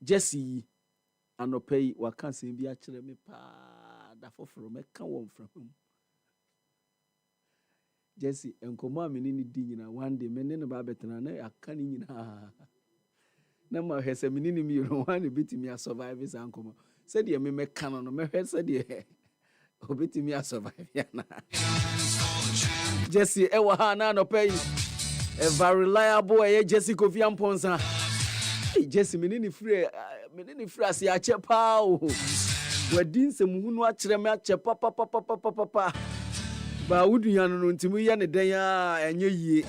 Jesse anopei waka se bi a kire me pa da foforo me ka won from him. Jesse enkomo a me ni di nyina one day me ne no ba betena na aka ni nyina. Na ma hwese me ni mi ro one betimi a survive sa enkomo. Said ye me ka no me hwese de obetimi a survive ya na. Jesse ewa ha na anopei a very reliable Jesse Kofi Amponsa. Jesse menini free ase a chepa o. Wadin se muhunu a kire me a chepa papa. Ba wudunya no ntimu ye ne den a enye yie.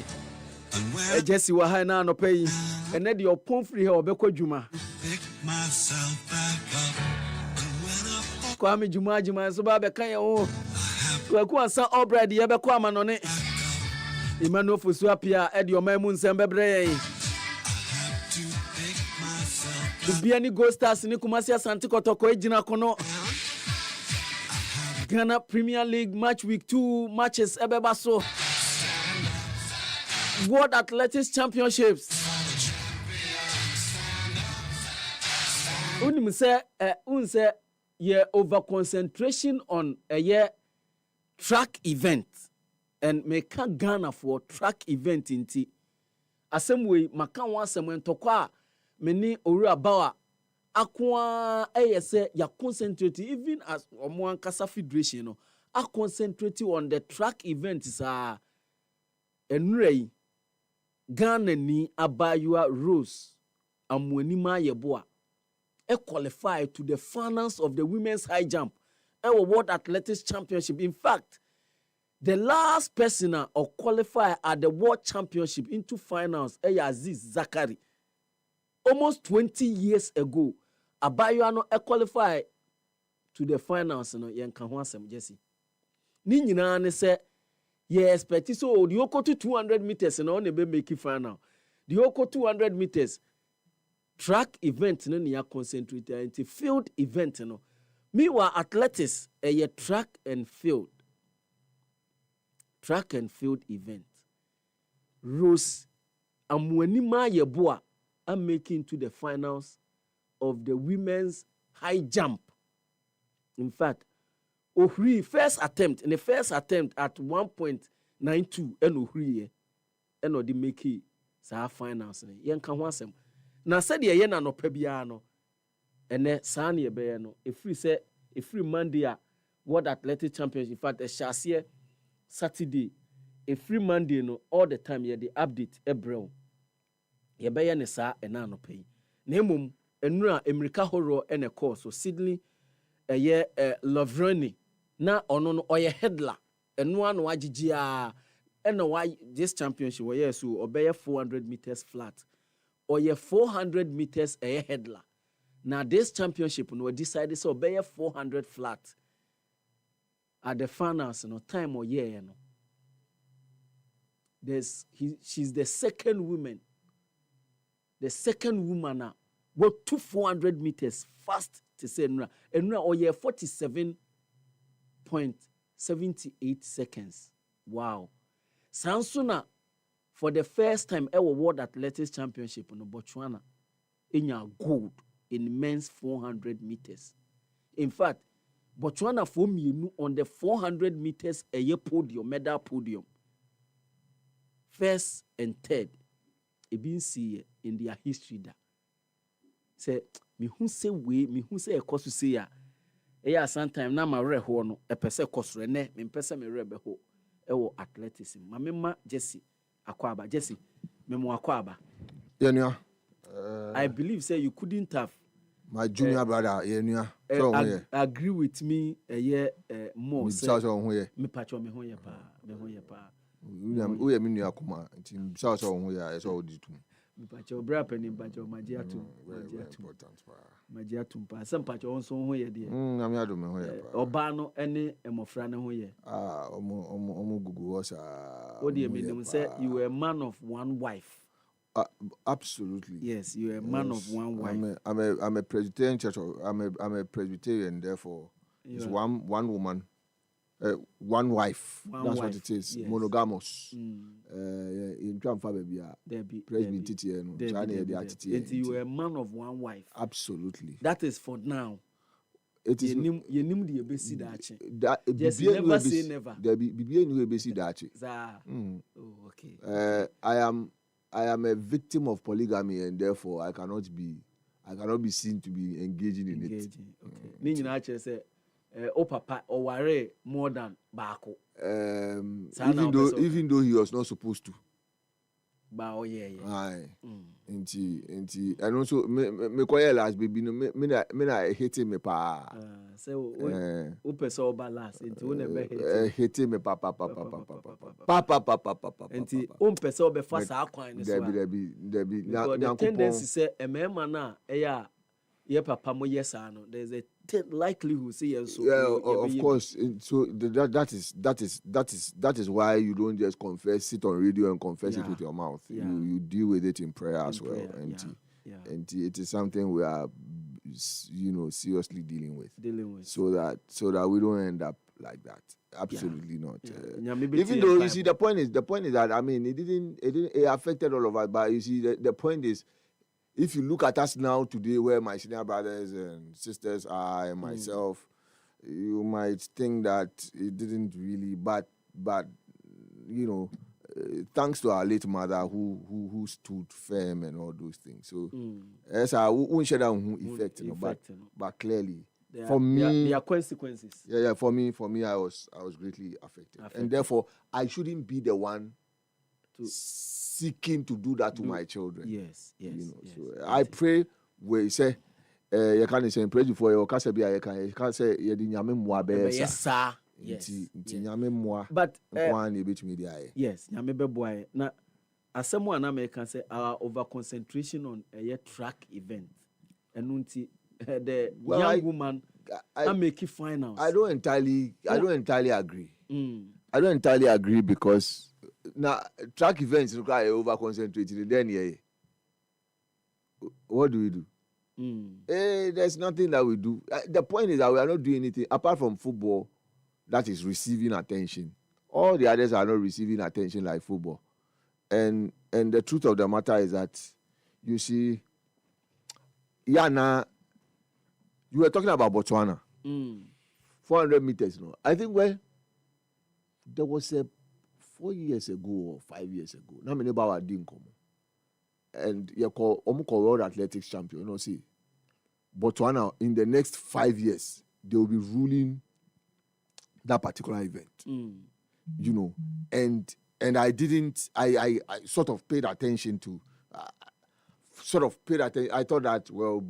Jesse wa ha na anopei ene de opon free he obekọ dwuma. Kwa me dwuma so ba be kan ye o. Kwaku ansa obred ye bekọ amanone. Emmanuel Fosuapia edi omamu nsem bebre yen. Dubiani Go Stars ni Kumasi Asante Kotoko ejina kono. Ghana Premier League match week 2 matches ebebaso. World Athletics Championships. Unse ye over concentration on a year track event. And make Ghana for track event inti. Asem we maka wan asem entokwa meni owura bawa akwa say ya concentrate even as omo ankasa federation no a concentrate on the track event sa enrei Ghana ni Abayua Rose amwanima yeboa qualify to the finals of the women's high jump World Athletics Championship. In fact, the last person or qualify at the World Championship into finals Aziz Zakari. Almost 20 years ago, Abayua no qualify to the finals no yen kan ho asem Jesse. Ni nyina ne se ye expect so the oko to 200 meters no na be make final. The oko 200 meters track event no ya concentrate into field event no. Meanwhile athletics track and field event. Rose amwanima yeboa are making to the finals of the women's high jump. In fact, Ohri first attempt at 1.92 and Ohri and odi make sa finals yen kan ho asem. Na said ye na no pa bia no ene sa na ye be no efri Monday a World Athletics Championship. In fact, a Saturday, every Monday no all the time ye the update ebrel. Ye be ne sa ena no pay. Na emum enura America horror ene course so Sydney Lovroni na ono no oye headler eno anu agigia ena why this championship we so obey 400 meters flat oye 400 meters headler. Now this championship no decided so obey 400 flat at the finals no time or year no. She's the second woman now what 400 meters fast to say Enra or year 47.78 seconds. Wow. Sansuna for the first time ever World Athletics Championship in Botswana in your gold in men's 400 meters. In fact, Botswana for me on the 400 meters a year podium, medal podium. First and third, it been see in their history that say me who say a cost to say ya. Sometime na ma re ho no e pese kosoro ne me pese me re be ho e wo athleticism mamema Jesse akwaba Jesse me mo akwaba yenua I believe say you couldn't have my junior brother yenua so agree with me more say so ho ye me pacho me ho ye pa we me nua kuma nti so ho ye so oditum me pacho bra pani pacho magiatu important pa magiatu pa sem pacho onso ho ye de na me ado me ho ye pa oba no ene emofra ne ho ye omo gugu was odi menim say you were a man of one wife. Absolutely. Yes, you are a man of one wife. I'm a Presbyterian church. I'm a Presbyterian. Therefore, it's one woman one wife. One That's wife, what it is. yes. Monogamous. In Trump baby, President Titi, and you were a man of one wife. Absolutely. That is for now. It is. You nim the ebesi dachi. That Just never say never. There be new ebesi dachi. Oh, okay. I am a victim of polygamy, and therefore I cannot be seen to be engaging in it. Okay. Ni nyina che say o papa o ware more than baako. Even though he was not supposed to. Ba oh yeah. Aye. And also me koye last baby no me na hate me pa. Say o person o balance into o never hate me pa. Enti o person o be fa sa akwan ni so. There be the tendency say e mema na eya ye papa mo yes no, there's a likelihood say yes. So of course. So that is why you don't just confess, sit on radio and confess it with your mouth. You deal with it in prayer as well. And it is something we are seriously dealing with so that we don't end up like that. Absolutely not. Even though you see the point is that I mean it affected all of us, but you see the point is, if you look at us now today, where my senior brothers and sisters are, and myself, you might think that it didn't really, but thanks to our late mother who stood firm and all those things. So as I won't share that effect, but clearly for me, there are consequences. Yeah. For me, I was greatly affected, and therefore I shouldn't be the one seeking to do that to my children. Yes. So I pray we say you can say pray for your casa be you can say you di nyame mmoa be yes sir. Yes. Nyame mmoa. But one e betumi di aye. Yes, nyame be boy. Na asemo na me can say our over concentration on a track event. Enunti the young woman I make it finals. I don't entirely agree. I don't entirely agree because now track events require over concentrated. Then what do we do? There's nothing that we do. The point is that we are not doing anything apart from football that is receiving attention. All the others are not receiving attention like football. And the truth of the matter is that you see, now you were talking about Botswana. 400 meters, I think there was a 4 years ago or 5 years ago. Now many about our dinkum. And you call World Athletics champion. See, Botswana in the next 5 years they will be ruling that particular event. And I sort of paid attention to. I thought that, well,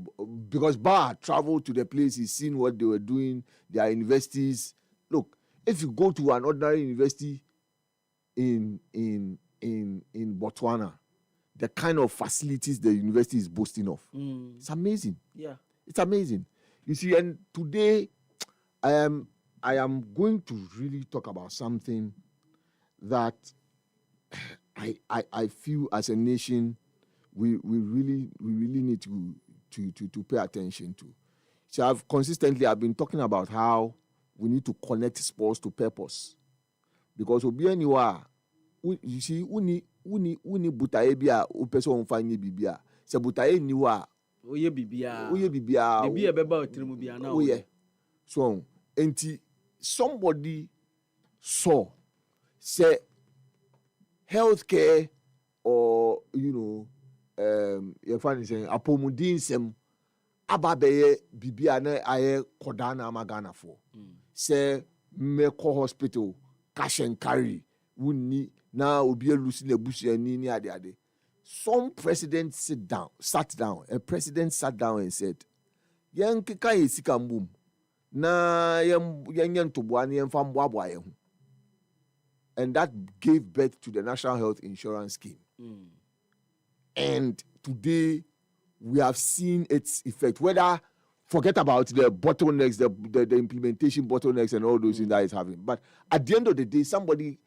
because Bar traveled to the place, he's seen what they were doing, their universities. Look, if you go to an ordinary university in Botswana, the kind of facilities the university is boasting of, it's amazing. Yeah, it's amazing. You see, and today I am going to really talk about something that I feel as a nation we really need to pay attention to. So I've been talking about how we need to connect sports to purpose, because you see uni butaye bia o person fanye bibia se butaye ni wa oye bibia bibia beba otrimu bia na oye. So enti somebody saw say healthcare or your friend is saying apomudin sem ababeye bibia na aye kodana magana for say meko hospital cash and carry wuni na obi elusi na busu ani ni ade. Some president sat down and said yen keka yesika mbum na yen toboa na yen fa mboaboa ye ho, and that gave birth to the National Health Insurance Scheme. And today we have seen its effect. Whether forget about the bottlenecks, the implementation bottlenecks and all those things that it's having, but at the end of the day, somebody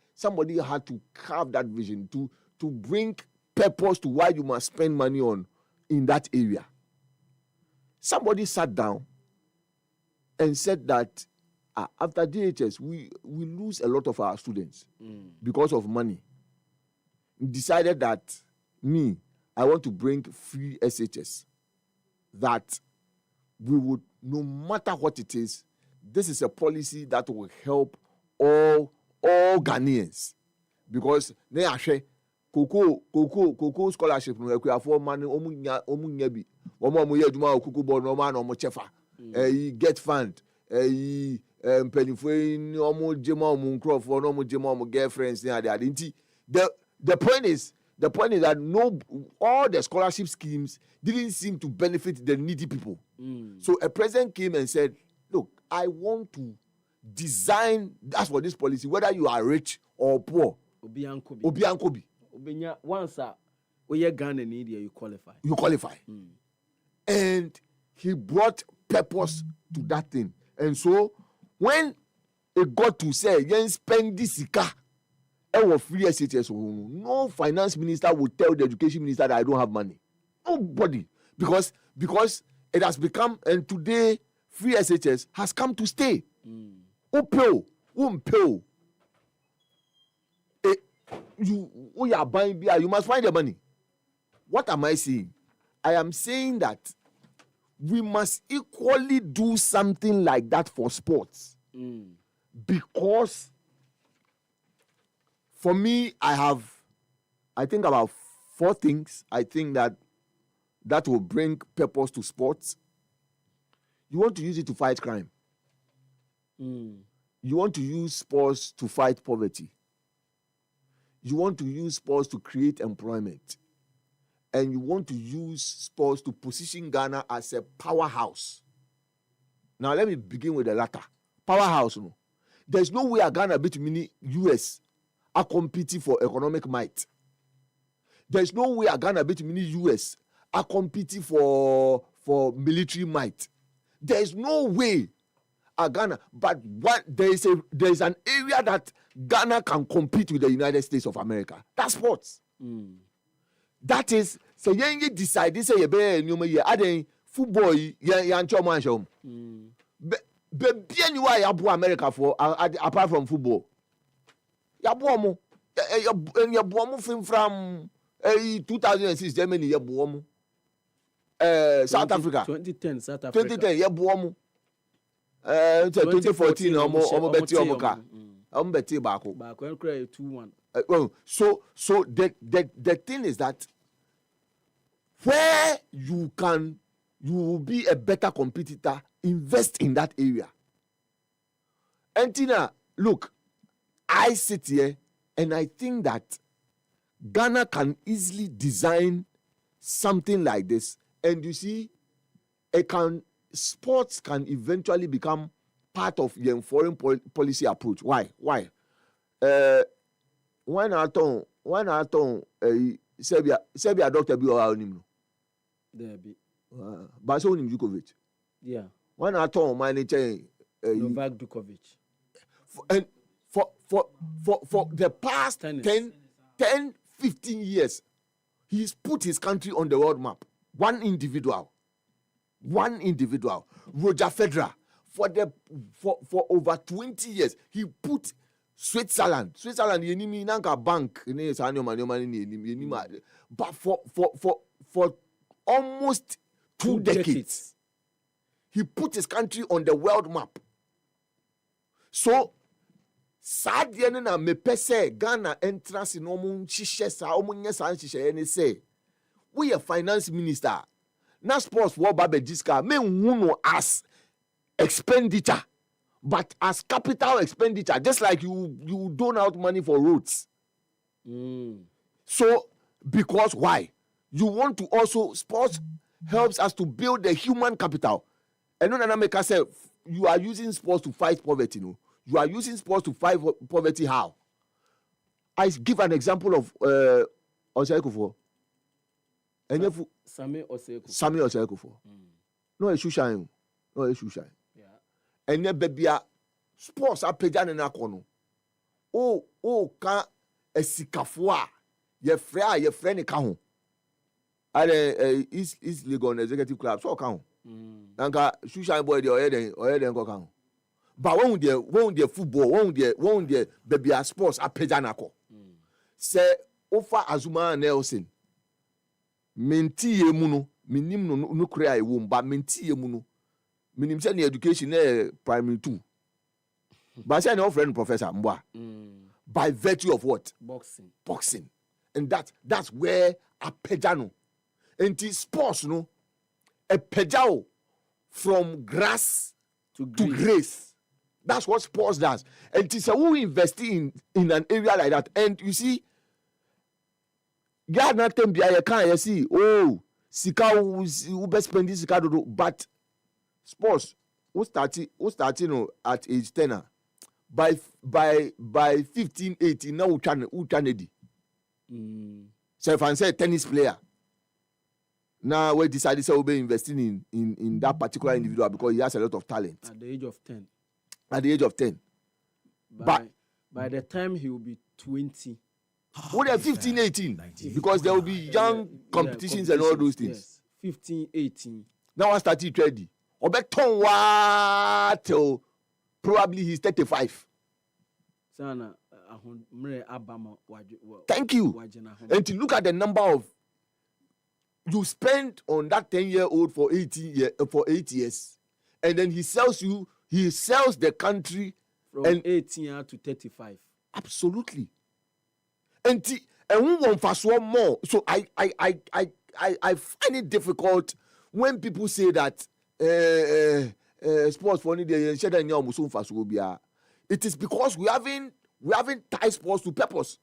had to carve that vision to bring purpose to why you must spend money on in that area. Somebody sat down and said that after DHS, we lose a lot of our students because of money. We decided that I want to bring free SHS. That we would, no matter what it is, this is a policy that will help all Ghanaians. Because they are Cocoa scholarship no ekwa for money omunya bi omo ye adwuma okuku bo no ma no mo chefa get fund mpanifo ni omo jema omo nkrofo no omo jema omo girlfriends ni ade nti the point is that all the scholarship schemes didn't seem to benefit the needy people. So a president came and said, look, I want to design, that's for this policy, whether you are rich or poor, Obiankobi. Once you're Ghana in India, you qualify. And he brought purpose to that thing. And so when it got to say, yen spend this car, free SHS, no finance minister would tell the education minister that I don't have money. Nobody. Because it has become, and today free SHS has come to stay. You are buying beer, you must find the money. What am I saying? I am saying that we must equally do something like that for sports. Because for me, I think about 4 things I think that will bring purpose to sports. You want to use it to fight crime. You want to use sports to fight poverty. You want to use sports to create employment. And you want to use sports to position Ghana as a powerhouse. Now, let me begin with the latter. Powerhouse, no. There's no way Ghana beat US are competing for economic might. There's no way Ghana beat US are competing for military might. There's no way Ghana, but there's an area that Ghana can compete with the United States of America. That's sports. That is, so you decide this say you football be anywhere you America for apart from football. You from 2006 Germany South Africa 2010 South Africa 2010 2014 beti bako 2-1. So the thing is that where you will be a better competitor, invest in that area. And Tina, look, I sit here and I think that Ghana can easily design something like this. And you see, sports can eventually become part of your foreign policy approach. Why? When I told Serbia doctor be our name. There be. But so him Djokovic. Yeah. When I told my nature Novak Djokovic. And for the past 10, 15 years, he's put his country on the world map. One individual. Roger Federer. For over 20 years, he put Switzerland, yenimi nanka bank, but for almost 2 decades, he put his country on the world map. So, sadly, na me pese Ghana entrance in omun chishe sa omun nyesa chishe ene say, we a finance minister. Na sports wo babe jiska me wuno as expenditure, but as capital expenditure, just like you don't out money for roads. So, because why? You want to also, sports helps us to build the human capital. And no make us say you are using sports to fight poverty. No, you are using sports to fight poverty. How? I give an example of Osei Sami Osei No issue shine. Yeah. And then baby, sports are paid down in a corner. Oh, can a sikafua ye friend account. At East Legon Executive Club, so account. Nanka shine boy the or go count. But when the football, when the baby sports are pejanako. Say offer Azuma Nelson. Menti yemuno, minim no krea wom, but menti yemuno. Minim say education primary 2. But say no friend professor Mbwa. By virtue of what? Boxing. And that's where a pejano. And sports no a pejao from grass to grace. That's what sports does. And it's who invest in an area like that. And you see, God not tell me I can't see. Oh, sika who best spend this sika do. But sports who starting at age 10. By 15, 18 now who can So if I say tennis player, now we decided to be investing in that particular individual because he has a lot of talent. At the age of 10. At the age of 10. By the time he will be 20. What are 15, 18? Because there will be young competitions and all those things. Yes. 15, 18. Now I started ready. Obeton wa till probably he's 35. Thank you. And to look at the number of you spend on that 10-year-old for 8 years, and then he sells the country from 18 to 35. Absolutely. And we want fast one more. So I find it difficult when people say that sports for it is because we haven't tied sports to purpose.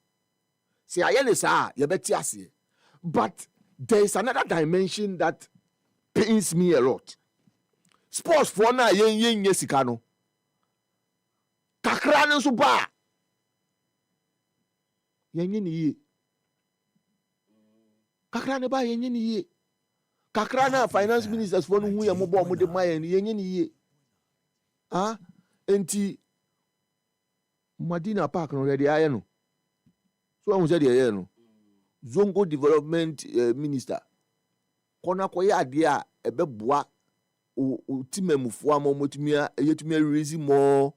But there is another dimension that pains me a lot. Sports for na yen yesikano. Kakrane so ba. Yen ye. Kakrane ba yen ye. Kakrana finance ministers for no hu ya mobo mo de mayen yen ye. Ah, enti Madina Park no ready aye no. So who said the no. Zongo development minister. Kona koye ade a ebeboa o timemufo amomotumia yetumi raise more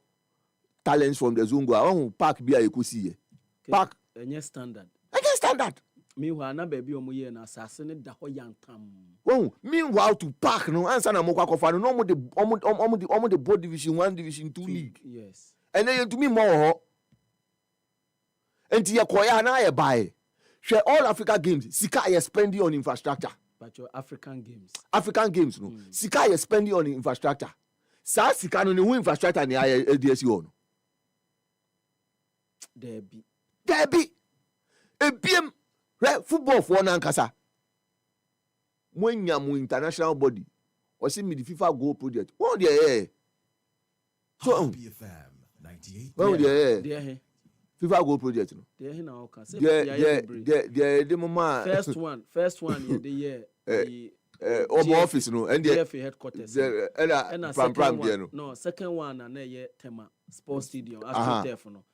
talents from the Zongo. Ahun park bia ekosi ye. Park enye standard. Meanwhile na baby omoye na asase ne da ho yantam. Oh, meanwhile to park no answer na mokwa kofa no mo the board division 1 division 2 league. Yes. And then to me more and ye koya na ye buy share all Africa games sika ye spending on infrastructure. But your African games no sika ye spending on infrastructure. Sa sika no ne infrastructure ne aye DSC on. There be ebiem football for na nkasa mwenya mu international body o see me the FIFA goal project what there so well there FIFA goal project no there na o kan say the mama first one in the year home office no and the GFA headquarters and pram there no second one na ye tema sports stadium AstroTurf no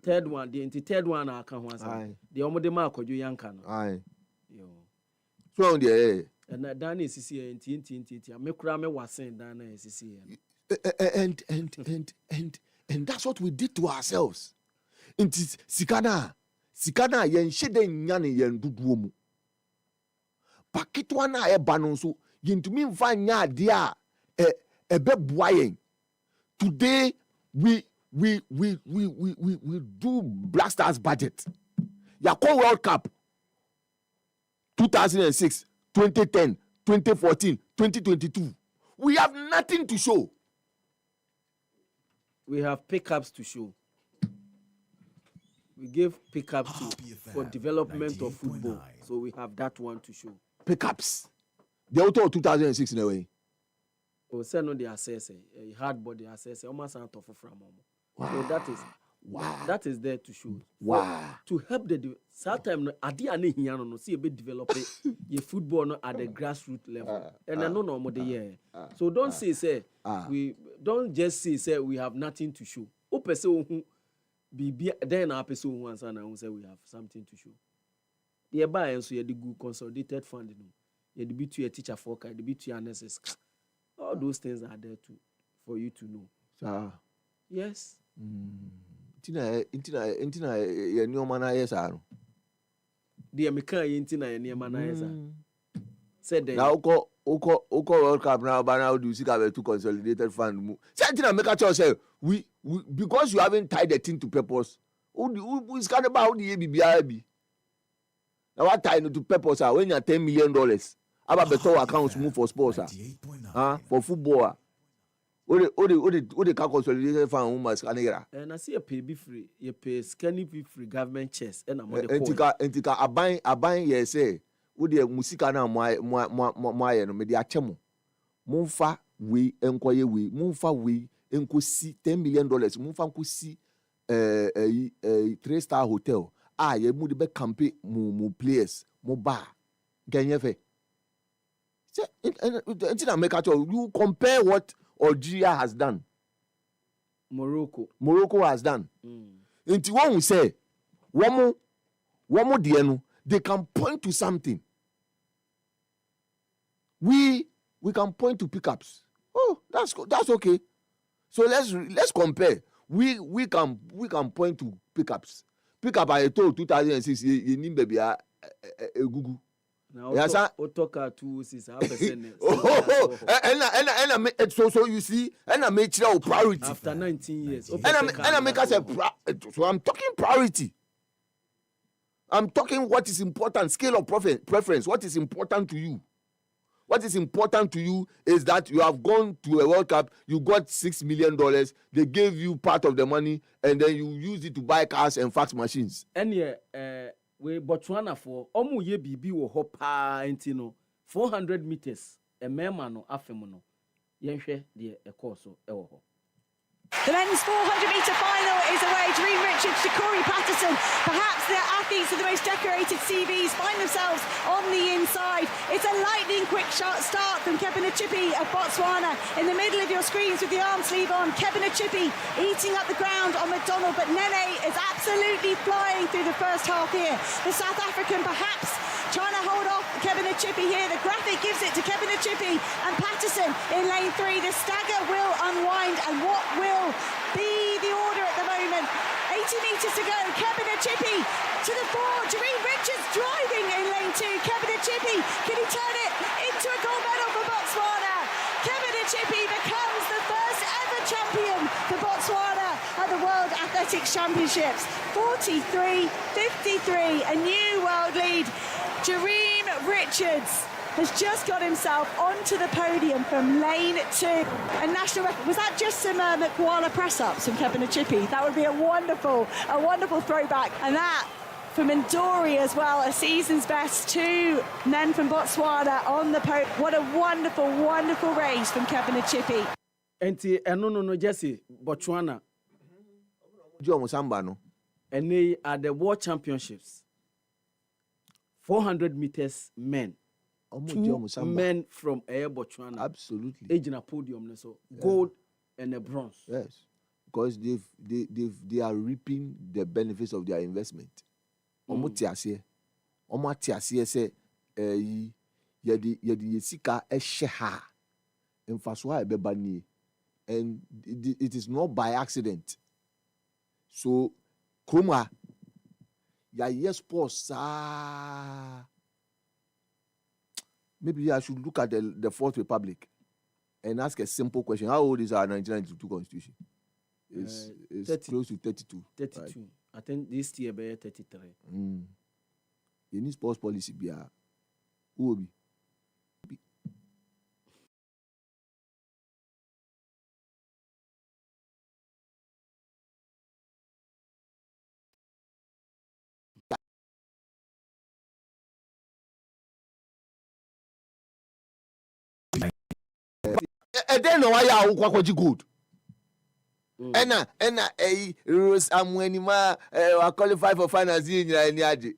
third one na aka ho asa the omode ma akwadwo yanka no aye yo so there and that is sisi enti me kura me wasen dan na sisi and that's what we did to ourselves. Inti sikana yen shede nyane yen duduo mu paketwa na eba no so yentumi mfa nya ade a ebeboa yen. Today we do Black Stars budget. Yako World Cup 2006, 2010, 2014, 2022. We have nothing to show. We have pickups to show. We give pickups for development of football. So we have that one to show. Pickups. The auto 2006 in a way. Oh, say no the assess. Hard body assess. Almost out of from So that is there to show. To help the time adi ane hiano no see a bit develop your football no at the grassroots level. And I no more the year. So don't say we don't just say we have nothing to show. O person be then our person once and I say we have something to show. The buy and so you the good consolidated funding. You the be to your teacher for the be to your nurses. All those things are there for you to know. Yes. Intina ye nyoma na yes ano. The American intina ye niema na yes. Said Now uko World Cup now, but now do you see have two consolidated fund? Something I make a choice say we because you haven't tied the thing to purpose. Who is kind about the ABBIB? Now what tie to purpose when you are $10 million? About better accounts move for sports for football. What the consolidated fund who must canera. And I see a pay be free, you pay scanning be free government chess and I'm on the Entika abang ye say. Wo de musika na mo aye no me de achemo momfa we enkoye we momfa we enkosi $10 million momfa enkosi 3-star hotel ye mu de be campe mu players mo bar ganye fe say and make at you compare what Algeria has done, Morocco has done. Nti won say womo de no they can point to something. We can point to pickups. Oh, that's okay. So let's compare. We can point to pickups. Pickup I told 2006 you need baby a Google. Now Otoka 2.6%. So you see, and I make sure priority after 19 years. And I make us so I'm talking priority. I'm talking what is important, scale of preference, what is important to you. What is important to you is that you have gone to a World Cup, you got $6 million, they gave you part of the money, and then you use it to buy cars and fax machines. And we Botswana for ye bibi wo hopa entino 400 meters a mema no afemo no yenhwe de ekoso ewo ho. The men's 400-metre final is away. Dream Richards to Corey Patterson. Perhaps the athletes of the most decorated CVs find themselves on the inside. It's a lightning-quick start from Kebanachipi of Botswana. In the middle of your screens with the arm sleeve on, Kebanachipi eating up the ground on McDonald, but Nene is absolutely flying through the first half here. The South African perhaps trying to hold off Kebanachipi here. The graphic gives it to Kebanachipi and Patterson in lane 3. The stagger will unwind, and what will be the order at the moment? 80 metres to go. Kebanachipi to the fore. Dream Richards driving in lane 2. Kebanachipi, can he turn it into a gold medal for Botswana? Kebanachipi becomes the first ever champion for Botswana at the World Athletics Championships. 43.53, a new world lead. Dream Richards has just got himself onto the podium from lane 2. A national record. Was that just some Makwala press-ups from Kebanachipi? That would be a wonderful throwback. And that from Ndori as well, a season's best. 2 men from Botswana on the podium. What a wonderful race from Kebanachipi. Enti no Jesse Botswana. Jomo Samba no. And they are the World Championships. 400 meters men. 2 men from Air Botswana. Absolutely. Age in a podium, so gold and a bronze. Yes, because they are reaping the benefits of their investment. Omo tiasie se yedi yesika ehye emfaso ha ebeba nie, and it is not by accident. So Kroma ya yes sports maybe I should look at the Fourth Republic and ask a simple question. How old is our 1992 Constitution? It's close to 32. 32. Right? I think this year be 33. You need sports policy be who will be? And then why are you good? Ena Rose Amwenima I qualify for finals in Niaji.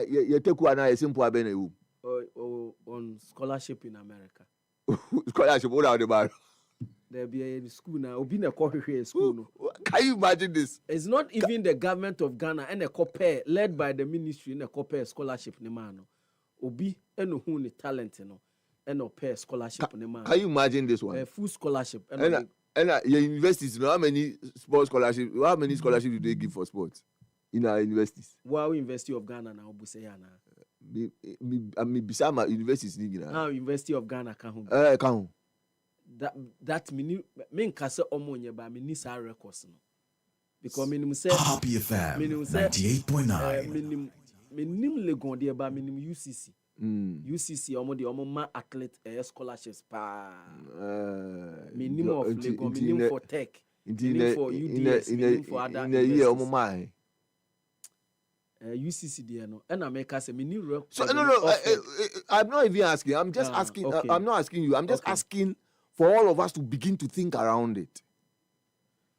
You take one a simple abene on scholarship in America. Scholarship all out the bar. There be a school now, obi na coffee school no. Can you imagine this? It's not even the government of Ghana and a copay led by the ministry in a copay scholarship ni man. Obi eno hu ni talent no. And no pay scholarship on the man. Can you imagine this one? Full scholarship. And and your universities, how many sports scholarships? How many scholarships do they give for sports in our universities? Wow, University of Ghana now, Buseyana. Me beside my universities, Now University of Ghana can come. That mean kase omonye ba me nisa records no. Because minimum say Happy FM 98.9. Minimum legon de ba minimum UCC. UCC omo ma athlete scholarships pa. Minimum of legon, minimum for tech, minimum for UDS, minimum for other. In a year omo ma. UCC there no. And I make us a minimum. So no, I'm not even asking. I'm just asking. Okay. I'm not asking you. I'm just asking for all of us to begin to think around it.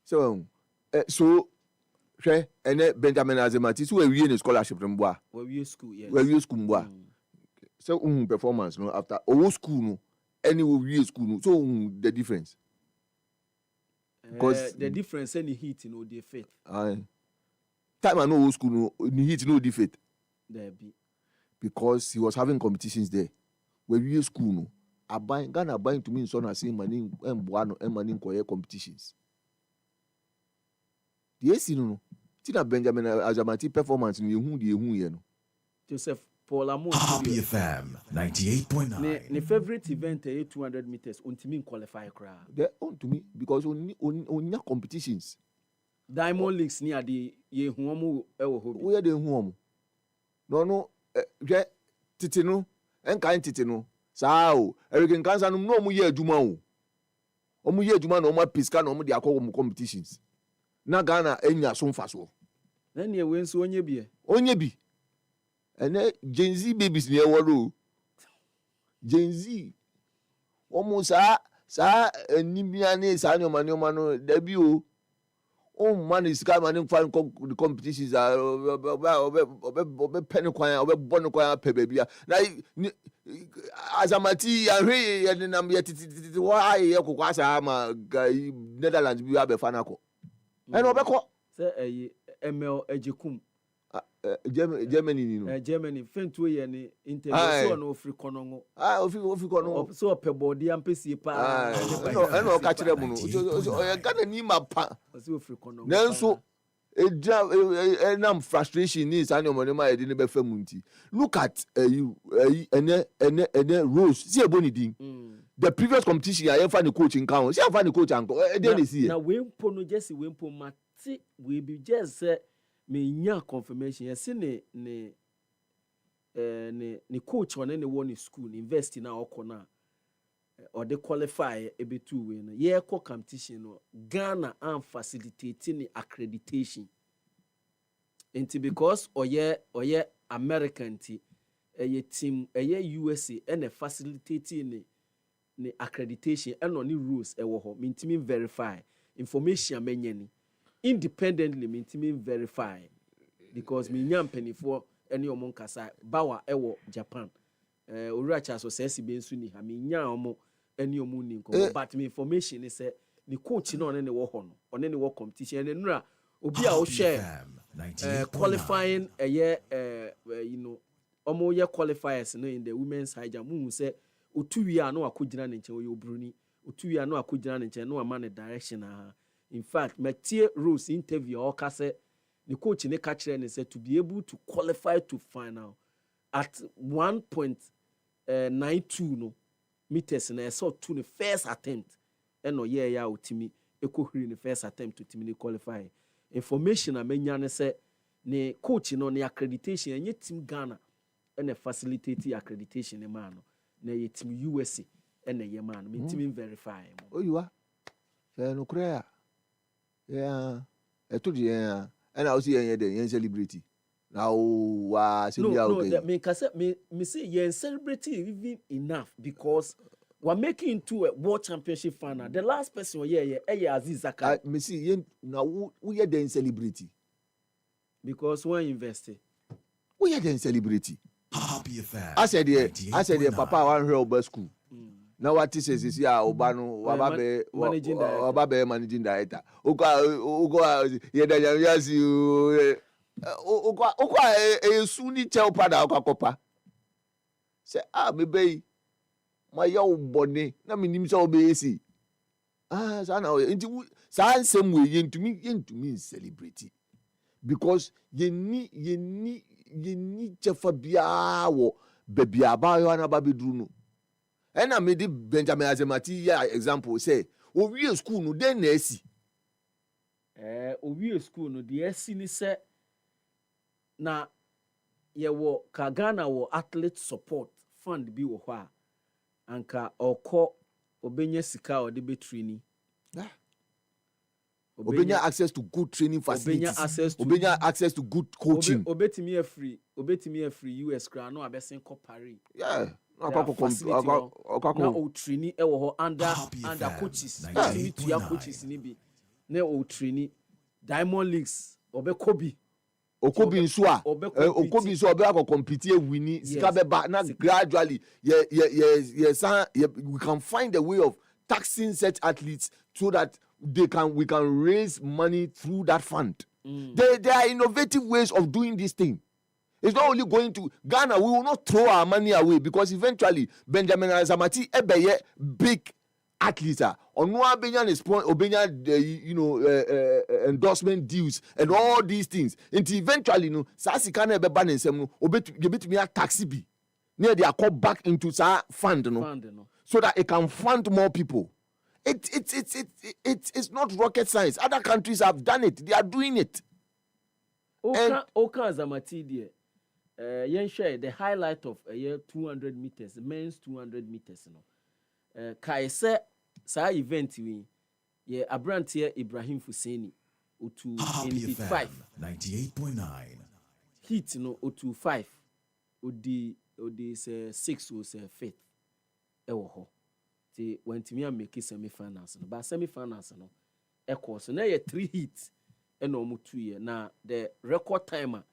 So and Benjamin Azemati, so we in a scholarship from Bois. Where we school, yes. Where we school Bois. So performance no after old school no, anyway we school no. So the difference. Because the difference any heat no the faith. Time I know old school no heat no defeat. There be. Because he was having competitions there. Where we school no. Ghana buying to me so na say money and Boano and money in competitions. Yes, no. Tina Benjamin Azamati performance ni hu no. Joseph Paul Amo. Happy FM 98.9. Ne favorite event 200 meters untimi qualify kra. They on to me because on competitions. Diamond Leagues ni ade ye hu omo e wo hobi. We dey hu omo. No je titi no enkan titi no. Sao Eric Cancer no mu ye adwuma o. Omu ye adwuma na omu piska na omu de akọ competitions. Na Ghana enya so mfa so. Na ne we nso onye bi e. Onye bi. Ene Gen Z babies ne eworo. Gen Z. Omu sa enimia ne sa nyoma no da bi o. Man is come and find the competitions are penny coin, bonnet coin, baby. Now, as a mati, I read and I'm yet why Netherlands we have a fanako. And Obeko, say ML Ejikum. Germany, Germany, Fentway and interview no free conongo. Of so a body and PC pa. I know catch them. So I got a nima pa. So free conongo. Nanso frustration is I didn't be femunti. Look at you Rose. See a bony ding. The previous competition I find the coaching count. See I find the coach uncle. Then see. Now we pono just we po mati we be just me nya confirmation. You see ne coach one ne one school invest in our corner. Or they qualify a bit too win. Yeah, competition no Ghana and facilitating the accreditation. Into because or yeah American team USA and facilitating the accreditation and on the rules mean to me verify information many independently mean to me verify because me nyam penny for any omon kasa bawa Japan Uracha so says be suni ha me nya omo any omuni nko but me information is say the coach no on any wo ho no on any wo competition and nura obi a wo share qualifying omo ye qualifiers no in the women's high jump mu say otuwi no akogina ne nche oyo bruni otuwi no akogina ne nche no ama ne direction in fact Mathieu Rose interview o ka say the coach ne ka kire ne say to be able to qualify to final at 1.92 no meters na so to the first attempt eno ye ya otimi ekohiri ne first attempt to timi qualify information amenya ne say ne coach no ne accreditation enye team Ghana and facilitate accreditation e man no na ye team USA and ye man me team verify oh you are no crea yeah e to the and I was here the celebrity now me say you're celebrating even enough because we're making into a world championship final. The last person Aziz Zakari. Me see now we are the celebrity because we're invested. We are the celebrity. Happy FM. I said the papa one real school. Now what is this here Obano Wababe managing director. Ogo ye da yasi okwa suni chel pada okakopa say me be my yo bone na me nim so be esi saa na nti saa nsɛm we yɛntumi celebrate because yɛni kyɛfa biara wɔ baabi abaayewa no aba bɛduru no ɛna mede Benjamin Azemati yɛ example sɛ owie school no den na asi owie school no deɛ asi ni sɛ na yɛwɔ ka Ghana wɔ athlete support fund bi wɔ hɔ a anka ɔkɔ obenya sika a ɔde bɛtrini obenya access to good training facilities obenya access to good coaching obetimi afri US kra no abɛsen kɔ Paris na o training ɛwɔ hɔ under coaches ni tua coaches ni bi na o training Diamond Leagues okobi nso a okobi nso obekɔ compete wini sika beba na gradually we can find a way of taxing such athletes so that we can raise money through that fund. There are innovative ways of doing this thing. It's not only going to Ghana. We will not throw our money away because eventually Benjamin Azamati ebeye big athletes are obenya endorsement deals and all these things. Until eventually no sasika na ebeba ne nsem no obetumi a taxi bi near they are called back into sa fund no so that it can fund more people. It's not rocket science. Other countries have done it. They are doing it. Oka Azamati there. Yenshare the highlight of a year 200 meters, men's 200 meters. Kaise sa event we ye Abrantia Ibrahim Fuseni utu 85 98.9 heat no utu 5 odi say 6 was 5th ewo ho ti wantimi a make semi-finals no ba semi-finals no so na ye 3 heats e no mu 2 year na the record timer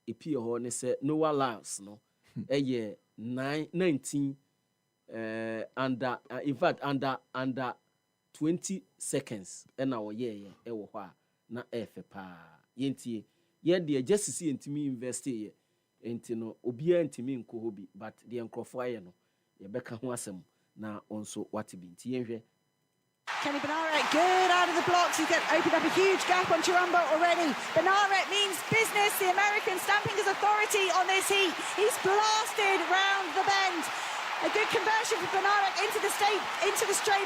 epi ho ne say Noah Lyles no ye 19 under in fact under 20 seconds na wo ye wo ho a na efe pa yentie ye de just see ntimi invest ye enti no obia ntimi nko hobi but the enkrofo aye no ye beka ho asem na onso wati bi nti yenhwe Kenny Benarek, good out of the blocks. He's opened up a huge gap on Chirumba already. Benarek means business. The American stamping his authority on this heat. He's blasted round the bend. A good conversion for Benarek into the straight,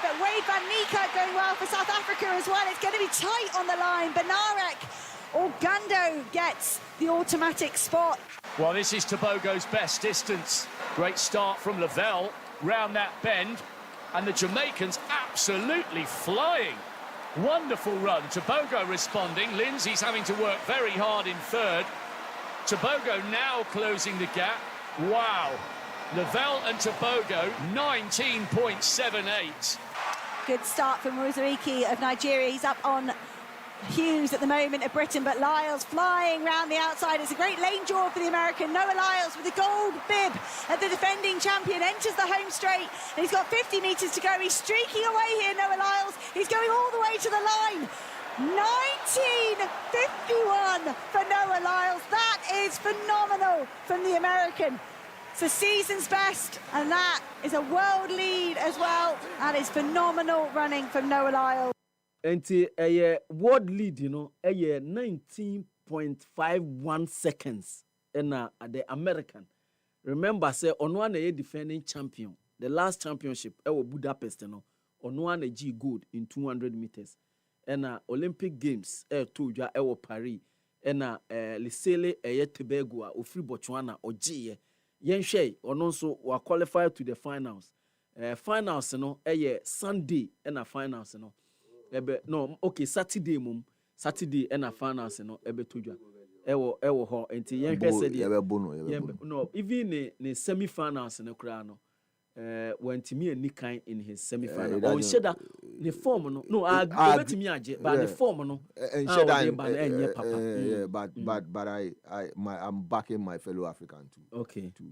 but Wade van Niekerk going well for South Africa as well. It's going to be tight on the line. Benarek, Orgando gets the automatic spot. Well, this is Tobago's best distance. Great start from Lavelle round that bend. And the Jamaicans absolutely flying. Wonderful run. Tobago responding. Lindsay's having to work very hard in third. Tobago now closing the gap. Wow. Lavelle and Tobago, 19.78. Good start from Ruzariki of Nigeria. He's up on Hughes at the moment of Britain, but Lyles flying round the outside. It's a great lane draw for the American. Noah Lyles with a gold bib at the defending champion enters the home straight, and he's got 50 metres to go. He's streaking away here, Noah Lyles. He's going all the way to the line. 19.51 for Noah Lyles. That is phenomenal from the American. It's a season's best, and that is a world lead as well. That is phenomenal running from Noah Lyles. Enti world lead, 19.51 seconds in the American. Remember, say Onwana a defending champion. The last championship Budapest, Onwana G gold in 200 meters. And Olympic Games toja Paris. And Lisele Tobago or Free Botswana or G. Yenshey also were qualified to the finals. Finals, Sunday and a finals, no, okay, Saturday and a finals, toja. Ewo ho enti yenhwe said no even ne semi finals no kra no wantimi anikan in his semi final on sheda ne form no obetimi age but the form no and sheda but I'm backing my fellow African too. Okay, to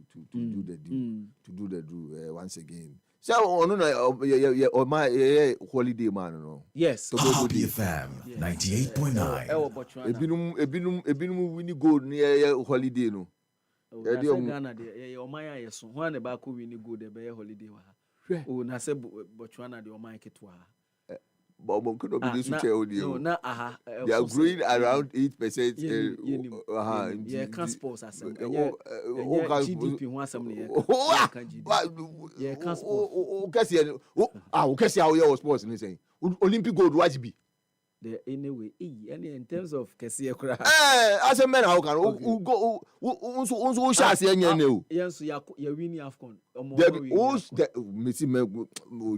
do the do once again. So on my holiday man no. Yes. Obiba FM 98.9. Ebinum win gold near holiday no. Ghana de o man ayeso ho na ba ko win gold e be holiday wa. Oh na se Botswana de o man keto ha. but could not be this no, audio. na They are growing around 8%. Yeah, can sports as GDP who asem ne yeah, can sports. Okay, see how your sports ni saying. Olympic gold wajibi. Anyway, in terms of kesiye kura. As a man how can go unso sha ase enye ne o. Yes, ya win AFCON. Messi me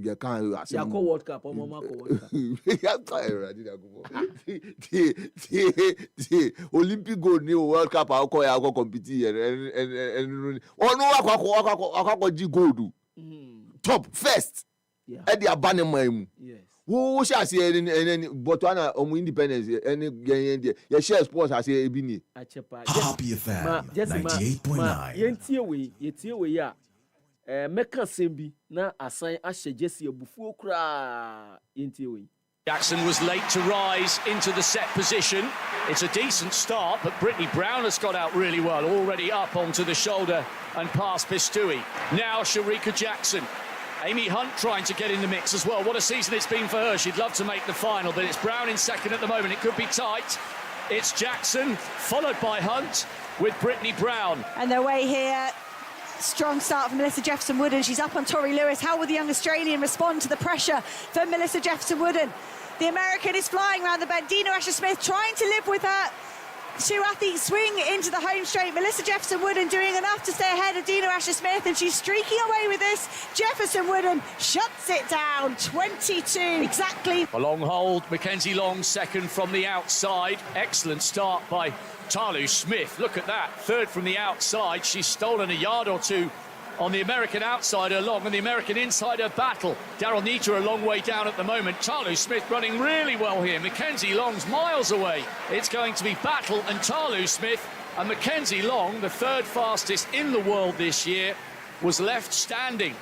ya kan ase. Ya World Cup, omo ma ko World Cup. Ya kan the Olympic gold ni World Cup ya go compete here and onu akwa ji gold. Top first. Yeah. E dey abane man. Yes. Wo sha se any Botswana omo independence any ye share sports as e bi ni. Happy FM 98.9. Yentie we ya meka sembi na asan ahye Jesse abufuo kura yentie we. Jackson was late to rise into the set position. It's a decent start, but Brittany Brown has got out really well, already up onto the shoulder and past Pistui. Now Sharika Jackson. Amy Hunt trying to get in the mix as well. What a season it's been for her. She'd love to make the final, but it's Brown in second at the moment. It could be tight. It's Jackson, followed by Hunt with Brittany Brown. And their way here. Strong start from Melissa Jefferson-Wooden. She's up on Tori Lewis. How will the young Australian respond to the pressure for Melissa Jefferson-Wooden? The American is flying around the bend. Dino Asher-Smith trying to live with her. Two athletes swing into the home straight. Melissa Jefferson-Wooden doing enough to stay ahead of Dino Asher-Smith, and she's streaking away with this. Jefferson-Wooden shuts it down, 22 exactly. A long hold, Mackenzie Long second from the outside. Excellent start by Talu Smith. Look at that, third from the outside. She's stolen a yard or two on the American outsider Long and the American insider battle. Daryl Nita a long way down at the moment. Talu Smith running really well here. Mackenzie Long's miles away. It's going to be battle and Talu Smith, and Mackenzie Long, the third fastest in the world this year, was left standing.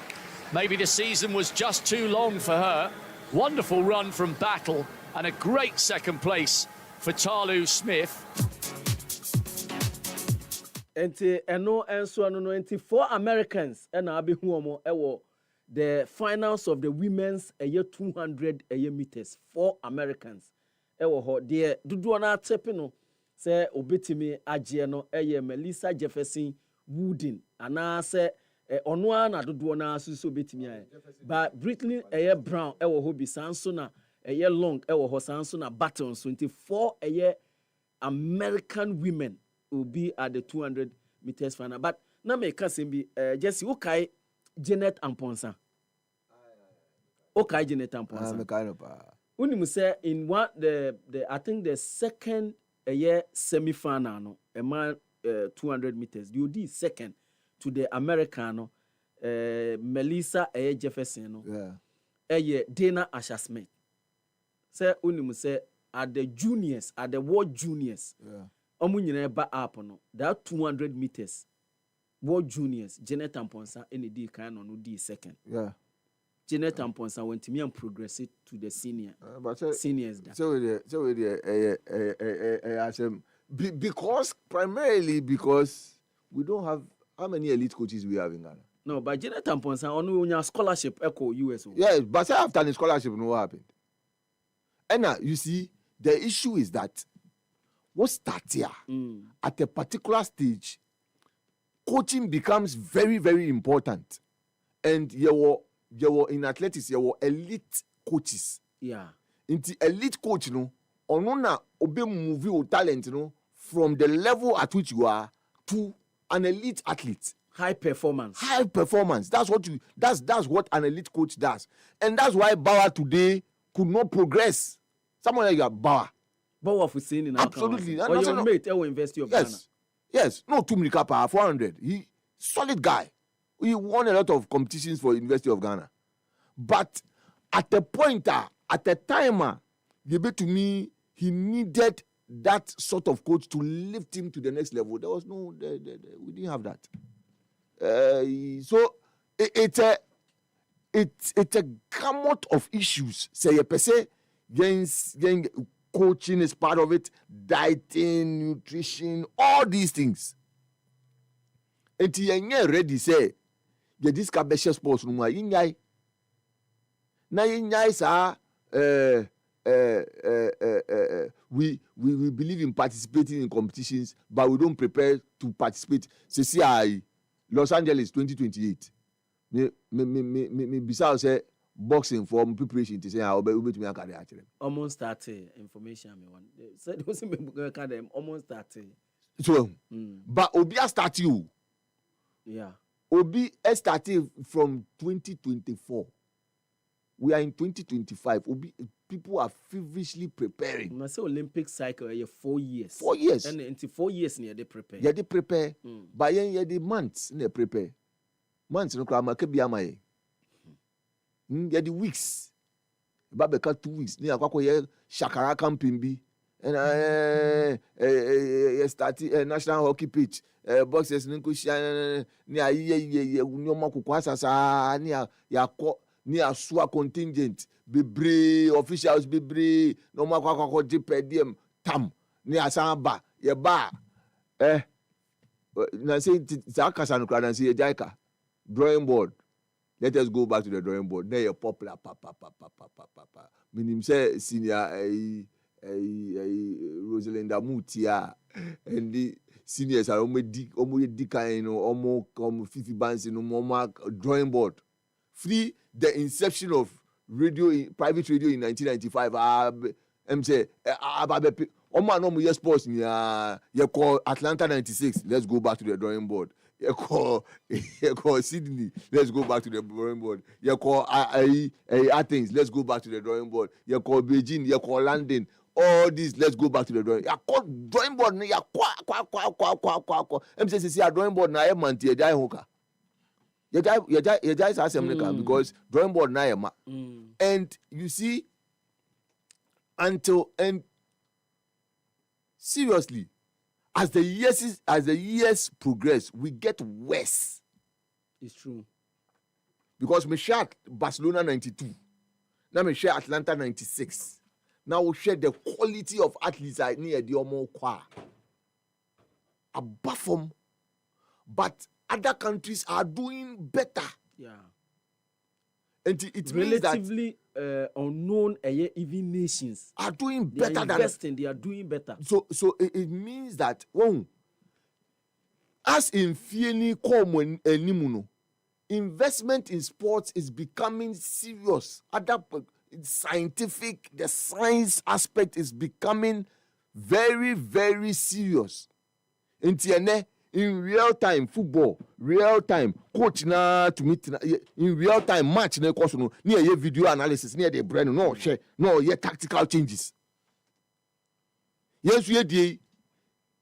Maybe the season was just too long for her. Wonderful run from battle and a great second place for Talu Smith. Enti eno enso no enti 4 Americans na abehu omo ewo the finals of the women's 200 meters. 4 Americans ewo ho de dudu na atepe no se obetimi agye no Melissa Jefferson-Wooden ana se ono na dudu na asusu obetimi aye but Brittany Brown ewo ho bi sanso na long ewo ho sanso na battle so enti 4 American women will be at the 200 meters final. But na me can be Jesse okay Janet Amponsa. Okay Janet Amponsa. Unimu say in one the I think the second semi final no a man 200 meters. You did second to the Americano Melissa Jefferson no. Yeah. Dana Asher-Smith. Say unimu say at the juniors, at the world juniors. Yeah. Ba up no that 200 meters world juniors Janet Amponsa any kind no di second. Yeah. Janet Amponsa went to me and progress it to the seniors. Because primarily because we don't have how many elite coaches we have in Ghana. No, but Janet Amponsa on your scholarship echo US. Yes, but after the scholarship, no what happened. And now you see the issue is that what starts here at a particular stage, coaching becomes very, very important. And you were in athletics, you were elite coaches. Yeah. In the elite coach, onona obe move your talent, from the level at which you are to an elite athlete. High performance. High performance. That's what an elite coach does. And that's why Bauer today could not progress. Someone like Bauer. Bauer for seeing in absolutely. Or your mate, University of Ghana. Yes. No, 2 million 400. He solid guy. He won a lot of competitions for University of Ghana. But at the point, at the time, to me, he needed that sort of coach to lift him to the next level. There was no, we didn't have that. So it's a gamut of issues. Say per se, getting coaching is part of it, dieting, nutrition, all these things. And you're ready, say, you discover sports no more. Na yinyai sa we believe in participating in competitions, but we don't prepare to participate. CCI, Los Angeles 2028. Me bisa say boxing for preparation to say how be to me career actually. Almost started information me one. Said was me them almost started. So, but Obi start you. Yeah. Obi started from 2024. We are in 2025. Obi, people are feverishly preparing. I say Olympic cycle 4 years. 4 years. And until 4 years near they prepare. Yeah, they prepare. But yeah, the months they prepare. Months no krama ke bia mai. Yeah, the weeks. Babeka 2 weeks. Ni akwako ye shakara camping bi. And started national hockey pitch. Boxers nko shia ni aye nyoma kukwasa sa ni yakọ ni asua contingent bebre officials bebre no makwa dpdm tam ni asamba ye ba na say zakasa no kra na say jaika drawing board. Let us go back to the drawing board. Now you're popular pa. Minim say senior Rosalinda Mutia and the seniors are almost kind almost 50 bands in drawing board. Free the inception of private radio in 1995. I'm say no sports you call Atlanta 96. Let's go back to the drawing board. You call Sydney. Let's go back to the drawing board. You call Athens. Let's go back to the drawing board. You call Beijing. You call London. All these, let's go back to the drawing. You call drawing board. You kwa. I'm saying, drawing board na man tie die hoka. You die assembly because drawing board na ma. And you see, and seriously, as the years progress, we get worse. It's true. Because we share Barcelona 92. Now we share Atlanta 96. Now we share the quality of athletes near the Omo Kwa. Above them, but other countries are doing better. Yeah. And it relatively unknown even nations are doing better than they are doing better. So it means that as in Fieni common Nimuno, investment in sports is becoming serious. Other scientific, the science aspect is becoming very, very serious. In real time football, real time coach na to meet in real time match na course no near your video analysis near the brain no share no your tactical changes. Yes we dey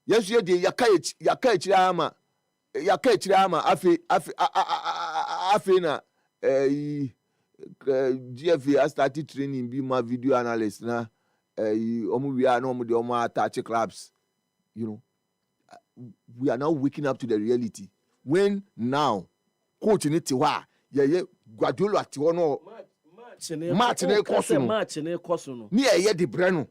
yakai ama afi na GFA started training be my video analyst na omo we are no omo de omo attach clubs, you know. We are now waking up to the reality. When now, coach in it, yeah, Guardiola tiwa no match ne koso no. Near the Breno.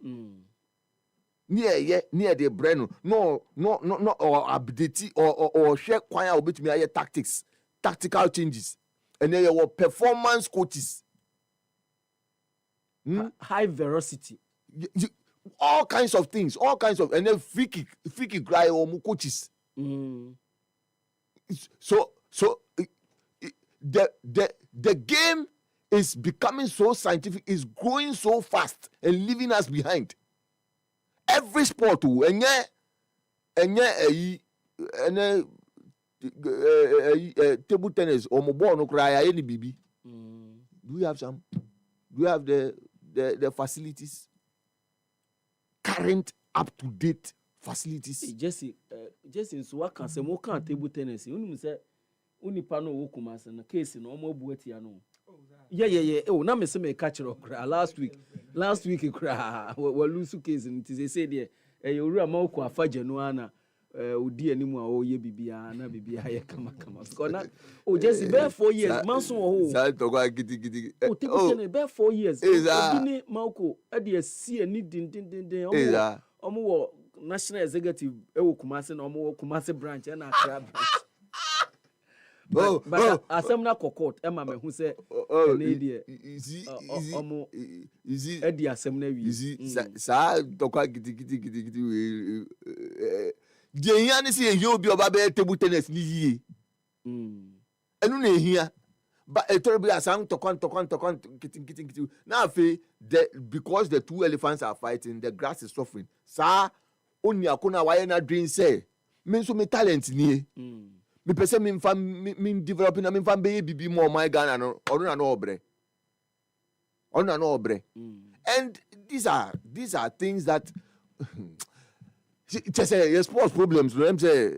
Near the Breno. No, or update or share choir or bit me tactical changes, and then your performance coaches. High velocity. All kinds of things, and then free kick cry or coaches. So the game is becoming so scientific, is growing so fast and leaving us behind. Every sport too, and table tennis or mobile no cry any BB. Do we have some? Do we have the facilities? Current up-to-date facilities. Jesse, so what can say more can table tennis? You say, Unipa no Wokumas and a case in Omo Buetiano. Yeah. Oh, now me say me catch up last week you cry. Well, lose case and they say there. You real Moko afa Januana. Udi anymore. Oh, ye bibia na bibia kama. Because now, Jesse, bear 4 years. Manso oh. Giddy. Oh, table tennis bear 4 years. Dine Moko. Adi see any din. Omo national executive. Kumasi no Kumasi branch and Accra branch. Oh, but asemna kokot Emma me who say easy Eddie asemna wi. easy sa tokwa gidi je hia ne se ehia obi oba be table tennis ni yie enu na ehia but etorbi asam tokwan kiti na afi because the two elephants are fighting, the grass is suffering. Sa oni akona waye na dream say me so me talent ni me pese me mfa me developing na me mfa be bibi mo my Ghana no onu na no obre and these are things that just say sports problems no say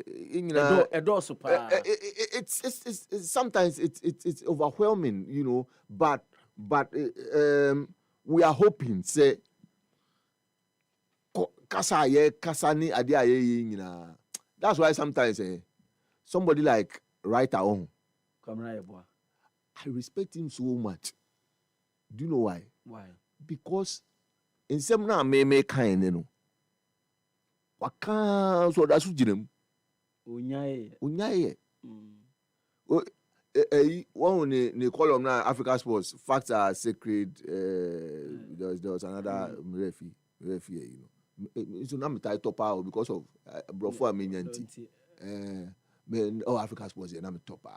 it's sometimes it's overwhelming, you know, but we are hoping say kasa ni ade aye nyina. That's why sometimes somebody like writer on I respect him so much. Do you know why? Because in some na me kind, you know, waka so that's ujinem unyaye one ne column na Africa Sports facts are sacred. There was another referee, you know, so now me top out because of brofo amenyanti men Africa Sports na me top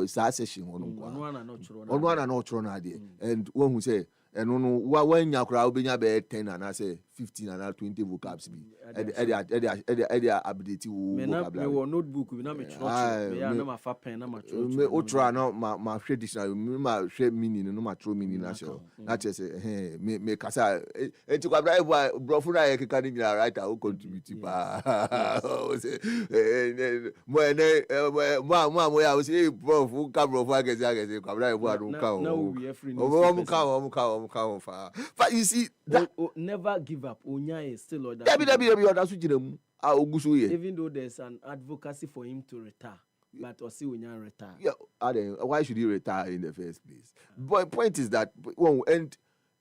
sa session ono na no chro na dey and one who say and no when yakura obenya be 10 and I say 15 and 20 vocabs be e update vocabulary me notebook we na me chro me na ma fa pen na ma chro me otra na ma share dictionary me ma share meaning no ma throw meaning na so na che say me kasa enti kwabra brofo na yekeka ni writer who contribute pa say mo ya say brofo ka brofo agese kwabra anu ka o but you see that never give up. Onya is still order. Even though there's an advocacy for him to retire, but Osi Onya retire. Yeah, why should he retire in the first place? But point is that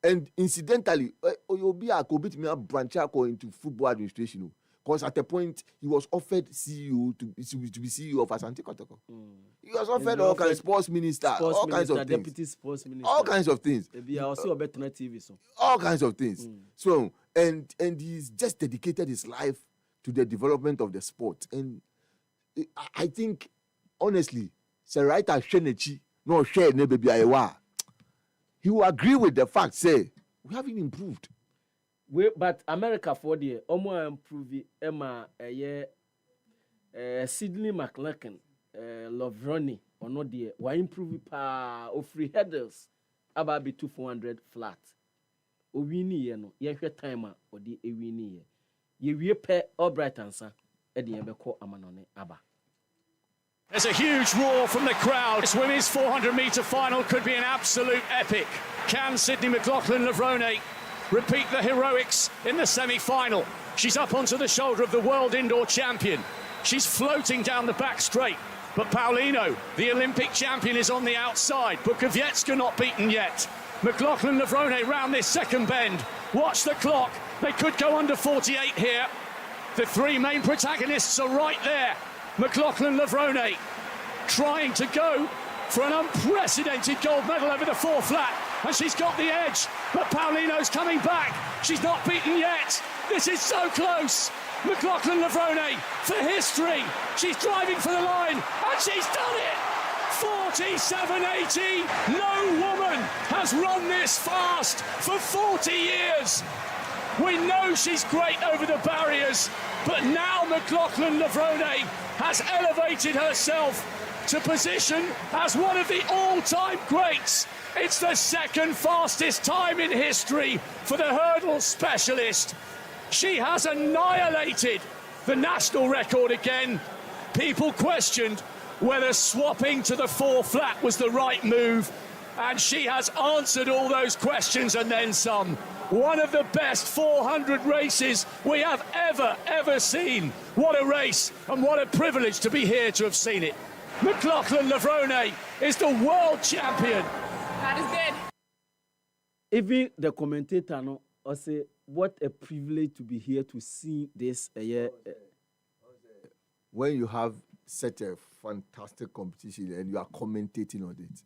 and incidentally, Obi could beat me a branch out into football administration. Because at a point he was offered CEO to be CEO of Asante Kotoko. He was offered all kinds of sports minister, all kinds of things. Deputy sports minister. All kinds of things. Also a better TV so. All kinds of things. So and he's just dedicated his life to the development of the sport. And I think honestly, Sir Writer Shenechi, no share ne baby Ayewa. He will agree with the fact, say, we haven't improved. But America for the Omo improve Emma Sidney McLaughlin Lovroni or not the why improve pa of free headers about be 400 flat. O wini ye no ye hwe timer or the e wini ye wie pe Albright answer e de yebeko amanone aba. There's a huge roar from the crowd. This women's 400-meter final could be an absolute epic. Can Sidney McLaughlin-Lovrone repeat the heroics in the semi-final? She's up onto the shoulder of the world indoor champion. She's floating down the back straight. But Paulino, the Olympic champion, is on the outside. Bukowiecka not beaten yet. McLaughlin-Lovrone round this second bend. Watch the clock. They could go under 48 here. The three main protagonists are right there. McLaughlin-Lovrone trying to go for an unprecedented gold medal over the 4 flat. And she's got the edge, but Paulino's coming back. She's not beaten yet. This is so close. McLaughlin-Lovrone for history. She's driving for the line, and she's done it. 47.80. No woman has run this fast for 40 years. We know she's great over the barriers, but now McLaughlin-Lovrone has elevated herself to position as one of the all-time greats. It's the second fastest time in history for the hurdle specialist. She has annihilated the national record again. People questioned whether swapping to the 4 flat was the right move, and she has answered all those questions and then some. One of the best 400 races we have ever seen. What a race, and what a privilege to be here to have seen it. McLaughlin-Lovrone is the world champion. That is good. Even the commentator no say what a privilege to be here to see this when you have such a fantastic competition and you are commentating on it,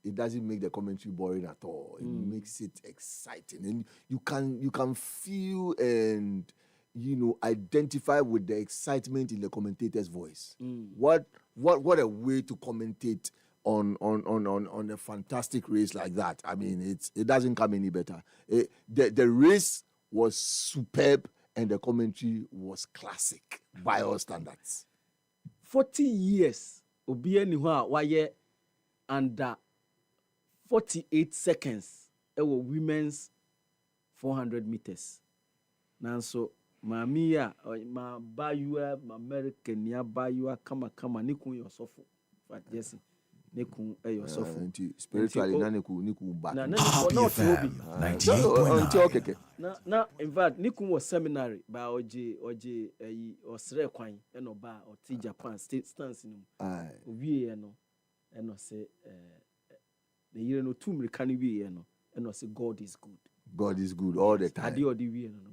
it doesn't make the commentary boring at all. It makes it exciting, and you can feel and identify with the excitement in the commentator's voice. What a way to commentate on a fantastic race like that. I mean, it doesn't come any better. The race was superb and the commentary was classic by all standards. 40 years obi ani ho a waye under 48 seconds ewo women's 400 meters. Nanso mami a ma bayua ma American ya bayua kama nikun yosofo fat yes nikun yosofo spiritually na nikun ba na na in fact nikun was seminary by oje osre kwan e no ba o ti Japan state stance no owie no e no say the year no two American wie no e no say God is good. God is good all the time.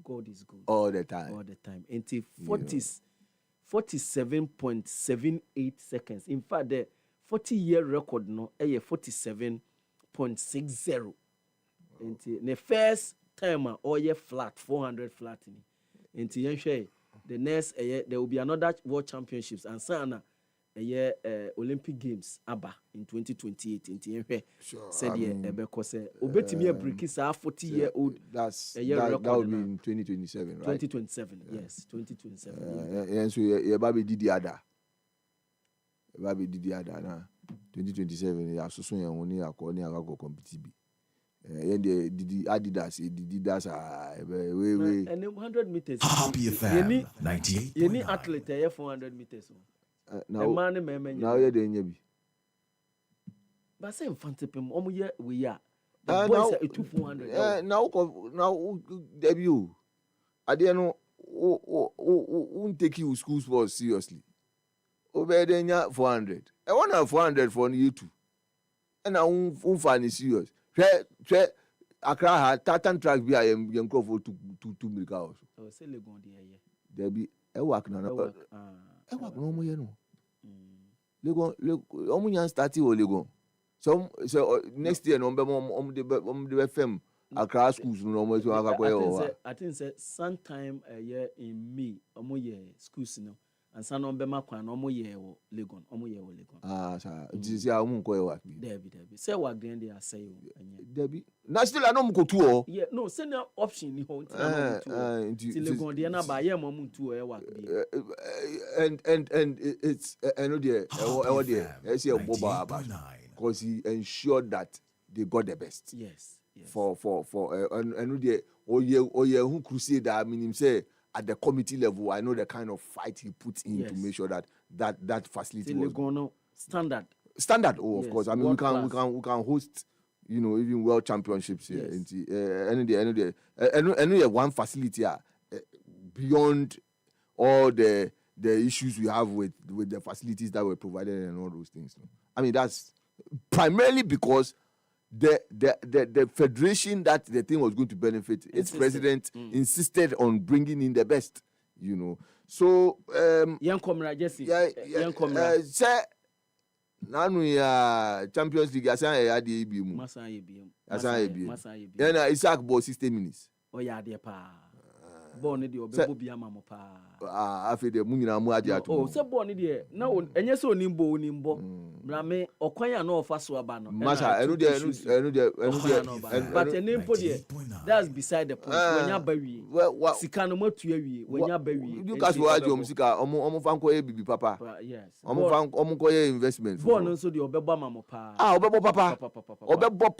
God is good all the time. Until 47.78 seconds. In fact, the 40-year record no 47.60. Until the first timer all year flat 400 flat. Until the next there will be another World Championships and sana Olympic Games aba in 2028 nti said ebeko say obetimi break is 40-year-old that will be in 2027 right 2027 yes 2027 and so ye baby didi ada na 2027 ya so yan woni akoni akago compete bi ye didi Adidas we and 100 meters Happy FM 98 any athlete 400 meters now you dey nya bi but say infantipem omuye we ya the boys are 2400 now debut ade no won't take you school sports seriously obey nya 400 I want 400 for you too and I won't find serious try Accra ha Tartan track bi yem crop for 2 milk house o say Legon dey here debi e work na no mo ye no Legon omunya starting o Legon so next year no be the FM Accra schools no mo so akakoye I think say sometime a year in May omoye schools no and san on be makwan omoye wo Legon sir this is how omo koye work bi debi say work then they are say o debi na still I no mo ko tu o yeah no send option ni ho nti Legon dey na ba ye mo mu tu o work bi and it's I know there I see a boba because he ensured that they got the best yes for I know there who crusade I mean him say at the committee level I know the kind of fight he put in to make sure that facility was standard of course I mean we can host even world championships here and one facility beyond all the issues we have with the facilities that were provided and all those things. I mean that's primarily because the federation that the thing was going to benefit, its president insisted on bringing in the best, So young comrade Jesse, young comrade. Say nanu ya Champions League asan ya de bi mu. Asan ya bi. Yana Isaac ball 60 minutes. Oh yeah, dear pa. Born the obebo bi ama mo pa. Afi de mu nyina mu ade ato. Oh, se born the na enye se onimbo. Bra me okwan na ofa so aba no. Masa enu de but enimpo de that's beside the point. Wenya ba wi. Sika no matu awi, wenya ba wi. You guys wa ajo sika omo fan ko bibi papa. Yes. Omo ko investment. Born nso de obebo ama mo pa. Obebo papa. Obebo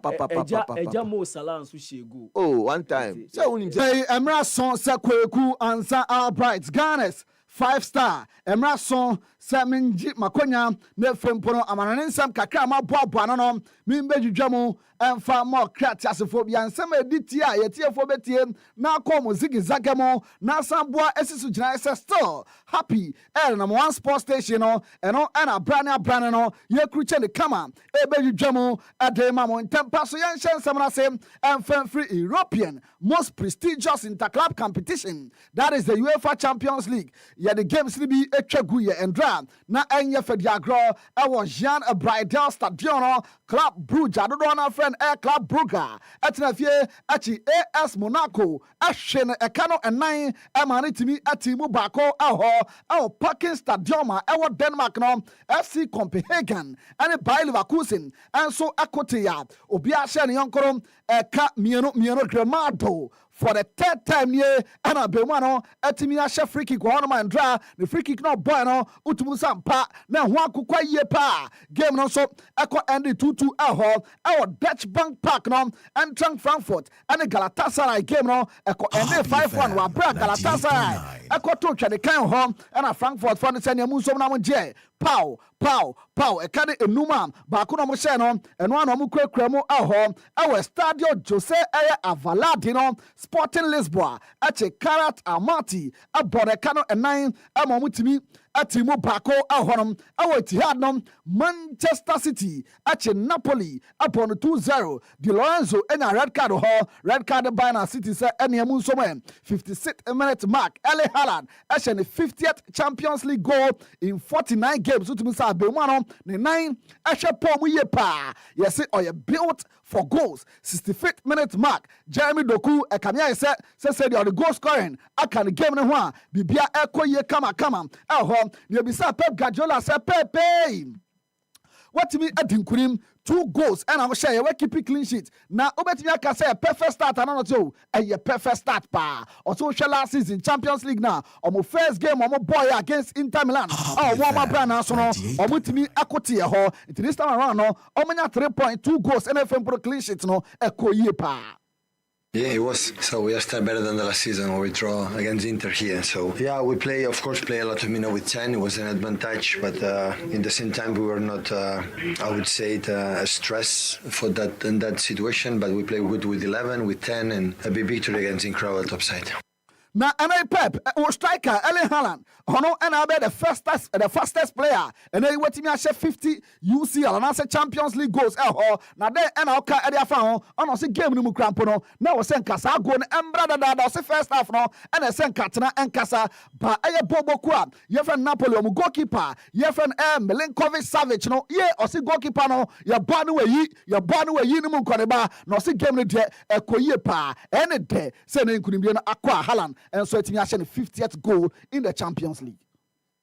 papa. Eja mo sala nso shegu. Oh, one time. Say unim Emerson Sekweku Ansa Albright Ghana's 5-star Emerson Seminji Makonya ne fempono amananensam kakra ma boaboa no mimbedwudwamu emfa mo kratiasefobia nsem editi a yetiefo betie na akomo zigizagamo na samboa esisu gina still happy number 1 sports station no eno na brane no ye kruche ne kama ebedwudwamu adema mo ntempa so ye nsem na se emfa free European most prestigious interclub competition that is the UEFA Champions League yɛ de games ni bi etwa gu yɛ ndra na ɛnyɛ fɛdi agorɔ ɛwɔ Jean Bridal Stadion no Club Brugge adodo na friend Club Brugge ɛtena fie akyi AS Monaco ɛhwɛ no ɛka no ɛnan ɛma ne timi atimu baako ɛwɔ Parking Stadium ɛwɔ Denmark no FC Copenhagen ɛne Bayer Leverkusen ɛnso ɛkote ya obi ahyɛ ne yɔnkoro ɛka mienu Gramado for the third time nie ɛna bɛmu no ɛtumi ahyɛ free kick wɔ hɔnom andra ne free kick no boy no utumu sampa na ho akokwa yie pa game no so ɛkɔ end 2-2 ɛwɔ Dutch Bank Park no Eintracht Frankfurt ɛne Galatasaray game no ɛkɔ end 5-1 wɔ abra Galatasaray ɛkɔ to twɛde kan hɔ ɛna Frankfurt for ne sɛ ne mu nsom na mo gye pow ɛka ne enuma baako na mo hyɛ no ɛno ana mo kurakura mu ɛwɔ Stadio Jose Avalade no Sporting Lisboa ɛkye Karat Almaty abɔ ne ka no ɛnan ɛma mo timi atimu baako ɛhɔnom ɛwɔ Etihad no Manchester City ɛkye Napoli abɔ no 2-0 Di Lorenzo ɛnya red card by na City sɛ ɛnea mu nsom 56th minute mark Erling Haaland ɛhyɛ ne 50th Champions League goal in 49 games utumi sa abɛmu ano ne nan ɛhwɛ pɔn mu yie paa yɛse ɔyɛ built for goals 65th minute mark Jeremy Doku ɛkamea yɛ sɛ deɛ ɔde goal scoring aka ne game ne ho a bibia ɛkɔ yie kama ɛhɔ deɛ bisa Pep Guardiola sɛ pepe watimi adi nkunim 2 goals ɛna mo hyɛ yɛ keep clean sheet na obetimi aka sɛ perfect start ana no ɛyɛ perfect start pa ɔso hwɛ last season Champions League na ɔmo first game ɔmo boy against Inter Milan ɔmo abra na so no ɔmo timi akote ɛhɔ nti this time around no ɔmo nya 3.2 goals ɛna fem pro clean sheet no ɛkɔ yie pa. Yeah, it was. So we are still better than the last season where we draw against Inter here. So yeah, we play a lot of minutes with 10. It was an advantage, but in the same time we were not, I would say, a stress for that in that situation. But we play good with 11, with 10, and a big victory against incredible topside. Na NA Pep o striker Erling Haaland hono na be the fastest player and he wetimi ahye 50 UCL and as Champions League goals na den na oka e dey afa ho ono se game no mu krampo no na wo se nkasa go no embra dada se first half no and se nkatena enkasa ba eye boboku a ye friend Napoli o mu goalkeeper ye friend Milinkovic Savic no ye o se goalkeeper no ye ba no wayi no mu nkoneba no se game no de ekoyie pa ene de se na nkunimdie no akwa Haaland and so it's the 50th goal in the Champions League.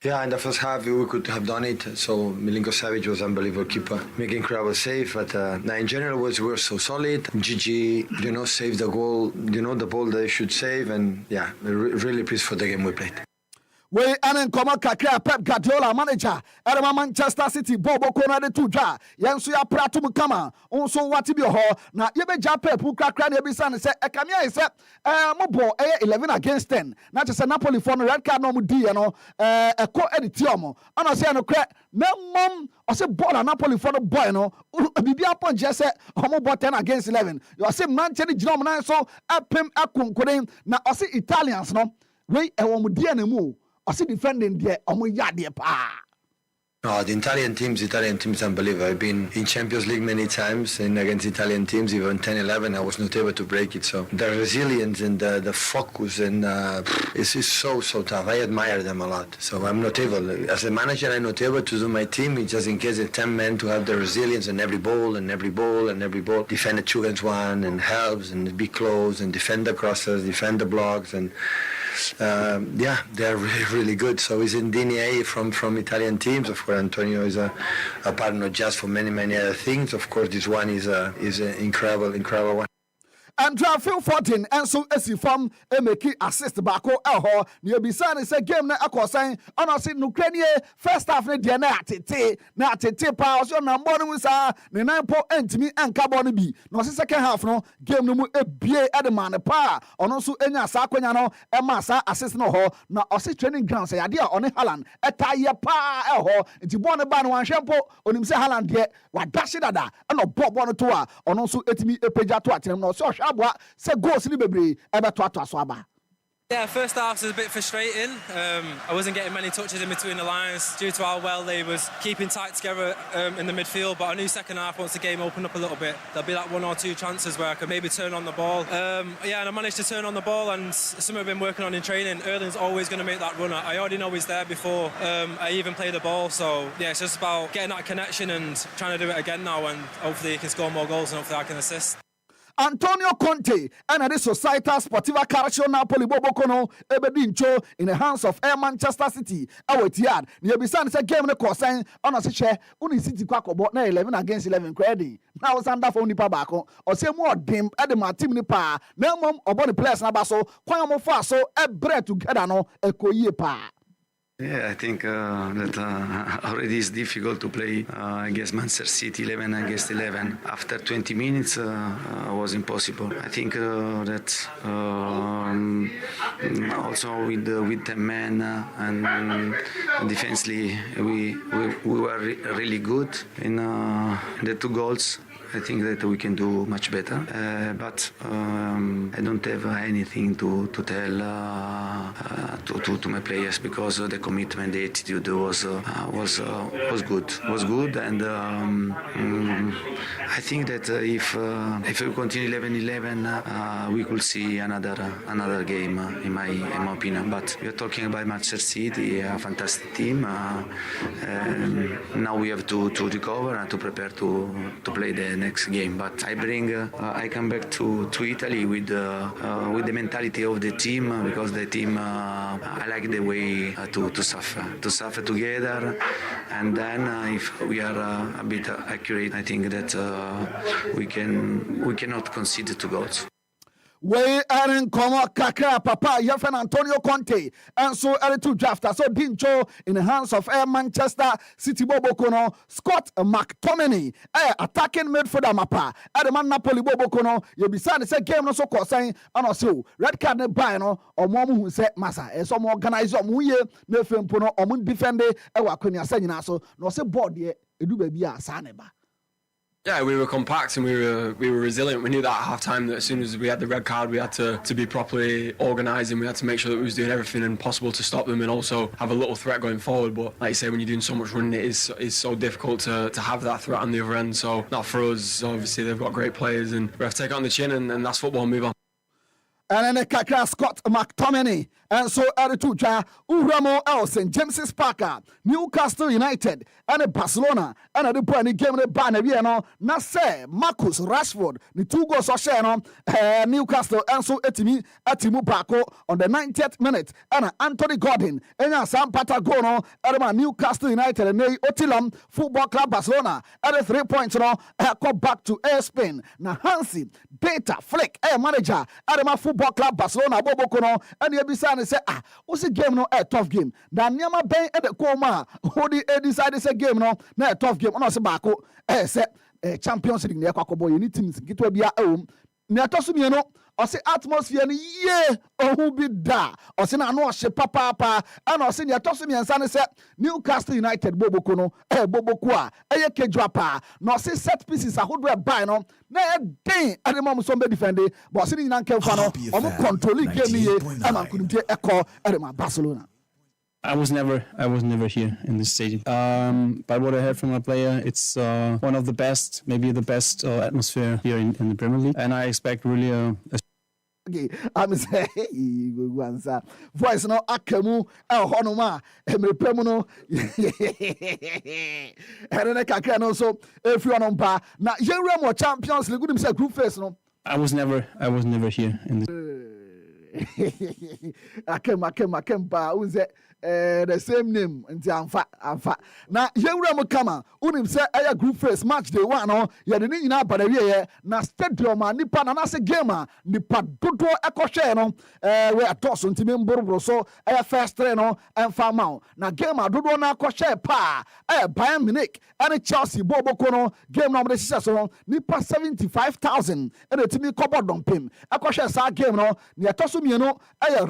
Yeah, in the first half we could have done it. So Milinko Savic was an unbelievable keeper, making incredible save. But in general, we were so solid. Gigi, saved the goal. The ball they should save, and yeah, really pleased for the game we played. We anen koma kakra Pep Guardiola manager erema Manchester City bobo kona de tudwa yenso ya pratum kama onso wati bi ho na yebeja Pep kakra na ebisa ne se ekamia ise mobo 11 against 10 na che se Napoli for no red card no mu di no eko editiomo ana se no kre memom o se ball na Napoli for no boy no bibia ponje se omo ball 10 against 11 you say Manchester United na so apem akonkoden na o se Italians no we ewo mu di anemu I see defending there. No, the Italian teams unbelievable. I've been in Champions League many times and against Italian teams, even 10-11, I was not able to break it. So the resilience and the focus and it's so tough. I admire them a lot. So I'm not able, as a manager, I'm not able to do my team. It's just in case of 10 men to have the resilience and every ball, defend the 2 against 1 and helps and be close and defend the crosses, defend the blocks and they're really, really good. So he's in DNA from Italian teams. Of course, Antonio is a part not just for many other things. Of course, this one is an incredible one. And Phil 14 and so as if from make assist bako elho near beside is a game na akosan on sit Ukraine first half ne dia na tete pa so na mbonu musa ne 9 entimi enka bonu bi no second half no game no mu ebie edman pa ono so enya sa akwanya no e ma sa assist no ho na o se training ground say ade a one Haaland etaye pa elho nti bonu ba no wanhwempo onim se Haaland de wadashi dada no bonu to a ono so etimi epeja to atem no so abwa se goals ni bebre ebe to aso aba. Yeah, first half was a bit frustrating. I wasn't getting many touches in between the lines due to how well they was keeping tight together in the midfield. But I knew second half, once the game opened up a little bit, there'll be like 1 or 2 chances where I could maybe turn on the ball. And I managed to turn on the ball, and something I've been working on in training. Erling's always going to make that runner. I already know he's there before I even play the ball. So yeah, it's just about getting that connection and trying to do it again now, and hopefully he can score more goals and hopefully I can assist. Antonio Conte and the Società Sportiva Calcio Napoli Bobokono Ebedincho in the hands of Air Manchester City. Awetiad. Niabisan said game the cosign on a share Uni City Quack about 11 against 11 credit. Now Sanda for Nipabako or say more dim at the team Nipa. No mom or body players Nabaso, Quamo Faso, a bread together no a koyepa. Yeah, I think that already it's difficult to play against Manchester City 11 against 11. After 20 minutes, was impossible. I think that also with 10 men and defensively we were really good in the 2 goals. I think that we can do much better, but I don't have anything to tell to my players, because the commitment, the attitude was good, and I think that if we continue 11-11, we could see another game in my opinion. But we are talking about Manchester City, a fantastic team. Now we have to recover and to prepare to play the next game. But I come back to Italy with the mentality of the team, because the team I like the way to suffer together, and then if we are a bit accurate, I think that we cannot concede 2 goals. We are in Como Kakra Papa Yefen Antonio Conte and so early to drafter so Dincho in the hands of Manchester City Bobokono Scott McTominay attacking midfielder mapa man Napoli Bobokono you beside the game no so saying and also red card ne buy no or mom who said massa and some organizer muye no fempono or mun defend Wakonia Senina so no se board ye edu baby a saneba. Yeah, we were compact and we were resilient. We knew that at half-time that as soon as we had the red card, we had to be properly organised, and we had to make sure that we was doing everything possible to stop them and also have a little threat going forward. But like you say, when you're doing so much running, it is so difficult to have that threat on the other end. So not for us. Obviously, they've got great players, and we have to take it on the chin, and that's football. Move on. And then Kakra Scott McTominay and so Arituja Uramo Elson James Parker Newcastle United and Barcelona and the point game the banner na say Marcus Rashford the 2 goals or share Newcastle and so Atimu Bako on the 90th minute and Anthony Gordon and Sam Patagono and Newcastle United and Otilam Football Club Barcelona and the 3 points go back to Spain na Hansi Data Flick manager and Football Club Barcelona Bobokono and the Abisani say what's the game no a tough game na niama ben e de koma who decide say game no na a tough game no say bako say Champions League na kwakobo you need teams gitwa bia na to so mi no o say atmosphere no ye ohu bi da o say na no hye papa and o say na to so mi ansa ne say Newcastle United Bobokono Boboku a eye kejua pa na o say set pieces ahodo e buy no na e den ade mom so be defend but o say ni nan kemfa no o mo control game ni ye e man kunte ekọ ade ma Barcelona. I was never here in this stadium. But what I heard from my player, it's one of the best, maybe the best atmosphere here in the Premier League. And I expect really okay, I'm saying, go answer. Voice no akamu honoma emrepemu no. And then kakra no so if you on pa na yenra mo Champions League good say group phase no. I was never here in this. Akem pa unze the same name nti amfa na yewura mo kama unim say aya group phase match day 1 no ye de nyina bada wie na stadium nipa na se game nipa dodo ekohwe no we atoso nti memboroboro so first three no emfa maw na game dodo na ekohwe pa Bayern Munich and Chelsea boboko no game na mo de sisa so nipa 75,000 and etimi kobo dompem ekohwe sa game no ne atoso so mieno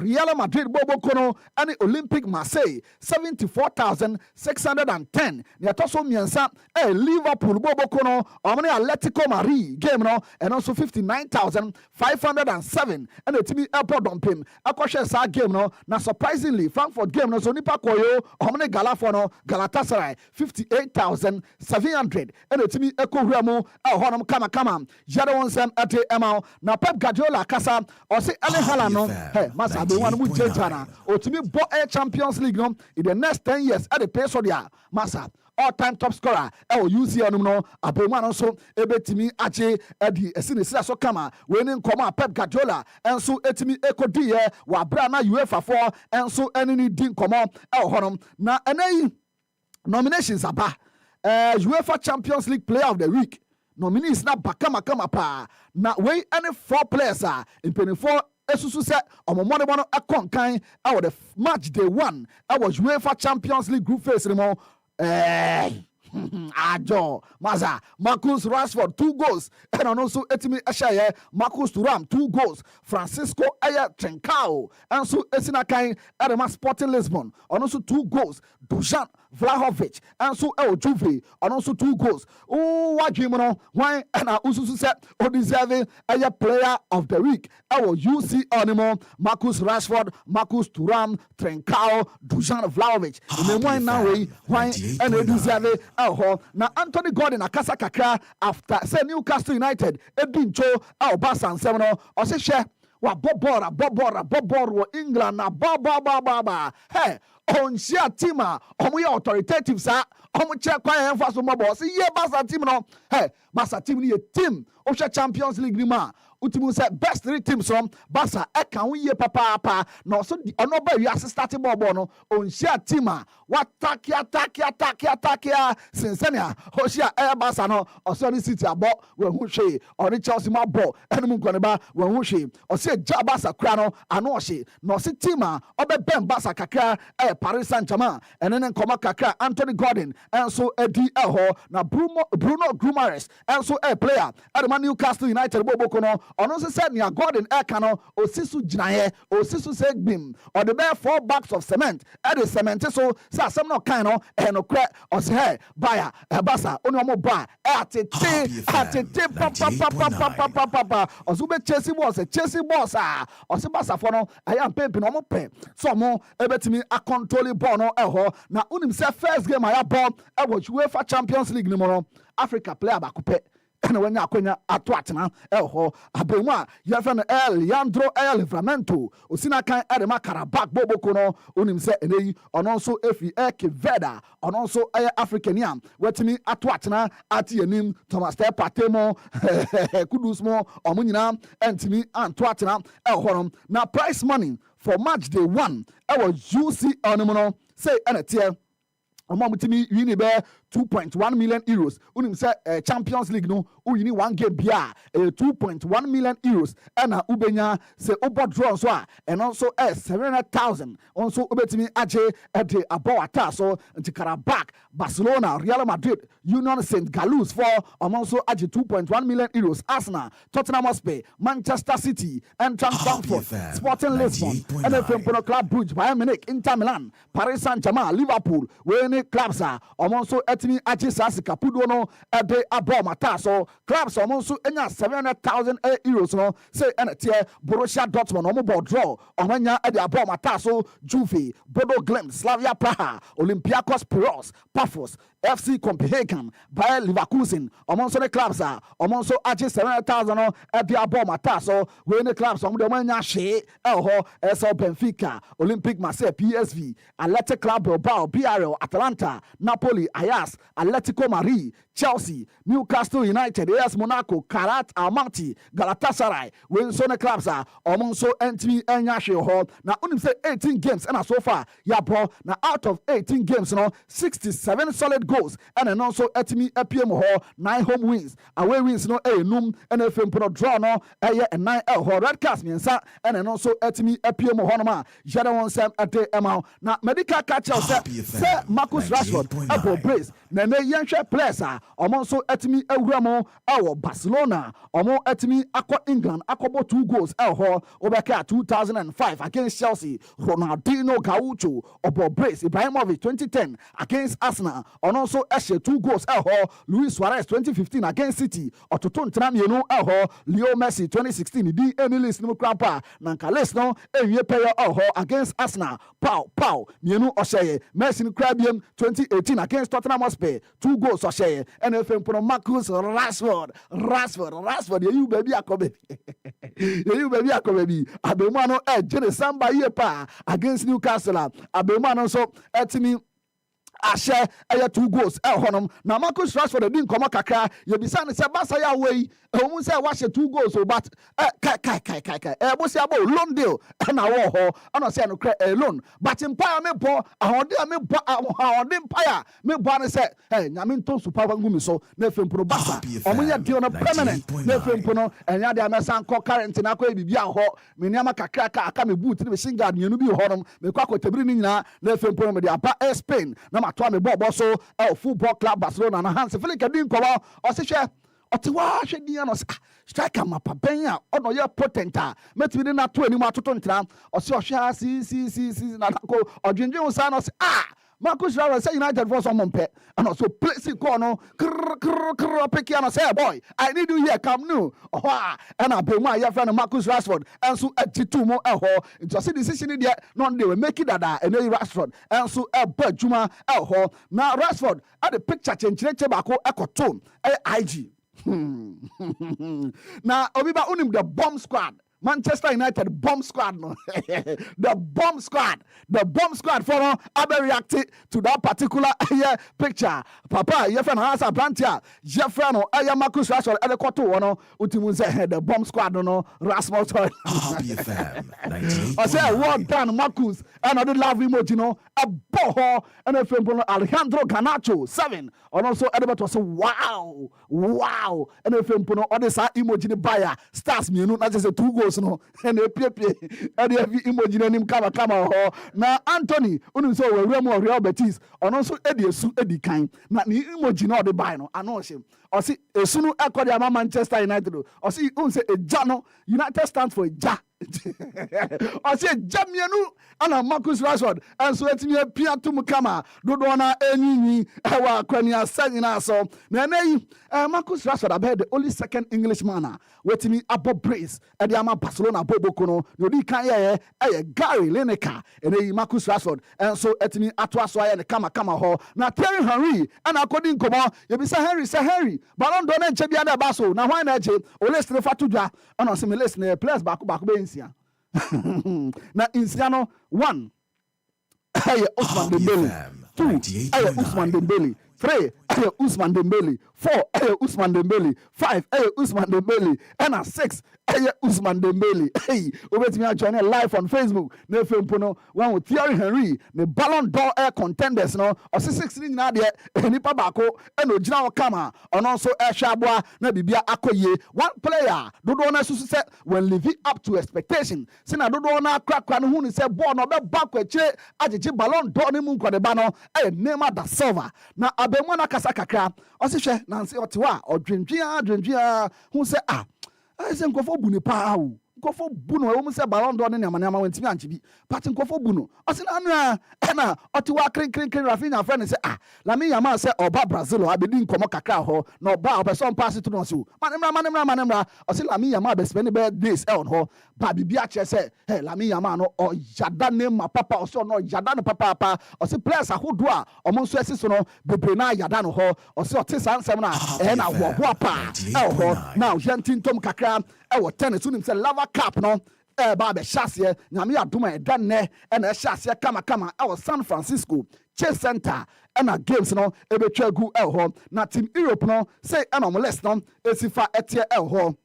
Real Madrid bobo kono and Olympic Marseille 74,610 ne to so miensa Liverpool bobo kono omne Atletico Madrid game no and also 59,507 and etimi airport dompim akoshe sa game no na surprisingly Frankfurt game no so nipa koyo omne Galafo no Galatasaray 58,700 and etimi ekohura mu honum kama jare wonsem ate emao na Pep Guardiola kasa o se ele hala no hey masa be wan mu jejana otimi bo Champions League no in the next 10 years at the pace of dia masa all-time top scorer UCL no abema no so ebetimi ache edi esine sira so kama we ni nkoma Pep Guardiola enso etimi ekodi ye wa bra na UEFA for enso enini din nkoma honom na enayi nominations aba UEFA Champions League Player of the Week nominees na bakama pa na we any 4 players in 24 esusu se omomone bono akonkan our the match day 1 our UEFA Champions League group phase mo Ajo Maza Marcus Rashford 2 goals and also etimi ashaye Marcus Thuram 2 goals Francisco Aya Trincao and so esinakan Adema Sporting Lisbon and also 2 goals Dusan Vlahovic and so Juve and also 2 goals what game no why and ususu set or deserving a player of the week our UC animo Marcus Rashford Marcus Thuram Trincao Dusan Vlahovic in the now way why and deserving na Anthony Gordon akasa kakra after say Newcastle United edincho Barca and 7 o se hwe wa bobora wo England na ba hey onsia team omo ye authoritative sa omo che kwan enfa so mobo se ye Barca team no hey Barca team ni ye team o hwe Champions League ni ma utimu say best 3 teams from Barca eka wo ye papa no so ono ba wi assistant ball no onsia team what takia sinsenia hoshia Barca no osori City abo we hu hwe ori Chelsea ma ball enum nkone ba we hu hwe o se ja Barca kra no ano hwe no se team obe ben Barca kakra Paris Saint-Germain enen nkoma kakra Anthony Gordon and so Eddie Eho na Bruno Guimaraes and so player at Newcastle United bobo no ono se said nia Gordon no osisu ginaye osisu se gbim or the bare 4 bags of cement at the cement so asem no kind no no kra o se hey buyer Barca oni omo ba atete papa ozube Chelsea boss o se Barca for no aya pempe no omo pe so mo ebetimi control ball no na unim say first game aya ball UEFA Champions League ni mo no Africa player ba kupe na wanya akonya ato atena abemwa yefan Leandro Livramento osina kan Adema Karabak boboko no unim say eneyi ono so efi Keveda ono so Africanian wetimi ato atena ati enim Thomas Partemo kudus mo omunyina entimi anto atena honom na prize money for match day 1 UC animono say enetie omamutimi yini be 2.1 million euros unim say Champions League no uyini 1 game bia 2.1 million euros and ubenya say obo draw so and also 700,000 also ubetimi aje at the abawata so nti Karabak Barcelona Real Madrid Union St. Galus for also aje 2.1 million euros Arsenal Tottenham Hotspur Manchester City and Frankfurt Sporting Lisbon and FM Club Brugge Bayern Munich Inter Milan Paris Saint-Germain Liverpool we clubs are also etimi aje sasi kapudo no ebe abo mata so clubs also enya 700,000 euros no say enetie Borussia Dortmund omo ball draw omanya ede abo mata so Juve Bodo Glimt Slavia Praha Olympiacos Piraeus Pafos FC Copenhagen Bayer Leverkusen also the clubs are also aje 700,000 no ede abo mata so we ne clubs omo de omanya hwe SL Benfica Olympic Marseille PSV Athletic Club Bilbao BRL Atalanta Napoli Ajax Atletico Madrid Chelsea Newcastle United AS Monaco Karat Almaty Galatasaray when so the clubs are also entry enyahwe ho na unim say 18 games and so far ya bro na out of 18 games no 67 solid goals and also etimi epiem ho 9 home wins away wins no enum and FM pro draw no eye 9 ho red cards miensa and also etimi epiem ho no ma jada won sem ate ema na medical catch say Marcus Rashford abo brace na yenhwe players ɔmo nso etimi awura mo ɛwɔ Barcelona ɔmo etimi akɔ England akɔbɔ 2 goals ɛwɔ obɛka 2005 against Chelsea Ronaldinho Gaucho ɔbɔ brace Ibrahimovic 2010 against Arsenal ɔno nso ɛhyɛ 2 goals ɛwɔ Luis Suarez 2015 against City ɔtoto ntena mmienu ɛwɔ Leo Messi 2016 di Emilis no krampa na nkalis no ewie pɛyɛ ɛwɔ against Arsenal pow mmienu ɔhyɛ Messi no krabiem 2018 against Tottenham Hotspur 2 goals ɔhyɛ ɛna efem pono Marcus Rashford yeyu baby akɔbɛ abemua no ɛgyere samba yie pa against Newcastle abemua no nso ɛtimi ahyɛ ɛyɛ 2 goals ɛhɔnom na Marcus Rashford di nkɔmɔ kakra yɛbisa ne sɛ basa yɛ awɔ yi ɛwɔ sɛ wahyɛ 2 goals but kai ɛbosi abo loan deal ɛna wɔ hɔ ɛna sɛ no kra loan but mpaya me bɔ ahɔde me bɔ ahɔde mpaya me bɔ ne sɛ nyame nto super bangu mi so na efempo basa ɔmo yɛ deal no permanent na efempo no ɛnya de amesa nkɔ current na akɔ bibi ahɔ me nneɛma kakra aka me boot ne me shinguard mienu bi hɔnom me kɔ akɔtabiri ne nyinaa na efempo no me de aba Spain na atoa me bɔɔbɔ so football club Barcelona na Hans Flick di nkɔmɔ ɔse hwɛ ɔte waa hwɛ din ano striker mapa bɛn a ɔno yɛ potent a mɛtumi de nato anim atoto ntena ɔse ɔhwɛ si na ko ɔdwendwen wo saa na ɔse Marcus Rashford say United for some pet and also place corner pick and say boy I need you here come new and I pay my friend Marcus Rashford and so at 2 more just a decision in there non they will make it that and Rashford and so a bird Juma now Rashford at the picture change tobacco echo tone IG now Obiba unim the bomb squad Manchester United bomb squad no the bomb squad for reacted to that particular picture papa your friend has a plantia your friend Marcus Rashford at the quarter one utimu say the bomb squad no Rasmus I say well done Marcus another love emoji no a boho and a friend Alejandro Garnacho 7 and also Edward was wow and a friend other side emoji the buyer stars me not just a 2 goals no and a pepe and every emoji nim kama na Anthony unu so we remo Real Betis and also Eddie kind na ni emoji no the buy no ano him or see esunu akodi Manchester United or see un say eja no United stands for eja or say jamianu ana Marcus Rashford and so etimi apia tum kama dodo na enyi ewa kwani asanyina so na nei Marcus Rashford abed the only second Englishman wetimi abo brace e de ama Barcelona boboko no yodi kan ye Gary Lineker and Marcus Rashford and so etimi ato aso aye ne kama ho na Thierry Henry and according komo yebisa Henry Ballon d'Or na nche bia na ba so na hwan na eche o list ne fatudwa ana se me list ne players back be insia na insia no 1 Ousmane Dembele 2 Ousmane Dembele 3 Ousmane Dembele 4 Ousmane Dembele 5 Ousmane Dembele and 6 Ousmane Dembele obetimi a join live on Facebook na fempo no one with Thierry Henry the Ballon d'Or contenders no o 6 ni na de nipa bako and ogina o kama on also hwaboa na bibia akoye one player dodo na susu se when living up to expectation se na dodo na akrakra no hu ni se ball no be back akire agege Ballon d'Or ni mu nkode ba no Neymar da Silva na abemu na kasa kakra o se hwe na nse otewa odwendwia hu se ese nkofo bu ni pa o nkofo bu no wo se Ballon d'Or ne nyama wantimi anchibi but nkofo bu no o se na na otewa kren Rafinha friend se Lamine Yamal se oba Brazil o abedi nkomo kakra ho na oba obeson pass to no so manemra o se Lamine Yamal be spend be days on ho ba bibia che se Lamine Yamal no o yada ne ma papa o se no yada no papa o se players ahodo a o mo nso asiso no bebre na yada no ho o se o te sansem na na ho pa ho now yentintom kakra wo tennis unim se lava cup no ba be hyase nyame adoma e danne na hyase kama San Francisco Chase Center na games no ebetwa gu ho na team Europe no say na mo list no esifa etie ho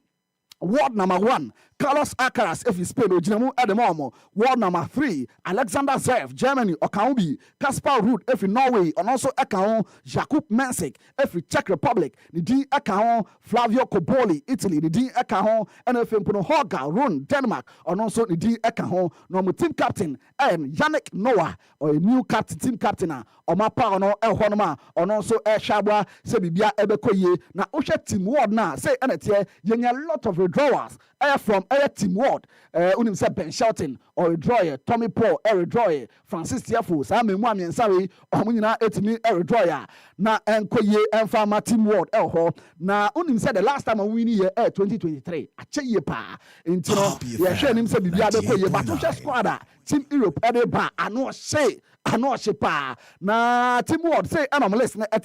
World number 1, Carlos Alcaraz, if Spain, Ojinamu Edemomo. World number 3, Alexander Zverev, Germany, Okaubi, Kaspar Ruud, if Norway, and also Ekahon, Jakub Mensik, if Czech Republic, Nidin Ekahon, Flavio Coboli, Italy, Nidin Ekahon, and if Hoga, Run, Denmark, and also Nidin Ekahon, normal team captain, and Yannick Noah, or a new captain, team captain, or Mapa, or El Honoma, and also El Shabwa, Sebibia Ebekoye, na Osha Team World na, say, and it's a lot of withdrawals from Team World. Unim said Ben Shelton or withdrawer, Tommy Paul, withdrawer, Francis Tiafu, Sammy Mwami and Sari, or Munina Etimi, withdrawer. Na Enkoye and Farmer Team World, na Unim said the last time I win here 2023. A cheye pa. Intino, yeah, share him said Bibia Bekoye, but Usha Squadra, Team Europe, Edeba, I know say, pa. Na Team World say, and I'm listening at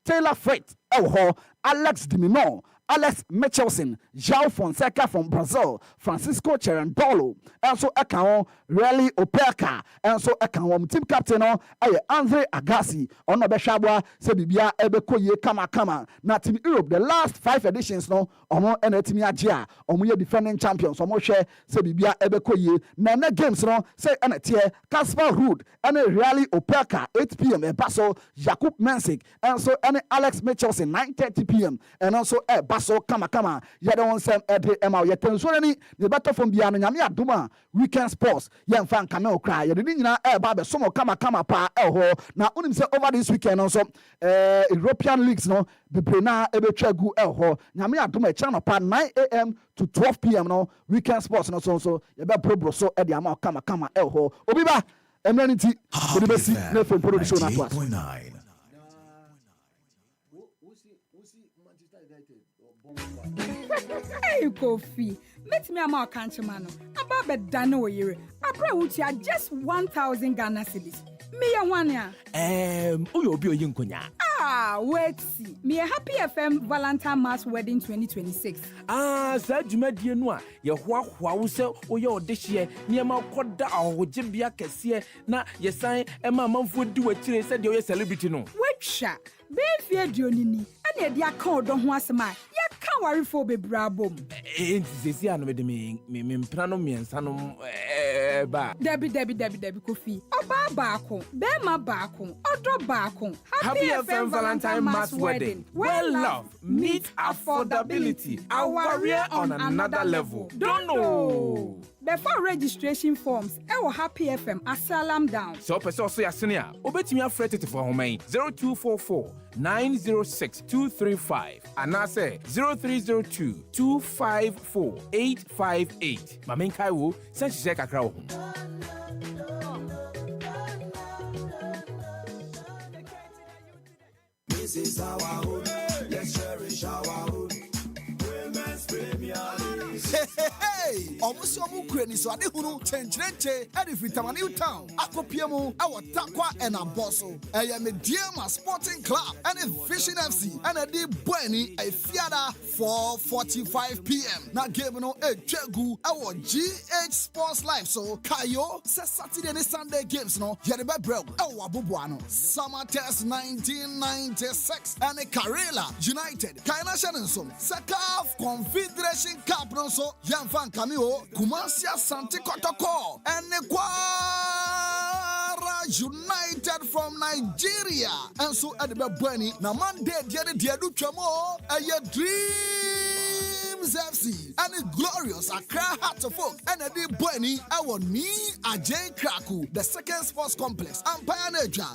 Taylor Freight, Alex Dimino, Alex Michelson, João Fonseca from Brazil, Francisco Cherandolo, also Ekao, Rally Opelka, and so Ekao, team captain, Andre Agassi, Ono Beshabwa, Sebibia, Ebekoye, Kama, na Team Europe, the last 5 editions, no, Omo and Etimia Jia, Omo defending champions, Omo share, Sebibia, Ebekoye, Nana games, no, say, and a tier, Kaspar Ruud, and a Rally Opelka, 8 p.m. Basso, Jakub Mensik, and so, and Alex Michelson, 9:30 p.m., and also Basso, Kama, Yada one sem Ede Emma, Yatensorani, the better from Biana Yamia Duma, Weekend Sports, Yan Fan Camel Cry, Yadina, Baba, Somo Kama Pa, Elho, now Unim say over this weekend also, European leagues, no, Bibrina, Ebechegu, Elho, Yamia Duma, channel pa 9 a.m. to 12 p.m. no, Weekend Sports, no, so, Yaba Pro, so Ediama, Kama, Elho, Obiba, Eminity, Udibesi, Nefo Production, 98.9. Hey, Kofi, let me am our countryman. About the Dano year. I pray with you just 1,000 Ghana cedis. Me a one ya. Uyo Yunkunya. Wait, see. Me a Happy FM Valentine Mass Wedding 2026. Sir Jumedia Noa, your Wawuse, or your dish year, near my Koda or Jimbia Cassia. Na, yes, I am a month would do a chile, said your celebrity no. Wait, sha. Be fear Dionini, and yet call don't want some. Ya can't worry for be brabum. Ain't this year with me, Prano me and Sanum. Debbie, Kofi. Oba Bako, Bema Bako, Odo Bako. Happy FM Valentine Mass Wedding. Well love, meet affordability. Our warrior on another level. Don't know. Before registration forms, our Happy FM asalam down. So, person say senior. Obet me afraid to for home 0244 906 235 and I say 0302 254 858. Mamin Kaiwo, send check a crowd. This is our home. Let's cherish our home. Women's Premier League. Hey! Almost some Ukraine so ade hunu chenche ade fitama New Town akopiemu awo takwa and aboso eye me Diema Sporting Club and Vision FC and ade boani e fiada 4:45 p.m. na game no ejegu awo GH Sports Live so kayo se Saturday and Sunday games no yede be brel awo aboboano Summer Test 1996 and Karela United Kaina Shanensom Sakaf Confederation Cup no so Yanfan Cameo Kumasi Asante Kotoko and Kwara United from Nigeria and so at the Beni na Monday dia do chamo Dreams FC and the glorious Accra Hearts of Folk and the Beni our me Ajay Kraku the second sports complex Empire Nature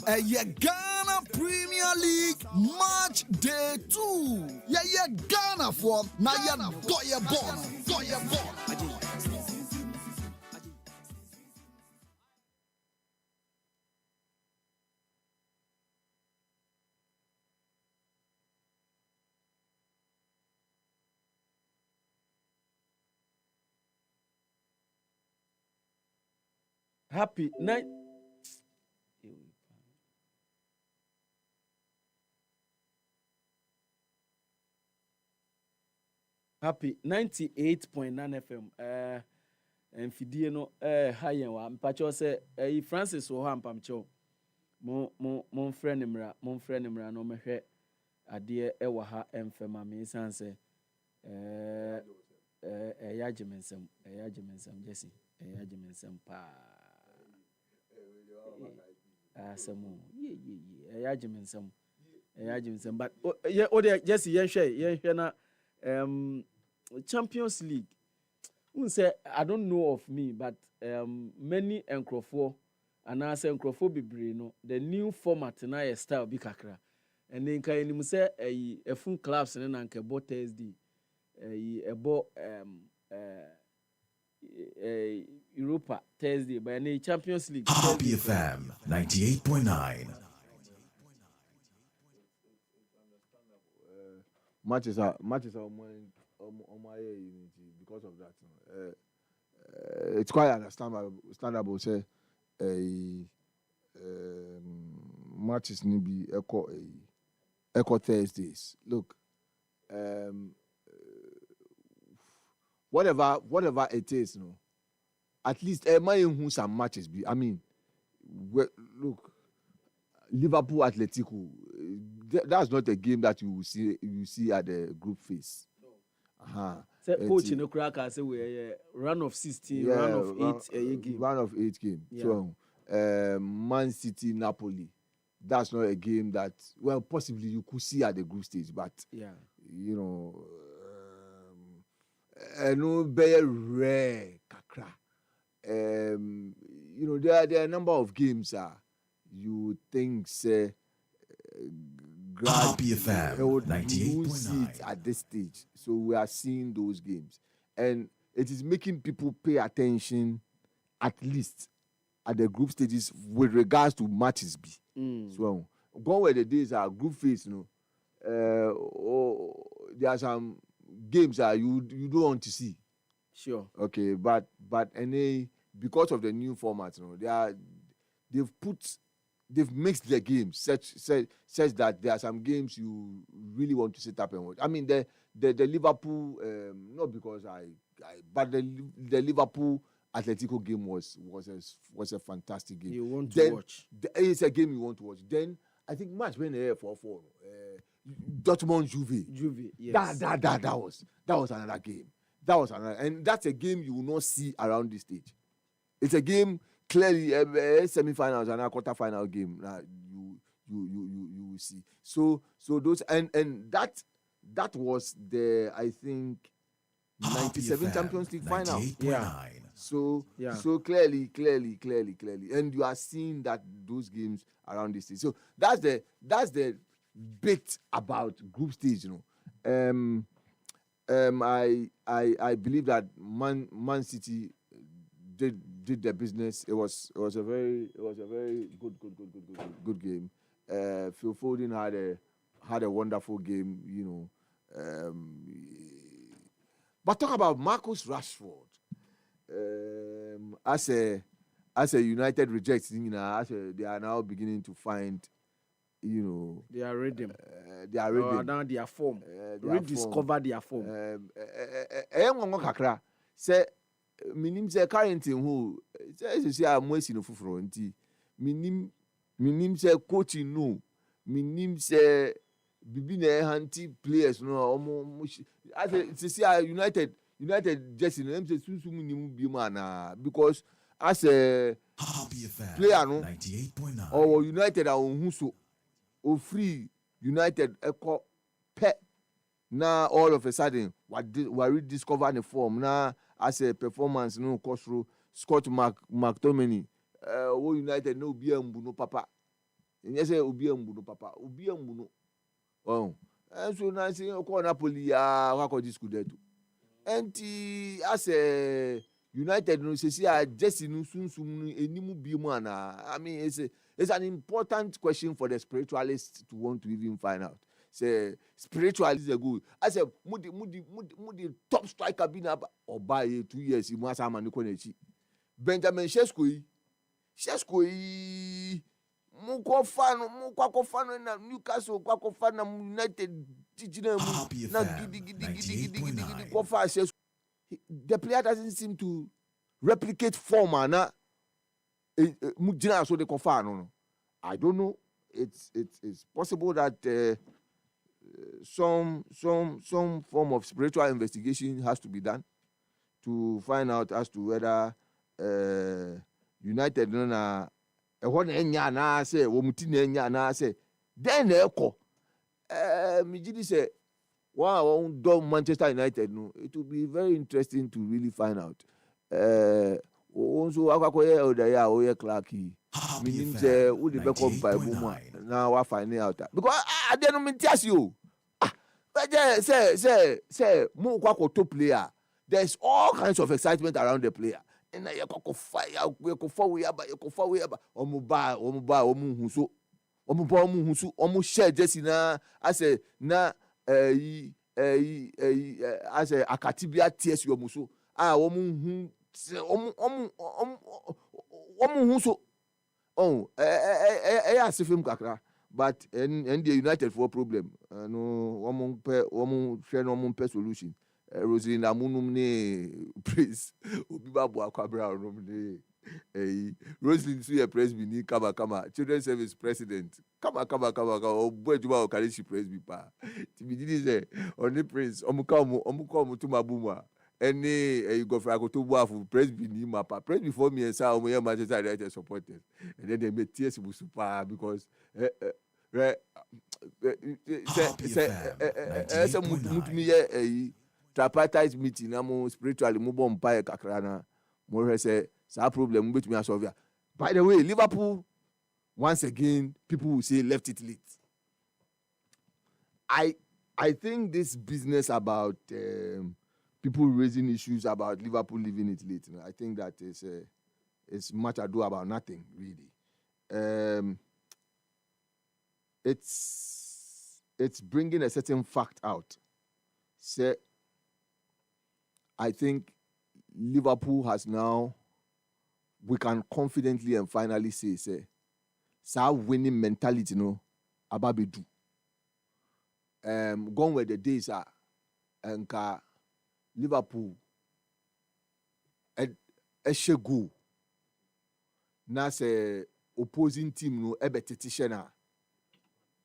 Ghana Premier League Match Day 2 Ghana for na Goya Born Happy night. Happy 98.9 FM. And Fidie no high wa mpacho se Francis wo ha mpamcho. Mon friend mra no mehwe ade e wa ha emfema me sanse ɛyɛ agyemensɛm Jesse ɛyɛ agyemensɛm paa asɛm ɛyɛ agyemensɛm but ode Jesse yɛnhwɛ na Champions League say I don't know of me but many nkrɔfoɔ anaasɛ nkrɔfoɔ bebree no the new format na yɛ style bi kakra ɛne nka anim sɛ ɛfun clubs ne na nka ɛbɔ Thursday ɛbɔ Europa Thursday but ɛne Champions League Happy FM 98.9 matches are because of that. It's quite understandable. Say matches need be echo Thursdays. Look, whatever it is, at least who some matches be. I mean, look, Liverpool Atletico. That's not a game that you see at the group phase. Coach in the cracker say we run of 16, run of 8 game. Run of 8 game. Yeah. So Man City Napoli. That's not a game that possibly you could see at the group stage, but no very rare kakra. There are a number of games you think say Happy FM 98.9 at this stage. So we are seeing those games, and it is making people pay attention, at least at the group stages, with regards to matches. So gone where the days are group phase, there are some games that you don't want to see. Sure. Okay, but because of the new format, they've mixed the games such that there are some games you really want to sit up and watch. I mean, the Liverpool, not because but the Liverpool Atletico game was a fantastic game. You want to watch? It's a game you want to watch. Then I think match when they 4-4. Dortmund Juve. Yes. That was another game. And that's a game you will not see around this stage. It's a game. Clearly, semi-finals and a quarter-final game. You will see. So those and that was the I think 97 Champions League final. Yeah. So clearly, and you are seeing that those games around this stage. So that's the bit about group stage. I believe that Man City did their business. It was a very good game. Phil Foden had a wonderful game, but talk about Marcus Rashford as a United rejects, they are now beginning to find, their rhythm. Now their form. Rediscover their form. Kakra say minim say current who say am wasi no fufuro nti minim say coaching no minim say bibi na hanti players no as say United just no say sunsun minim bi ma na because as a player no 98.9 or United are who so o free United echo pet now all of a sudden we rediscover the form now as a performance no Costro Scott McTominay United no obi ambu no papa and say obi ambu no oh and so now say ko Napoli wa ko discudeto and as a United no say just no sunsum enimu bi mu ana I mean it's an important question for the spiritualists to want to even find out. Say spiritually is a good. I said mudi top striker been up or by 2 years you must have man konechi. Benjamin Sesko muko fan na Newcastle kwa fan na United na gidi kwa fan Sesko. The player doesn't seem to replicate form na mujina so de kofa no. I don't know. It's possible that some form of spiritual investigation has to be done to find out as to whether United na ehɔ na enya na say womuti na enya na say then na ekɔ me gidi say wow do Manchester United no, it will be very interesting to really find out also akwakoye odaya oye Clark meaning say who the back up by woman now we find out because I didn't mean to ask you say mo kwako top player, there's all kinds of excitement around the player. And na yekoko fire yekoko we aba omuba omuhuso omu share jesi na ase na ase akatibia ties yomuso omuhuso asifim kakra but and the United for problem no omu share no omu solution. Rosalind Amunum ne praise Obiba Poakwa Brown ne Rosalind Suye press bi ni kama children's service president kama o boy juba o karishi press bi pa tibidi say oni prince omuka to mabuma any gofra ko to boafu press bi ni mapa press before me say o mo Manchester United supporters and then they made tears super because say mutumi tripartite meeting na mo spiritually mo bon pa kakra na mo say sa problem mo betumi solve. By the way, Liverpool once again people will say left it late. I think this business about people raising issues about Liverpool leaving it late, I think that is much ado about nothing really. It's bringing a certain fact out. Say I think Liverpool has now, we can confidently and finally say, sa winning mentality, ababedu. Gone where the days are, and Liverpool, go. Na se opposing team ebetitishena.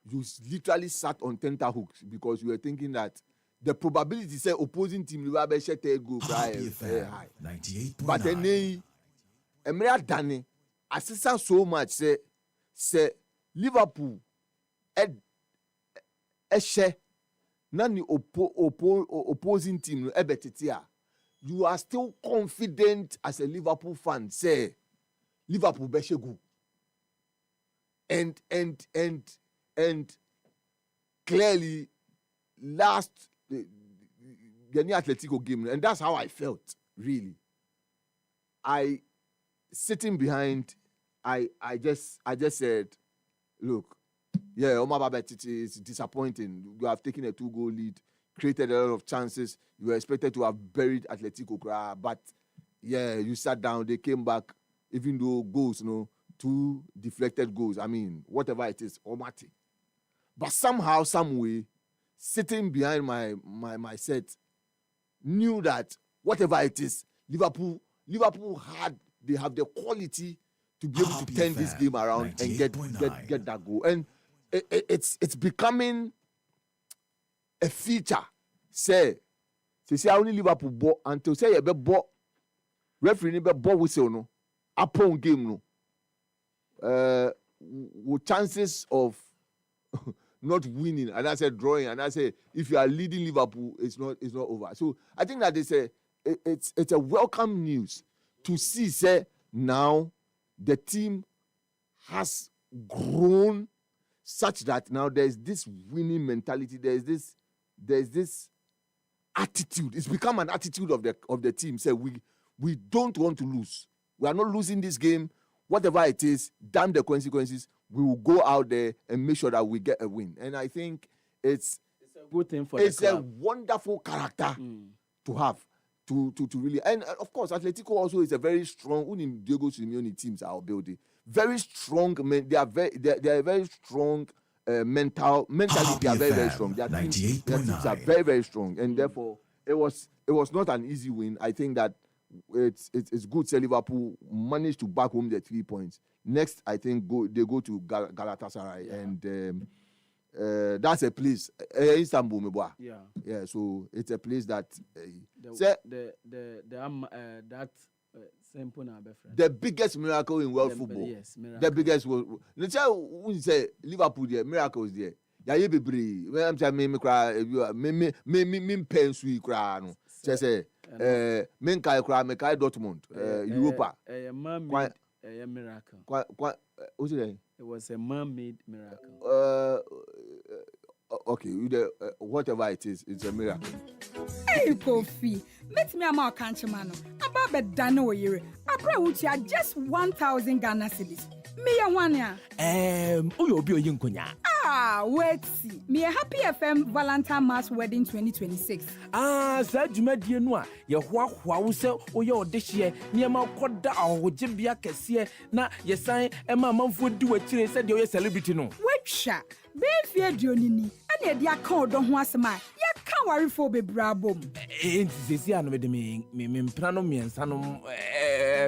You literally sat on tenterhooks because you were thinking that the probability say opposing team will be shut go very high. 98.9. But then Emre Dane assistant so much say Liverpool share nani opposing team ebetitia. You are still confident as a Liverpool fan say Liverpool be go. And clearly last the Atletico game, and that's how I felt really. Sitting behind, I just said, look, yeah, Omar Babet, it's disappointing. You have taken a 2-goal lead, created a lot of chances. You were expected to have buried Atletico, but yeah, you sat down. They came back, even though goals, 2 deflected goals. I mean, whatever it is, Omati. But somehow, some way, sitting behind my set, knew that whatever it is, Liverpool have the quality to be able to turn this game around and get that goal. And it's becoming a feature. Say only Liverpool ball until say you be ball referee be ball whistle no upon game no with chances of not winning, and I said drawing, and I say if you are leading Liverpool, it's not over. So I think that it's a welcome news to see say now the team has grown such that now there's this winning mentality, there's this attitude. It's become an attitude of the team. Say we don't want to lose. We are not losing this game. Whatever it is, damn the consequences. We will go out there and make sure that we get a win. And I think it's a good thing for the club. It's a wonderful character to have to really. And of course, Atletico also is a very strong. Diego Simeone teams are building very strong. They are very strong. Mentally, they are very strong. Their teams are very very strong, and therefore it was not an easy win. I think that it's good. Say Liverpool managed to back home the 3 points. Next, I think they go to Galatasaray, and that's a place. Istanbul, me boy. Yeah. Yeah. So it's a place that. The biggest miracle in world football. Yes, miracle. The biggest. Let's say Liverpool there, miracles there. Yeah, you be brave. When I'm saying me cry, me pain sweet cry. No, just say me cry, me cry Dortmund, Europa. Man-made a miracle. What's it? It was a man-made miracle. Okay, whatever it is, it's a miracle. Hey, Kofi, let me amount Kanchimano. About the Dano year. I pray just 1,000 Ghana cedis. Me and one ya. Uyo bio yinkonya. Wait, see. Me a Happy FM Valentine Mass Wedding 2026. Sa dwumadie no a ye hoahoa wo se wo ye odehye niema koda ahogye kese na ye san ema manfo di wachire se de wo celebrity no. Wetwa. Be fie duonini. Ane de aka odo ho asema. Ye ka warifo bebrabom. Ntizesi anu de me mpra no miensa no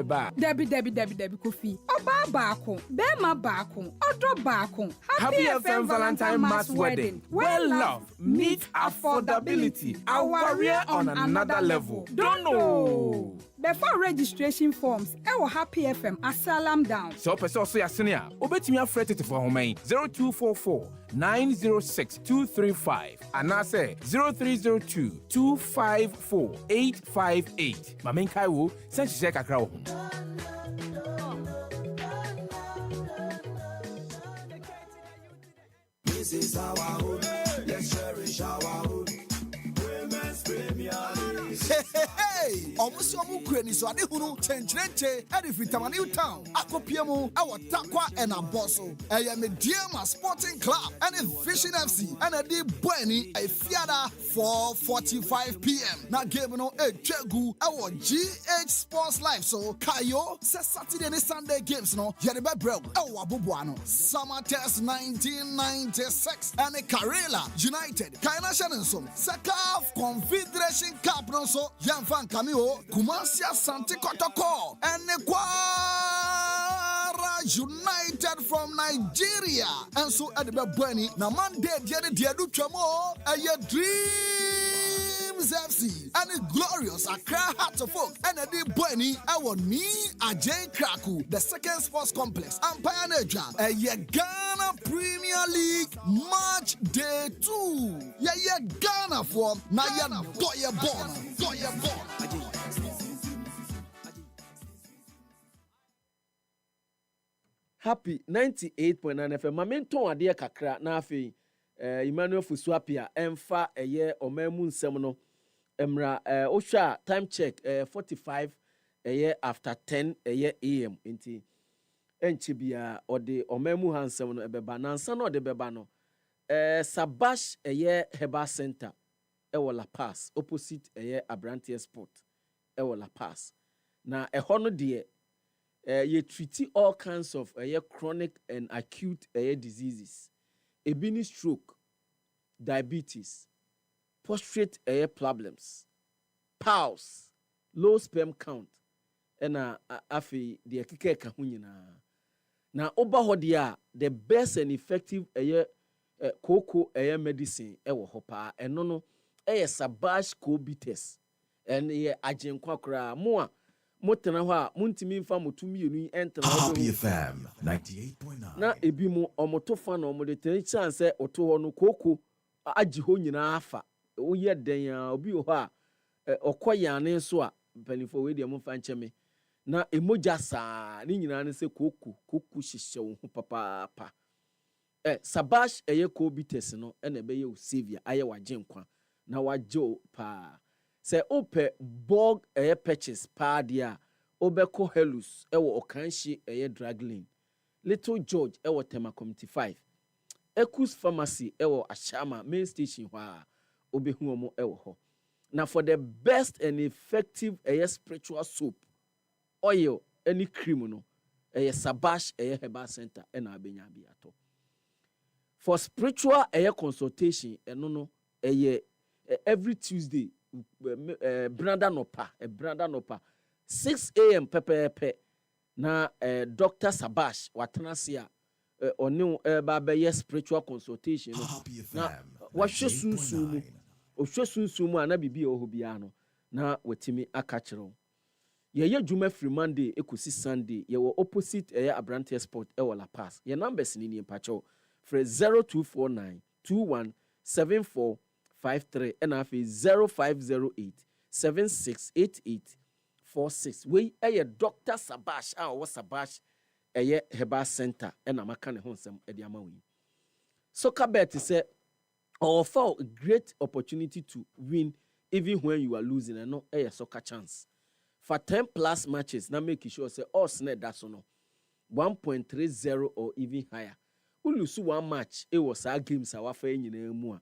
ba. Debi Kofi. Oba baako, bema baako, odo baako. Happy FM Valentine Mass Wedding. Well love meet affordability. Our warrior on another level. Don't know. Before registration forms, ewo Happy FM asalam down. So person so yasene a, obetimi afret it for homan 0244 906 235 and I say 0302 254 858. Mamen kai wo sen hye kakra wo. This is our home. Let's cherish our home. Women's Premier League. Hey! Almost your mukweni so ade hunu chenche ade fitama new town. Akopie mu awo takwa and aboso. Eye me Diema Sporting Club and Vision FC and ade boani a fiada 4:45 p.m. Na game no ejegu awo GH Sports Live so kayo se Saturday and Sunday games no yede be brew awo aboboano. Summer Test 1996 and Karela United Kaina Shanensom Sakaf Confederation Cup no so Yanfan Cameo Kumasi Asante Kotoko and Kwara United from Nigeria and so at the Bweni na Monday Diadu Chamo a Dreams FC and the glorious Accra Hearts of Folk and the Bweni our me Ajay Kraku the second sports complex Empire Neja a Ghana Premier League match day 2 yeah Ghana for na ya Goya Bon. Happy 98.9 FM. Mamento ade kakra na afei Emmanuel Fusuapia emfa eye omamu nsem no emra ohwa time check 45 eye after 10 eye am enti enchi bia ode omamu hansem no ebeba nansa no ode beba no Sabash eye Heba Center ewo La Paz opposite eye Abrantia Sport ewo La Paz na eho no de you treat all kinds of chronic and acute diseases. Ebini stroke, diabetes, prostate problems, pulse, low sperm count, and afi the kike kahunyina. Na oba hodia the best and effective cocoa medicine ewo hopa eno Sabash co-bitters and ajenkwa kra moa motena ho a muntimi mfa motumi yenu entena ho Happy FM 98.9 na ebi mu omoto fa na omode tani chance oto ho no koko agi ho nyina afa oye den a obi ho a okoyane so a panifo we de mo fa ncheme na emoja saa ni nyina ne se koko hihye wo ho papa pa Sabash ko bites no na ebe ye o savior aye waje nkwa na waje pa se ope bog patches pa dia obeko helus ewo okanshi draglin Little George ewo tema community 5 Ekus Pharmacy ewo Ashama main station hwa obehu omo ewo ho na for the best and effective spiritual soap oil any cream no Sabash Heba Center na abenya biato for spiritual consultation no every Tuesday Branda Nopa 6 a.m. pepe na Dr. Sabash watenasia ɔne ɛba bɛyɛ spiritual consultation no na wahwɛ sunsun mu a na biribi ɛwɔ hɔ biara no na watumi aka kyerɛ wo yɛyɛ dwuma firi Monday ekosi Sunday yɛwɔ opposite ɛyɛ Abrante Sport ɛwɔ La Paz yɛ numbers ni mpakyɛw frɛ 0249 217453 ɛna afei 0508 768846 wei ɛyɛ Dr. Sabash a ɔwɔ Sabash ɛyɛ Herbal Center ɛna maka ne ho nsɛm ɛde ama wo yi soccer bet sɛ offer a great opportunity to win even when you are losing and no a soccer chance for 10 plus matches now make sure say all snare that's no 1.30 or even higher we lose one match it was our games our fair in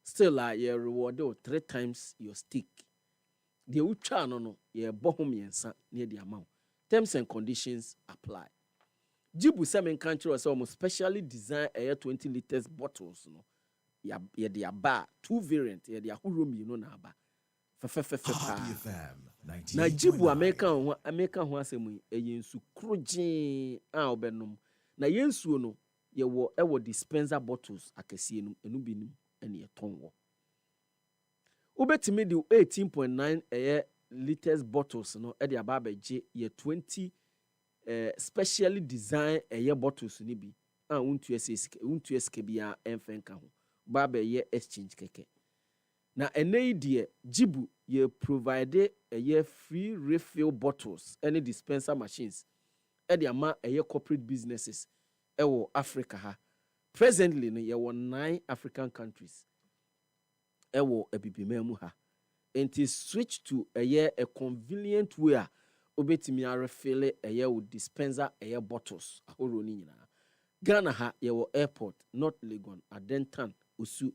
still you rewarded 3 times your stake the ucha no ye bohom yensa near the amount terms and conditions apply Jibu semen country was almost specially designed 20 liters bottles no ya de aba 2 variant ya de ahoromi no na aba na Jibu America ho asemu eyensu krogin a obenom na yensuo no ye wo ewo dispenser bottles akese enu binim ene ye tonwo ubetimi di 18.9 liters bottles no e de aba abeje ye 20 specially designed bottles ni bi a untu eske bia enfenka ho baba ye exchange keke na enei die Jibu ye provide free refill bottles any dispenser machines e de ama corporate businesses ewo Africa ha presently no ye 9 African countries ewo ebibimemu ha and it switch to a convenient way obetimi refill with dispenser bottles ahoro ni nyina Ghana ha ye airport North Legon Adentan Osu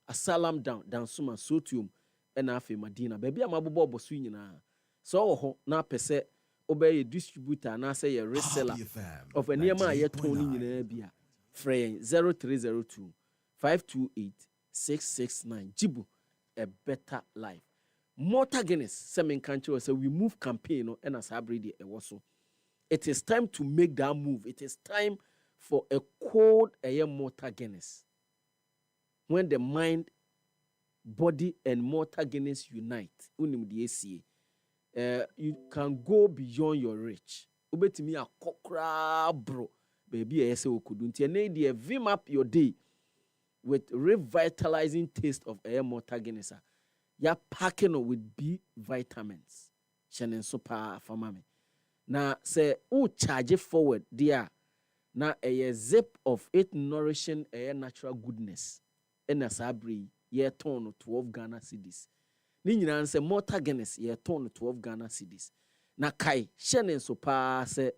Asalam down Dansuma Sotium ena afi Madina baby amabobo obosu nyina so wo ho na pese obey distributor na say ye reseller of eniema ye ton ni nyina bia free 0302 528 669 Jibu a better life Mortar Guinness semen country say we move campaign no ena sabredi e woso it is time to make that move it is time for a cold Mortar Guinness when the mind body and Mortar Guinness unite unim the ACA you can go beyond your reach ubetimi akokra bro baby ese okudu nti na dey vim up your day with revitalizing taste of Mortar Guinness ya packing with B vitamins shenen super famame na say o charge forward there na a zip of it nourishing natural goodness ena sabri ye ton 12 Ghana cedis ni nyina say Mortar Guinness ye ton 12 Ghana cedis na kai shenen so pa say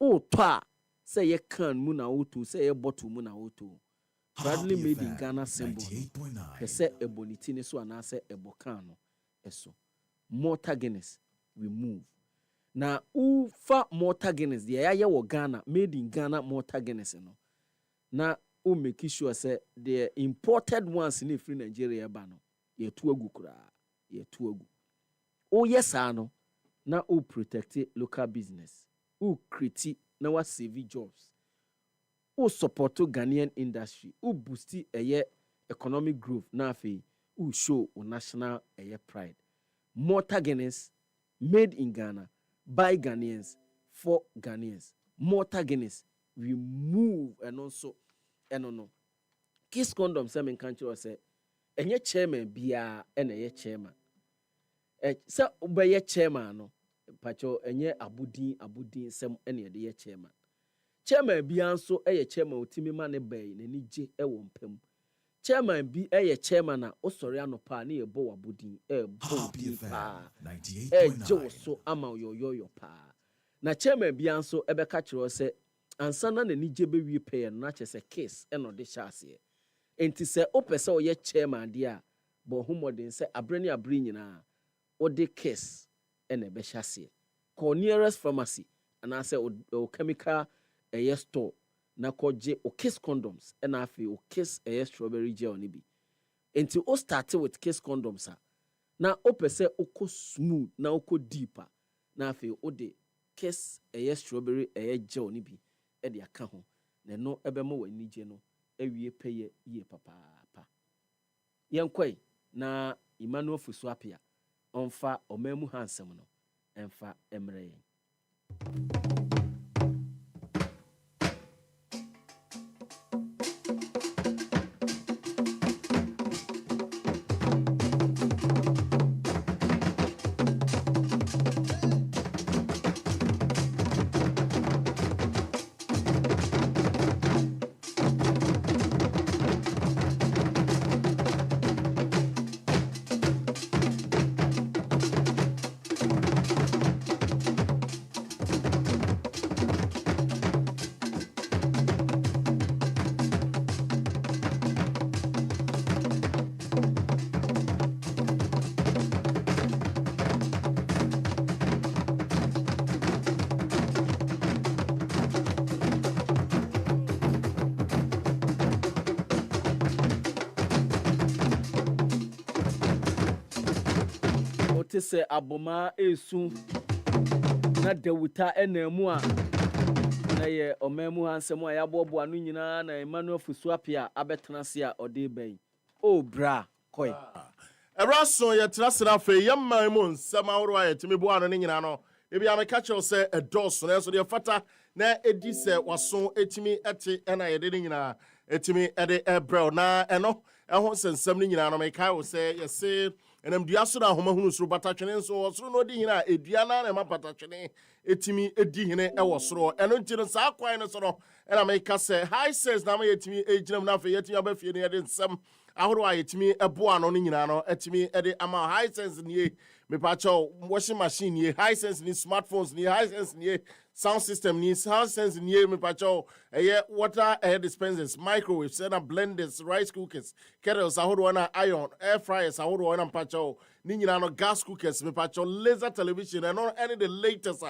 o to say ye can mu na oto say ye bottle mu na oto proudly made in Ghana symbol say eboniti ni so anase ebokano eso Mortar Guinness we move na ufa Mortar Guinness the ya wo Ghana made in Ghana Mortar Guinness no na o make sure say the imported ones in free Nigeria ba no ye tu agu kura ye tu agu o yes no na o protect local business o create na wa save jobs o support Ghanaian industry o boost economic growth na afi o show o national pride Mortar Guinness made in Ghana by Ghanaians for Ghanaians Mortar Guinness we move and also no Kiss Condom semen country say enye chairman bia ena ye chairman se obeye chairman no pacho enye abudin sem ena ye chairman bia nso chairman otimi ma ne bay na ni je ewo mpam chairman bi chairman na osori anopa na ye bo wabudin bo bi pa je so ama yoyo pa na chairman bia nso ebeka kire se ansana na ni je be wi pay na chese case eno de chase enti se opese o ye chairman dia bo humodin se abrani abri nyina o de case ene be chase call nearest pharmacy and I say o chemical store na koje o case condoms ena afi o case strawberry gel ni bi enti o start with case condoms na opese o ko smooth na o ko deeper na afi o de case strawberry gel ni bi e de aka ho na no ebema wani gye no awie peye yie papaapa yenkoi na Emmanuel Fusuapia onfa omamu hansem no enfa emre yen. Tese aboma esu na dawuta enemu a na ye omemu hansem a yabobo anu nyina na Emmanuel Fusuapia abetena se a ode ben o bra koi Eraso ye trasra fe yemman mu nsem ahoro a yetimi bo anu nyina no ebi ameka chew se edos na so de fata na edi se waso etimi ete na ye de nyina etimi ede ebrel na eno eho sensem ni nyina no meka wo se yese enam dua so na homa hunu soro batatwene nso soro no di hina edua na ma batatwene etimi edi hine e wo soro eno ntino sa kwan no so no ena meka se high sense na ma yetimi eginam na fe yetimi abafie ne yede nsem ahoro a yetimi ebo ano no nyina no etimi ede ama high sense nie me pa cho washing machine nie high sense ni smartphones nie high sense nie sound system ni high sense nie me pa cho water air dispensers microwaves and blenders rice cookers kettles ahoro na iron air fryers ahoro na pa cho ni nyina no gas cookers me pa cho laser television and all any the latest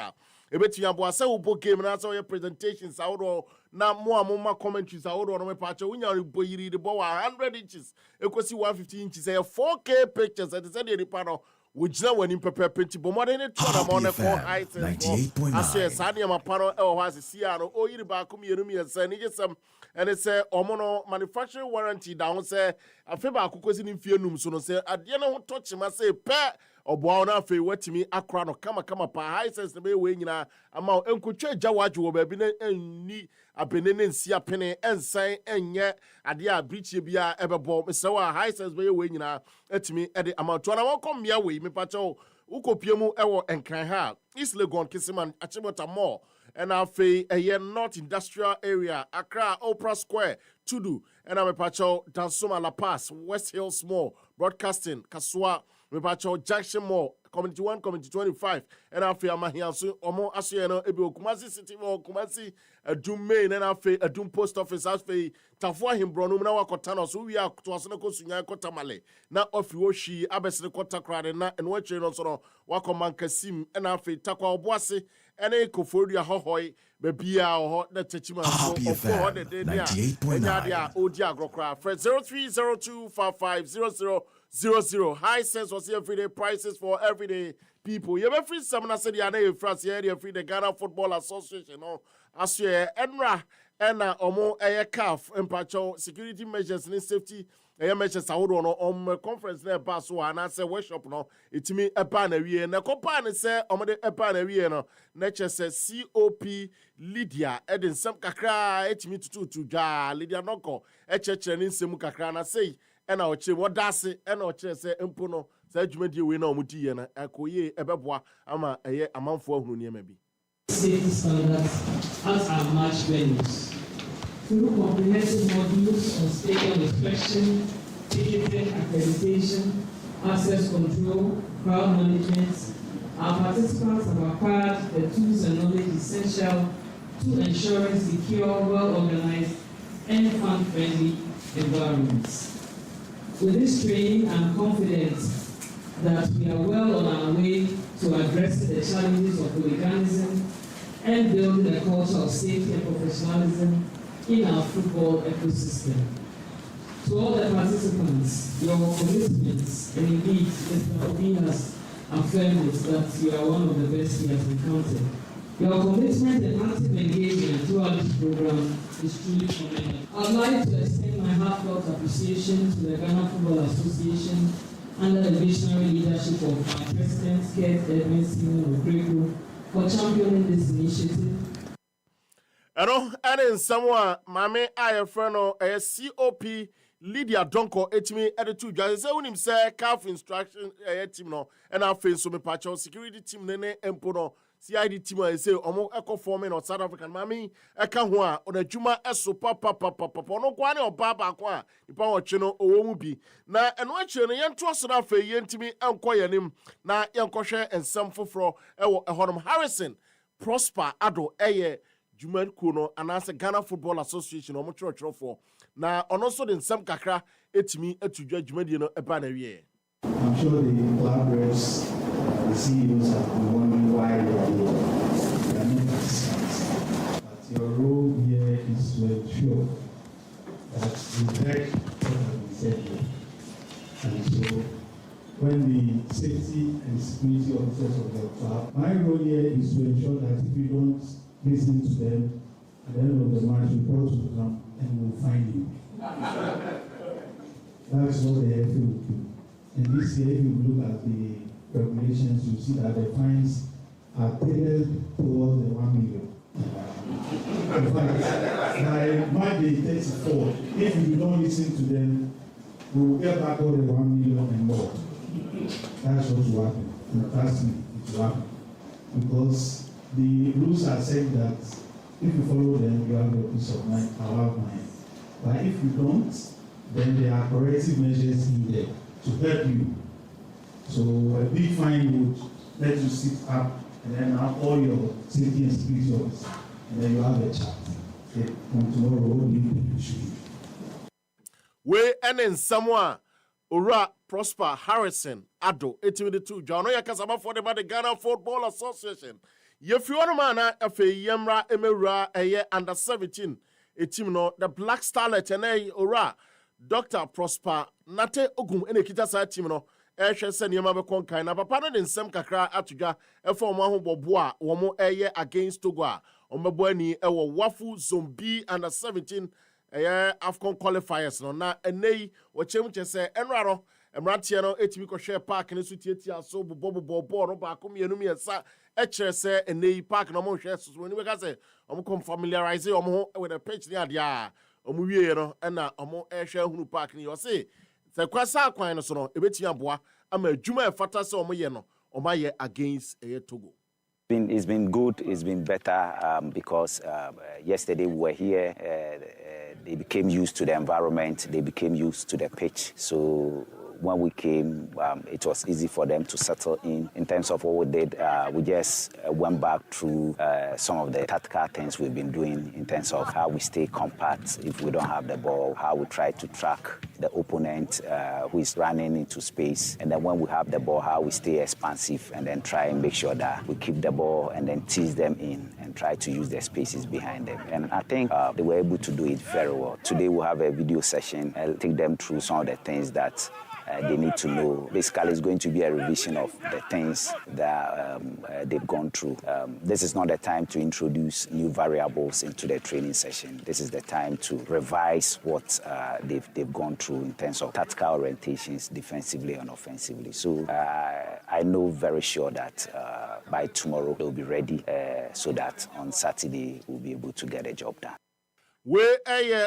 ebeti abo asa ubo game na so your presentations ahoro na mo amoma commentaries ahoro no me pa cho unya bo yiri de bo 100 inches ekosi 150 inches 4K pictures at the same reparo wujina wani pepe penti bomode ne to na mo ne ko high sense ase sane ma paro e wo hase sia no o yiri ba kum yerum yesa ni jesam ene se omono manufacturing warranty down se afi ba akokosi ni mfie num so no se ade ne ho to chima se pe oboa na afi watimi akra no kama pa high sense ne be we nyina ama enkotwa gyawaje wo ba bi ne enni abene ne nsia pene ensan enye ade a brichie bia ebebo mesewa high sense be we nyina etimi ede ama to na won kom ya we me pacho ukopiemu ewo enkran ha East Legon Kisiman Achimota Mall and afi North Industrial Area Accra Opera Square Tudu and I'm a pacho Dansuma La Paz West Hills Mall Broadcasting Kaswa Mepacho Junction Mall Community 1 Community 25 and afi amahianso omo aso no ebi Kumasi City Mall Kumasi Adum Main and afi Adum Post Office afi Tafua Himbrono na wakota no so wi ato aso na kosunya kota male na ofi wo hwi abesere kota krade na enwo twe no so no wakoman kasim and afi takwa oboase ene koforia hohoi bebia ho na techima so ofo de de dia enya dia odi agrokra for 0302550000 high sense was everyday prices for everyday people. You ever free some na say the na France here free the Ghana Football Association no asye enra ena omo CAF empacho security measures and safety measures ahodo no conference na ba so ana say workshop no etimi eba na wie na kopa ne say omo de eba na wie no na che say COP Lydia eden sam kakra etimi tutu dwa Lydia noko echechere ne nsem kakra na say ena oche wodase ena oche say empo no say dwumadi we na omudi ye na akoye ebeboa ama eye amanfo ahunu ne ma bi safety standards as our match venues through comprehensive modules on stadium inspection, ticketing, accreditation, access control, crowd management. Our participants have acquired the tools and knowledge essential to ensuring secure, well-organized, and fun-friendly environments. With this training, I'm confident that we are well on our way to addressing the challenges of hooliganism and building a culture of safety and professionalism in our football ecosystem. To all the participants, your commitments, and indeed Mr. Obina's affirmed that you are one of the best he has encountered. Your commitment and active engagement throughout this program is truly commendable. I'd like to extend my heartfelt appreciation to the Ghana Football Association under the visionary leadership of our President, Kate Edmondson Okreko, for championing this initiative. And in someone, Mame, I friend a COP Lydia Donko, etimi editu judge. Say when him say calf instruction team no, and I feel so me patch security team nene empono. CID team I say omo eco forming or South African mami eka ho a on adwuma eso papa no kwa ne obaba kwa ipa wo twe no owo mu bi na eno akire no yento so na fa yentimi enko yanim na yenko hwe ensam foforo ewo ehonom Harrison Prosper Ado eye Juman Kuno anase Ghana Football Association omo choro for na ono so de nsam kakra etimi atudwa dwumadie no eba na wie. I'm sure the club reps, the CEOs have been wondering why they are here. They are not participants. But your role here is to ensure that the deck what has been said here. And so when the safety and security officers of the club, my role here is to ensure that if you don't listen to them, at the end of the match, reports will come and we'll find you. That's what the FA will do. And this year, if you look at the regulations, you see that the fines are tailored towards the 1 million. In fact, by Monday 34, if you don't listen to them, we will get back all the 1 million and more. That's what will happen. And trust me, it will happen. Because the rules are saying that if you follow them, you have a peace of mind, power of mind. But if you don't, then there are corrective measures in there to help you. So a big fine would let you sit up and then have all your safety and security officers, and then you have a chat. Okay, from tomorrow, what do you should do? We and in someone, Ura Prosper Harrison Ado, 82 John Yakasama for the Ghana Football Association. If you want a man, if a Yemra Emera, a year under 17, a team no, the Black Starlet and a Ura. Dr. Prosper Nate Ogum ene kita sa team no ehwe se ne ma be konkan na papa no de nsem kakra atuga efo omo ho bobo a wo mo eye against Togo a omebo ani ewo Wafu Zombi under 17 Afcon qualifiers no na enei wo chem che se enraro emrantie no etimi ko hwe park ne so tietia so bobo no ba kom yenu miesa ekire se enei park no mo hwe so ni be ka se omo come familiarize omo ho with the pitch ni ade a omu wie no na omo ehwe hunu park ni yo se kwasa kwan no so no ebeti aboa ama adwuma e fata se omo ye no omo ye against Togo. It's been good, it's been better because yesterday we were here, they became used to the environment, they became used to the pitch. So when we came, it was easy for them to settle in terms of what we did. We just went back through some of the tactical things we've been doing in terms of how we stay compact if we don't have the ball, how we try to track the opponent who is running into space, and then when we have the ball, how we stay expansive and then try and make sure that we keep the ball and then tease them in and try to use the spaces behind them. And I think they were able to do it very well. Today we'll have a video session. I'll take them through some of the things that they need to know. Basically, it's going to be a revision of the things that they've gone through. This is not the time to introduce new variables into the training session. This is the time to revise what they've gone through in terms of tactical orientations, defensively and offensively. So I know very sure that by tomorrow they'll be ready so that on Saturday we'll be able to get a job done. We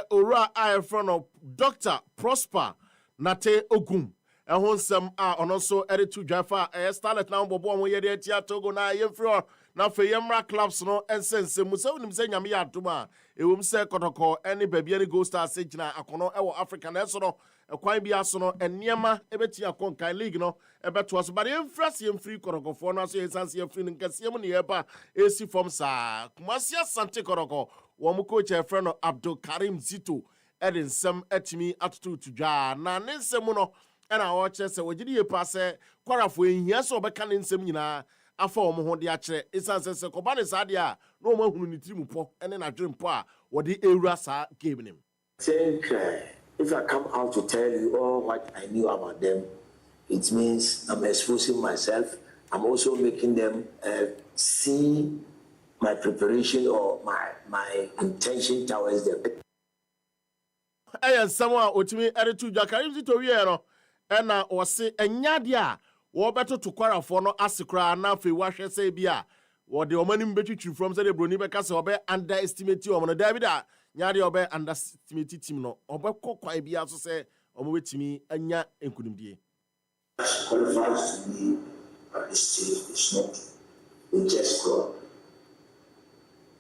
ora I front of Dr. Prosper Nate Ogum. And wholesome on also edit to Jaffa, starlet now, Bobo, we had Togo na yemfro, now for Yamra clubs no, and sense Musa saying Yamia Tuma, it will say Kotoko, any baby, any ghost star, Sajina, Akono, our African Esono, a quite biasono, and Niama, Ebetia Conkai League, no, about was but in Frasium free Koroko, for now, say Sansia feeling Cassiamoni Eba, AC from Sa, Kumasia Sante Koroko, Wamuko, a friend of Abdul Karim Zito. Edin some etimi attitude to ja na nensemuno and I watch us we did pass quarafo ehia so obeka nensem nyina afa omo ho de akere isanse se koba ne sadia no mo hunu ni tirimu po ene na dwempo a wo de ewura sa game nim. Think if I come out to tell you all what I knew about them, it means I'm exposing myself. I'm also making them see my preparation or my intention towards them. And someone ultimately added to Jackarim Zitoriano, and now was say a nyadia, or better to quarrel for no asikra, now for wash say beer, or the woman betting you from the Brunibeka Sobe underestimate you on the Davida, Nyadia Obe underestimate Timno, or quite be also say, or with me, and ya and couldn't be. Qualifies to me at this stage is not a just God.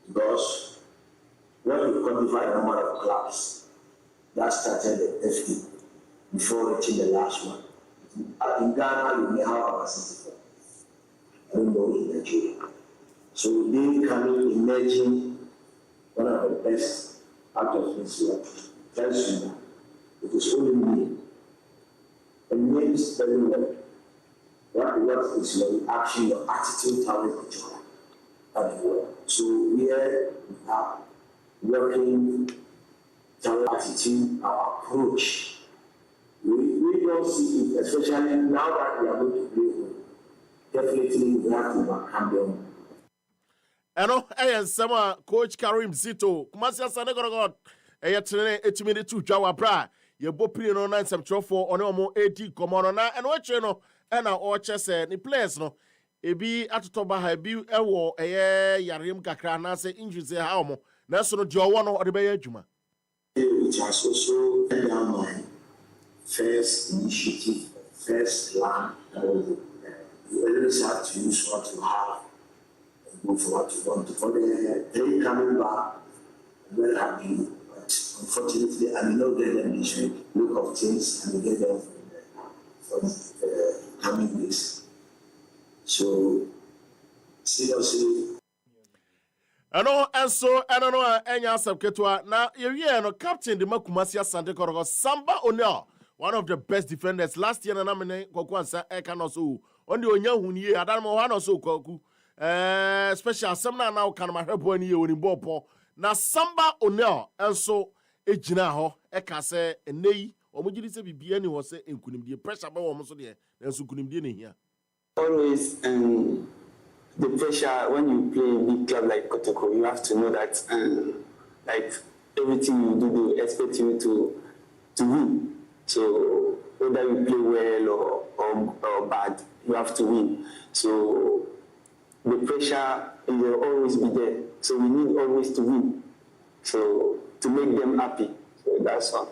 Because when we qualify the number of clubs, that started the FD before reaching the last one. In Ghana, we may have about 64. I don't know in Nigeria. So they coming, emerging one of the best out of this world. Very soon. It is only me. And names very well. What is your action, your attitude, talent, picture? So here we are working our attitude, our approach. We don't see it, especially now that we are going to play. Definitely we have to overcome them. And some Coach Karim Zito, Kumasia Sanegorod, a yetre 8 minutes to Jawa Bra, your bopin on 9 some for on almost 80 commonona, and what you know, and our orchard said, the players no. Ebi atotoba ha bi ewo yarim kakra na se injuries ha omo na so no dio wo no ode be adwuma. It has also been my first initiative, first plan. You always have to use what you have and go for what you want. For the day coming back, I'm very happy, but unfortunately, I may not get them this week. Look of things, and we get them for the coming weeks. So, seriously. And no, Enya Sabketwa. Now, you no captain the Makumasia Sante Korogo, Samba Onel, one of the best defenders last year. Na namene Kokwansa Ekanosu. Only Onya Huni, Adamo Hanoso Koku. Special Samna now can my help when you in Bopo. Now, Samba Onel, and so Ejinaho, Ekase, and Nei, or would you say be any was in Kunim, the pressure about almost there, and so Kunim Dini here. Always the pressure when you play a big club like Kotoko, you have to know that like everything you do, they expect you to win. So whether you play well or bad, you have to win. So the pressure will always be there. So we need always to win. So to make them happy. So that's all.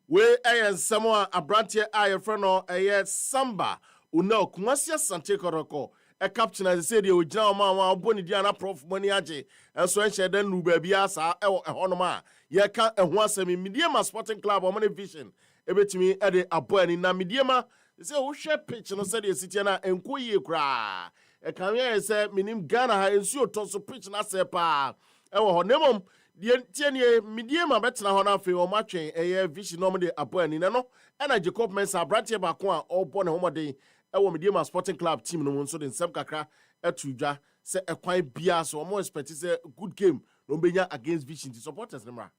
We someone a branch I friend or a Samba. Uno Kumasia Sante Koroko, a captain as I said, you Jama, Bonnie Diana Prof Moniaje, and so she then Nubebiasa, a Honoma. Ye can't and once a Mediama Sporting Club or Money Vision. Ebe to me at a boy in Mediama. They say, oh, share pitch and said, Sitiana and Kuyi cry. A career said, Minim Ghana, and so to pitch and I say, Pa. Oh, Nemum, the Tiene Mediama better Honafi or matching a vision normally a boy in Nano, and a Jacob Mensa, Brantia Bakwa, or Bonne Homade. Ewo Mediama Sporting Club team no so den sem kakra etudwa se ekwan bia so mo expect say good game no benya against Vision the supporters nemra.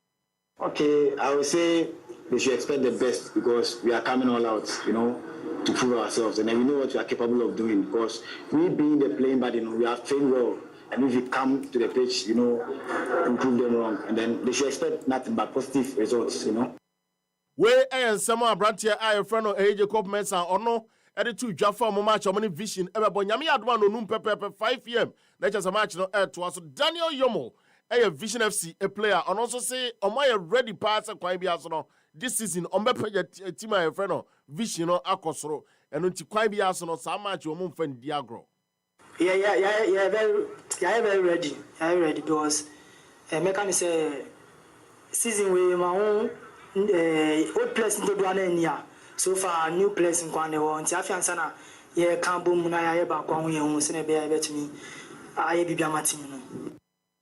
Okay, I would say they should expect the best because we are coming all out, to prove ourselves, and then we know what we are capable of doing because we being the playing body, we have trained well, and if we come to the pitch, we prove them wrong, and then they should expect nothing but positive results, We and someone brantia I friend of Jacob Mensa or no. Ede to Jaffa mo match Omani Vision ebebo nyame adwa no num pepepe 5 pm na just a match no to aso Daniel Yomo Vision FC a player and also say omoye ready pass kwan bia so no this season ombepa team a friend no Vision no akosoro eno nti kwan bia so no sa match omo mfa ndi agro. Yeah, very ready. I'm ready because make say season we my own old place into Duane so far new place in Kwane won ti afiansa na ye kan bom na ya ba kwa ho ye hu se na be ya betimi aye bibia matimi no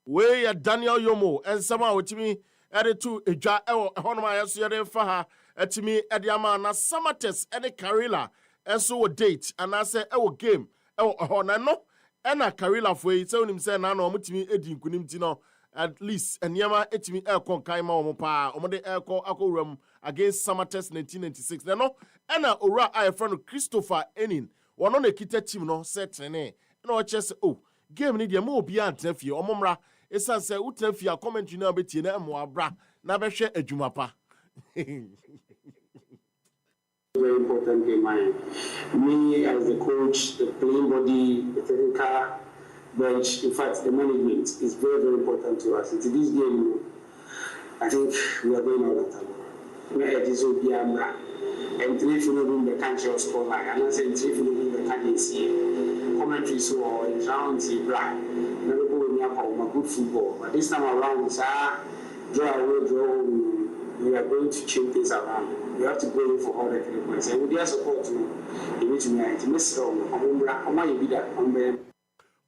we ya Daniel Yomo and sama otimi ede to edwa ewo honoma yeso ye de fa ha atimi ede ama na Samates ene Karela enso wo date and I say ewo game ewo hona no ena Karela fo yi se onim se na na omutimi edi nkunim ti no at least enyama etimi ekon kan ma omo pa omo de ekọ akowram against Samates 1996 no ena ora I friend Christopher Enin wono na kita team no set ne na o chese game ni de mo obi antena fie omomra esan say utena fie a commentary na betie na mo abra na behwe adwuma pa. Very important game, me as the coach, the playing body, the technical bench, in fact, the management is very, very important to us. Into this game, I think we are going all the time. It is Obiama, and 3 following the country of scoreline, and I say 3 following the country. Commentary so in rounds, black. Never go in a good football, but this time around, draw away, draw. We are going to change things around. We have to go in for all the 3 points. And with their support, you need to miss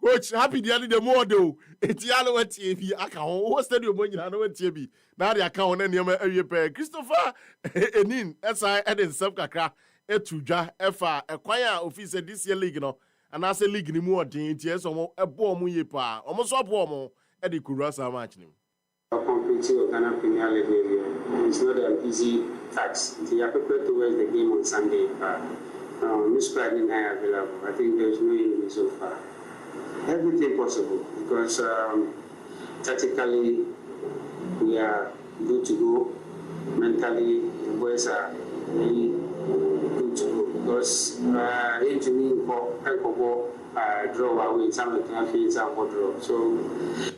Coach, happy the other more though. It's yellow at TV. I can't host the money. I know what TV. Now the account and your area pay. Christopher, Enin, SI, and Subcacra, Etuja, FA, acquire officer this year league, and I say league ni more things. Yes, or a bomb yepa, almost a bomb, Eddie Kurasa match. Competing with Ghana Premier League area. It's not an easy task. They are prepared to watch the game on Sunday. This squad is not available. I think there's no enemy so far. Everything possible because tactically we are good to go. Mentally, the boys are really good to go because to me for draw away some of the fields and draw. So.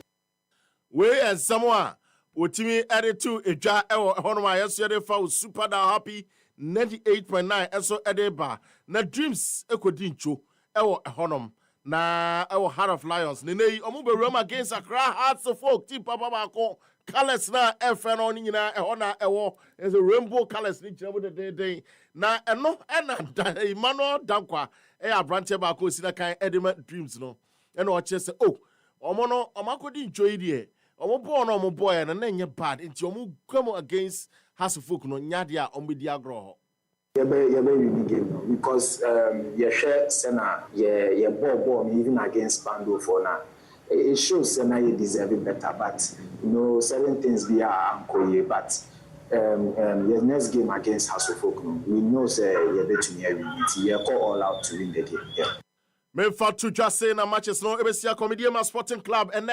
We as someone Otimi added to a jar honor yesterday for super happy 98.9 and so edeba na dreams ekodincho ewo honor na ewo Heart of Lions nene omube Roma against Accra Hearts of Folk team papa bako colors na FN on nyina ehona ewo is a rainbow colors ni jabo de day na eno ena Emmanuel Dankwa abrante bako sina kan edema dreams no ena o chese omono omakodi ncho idie omo boy and nenye bad into omo come against Hasselfolk no nyadia ombedi agro. Yeah, big game because share Senna ball even against Bando for now. It shows Senna you deserve it better, but certain things be ankoye. But the next game against Hasselfolk, we know say you better win it. You call all out to win the game. Yeah. Memfa to just say na matches no ebesia Comedian Sporting Club and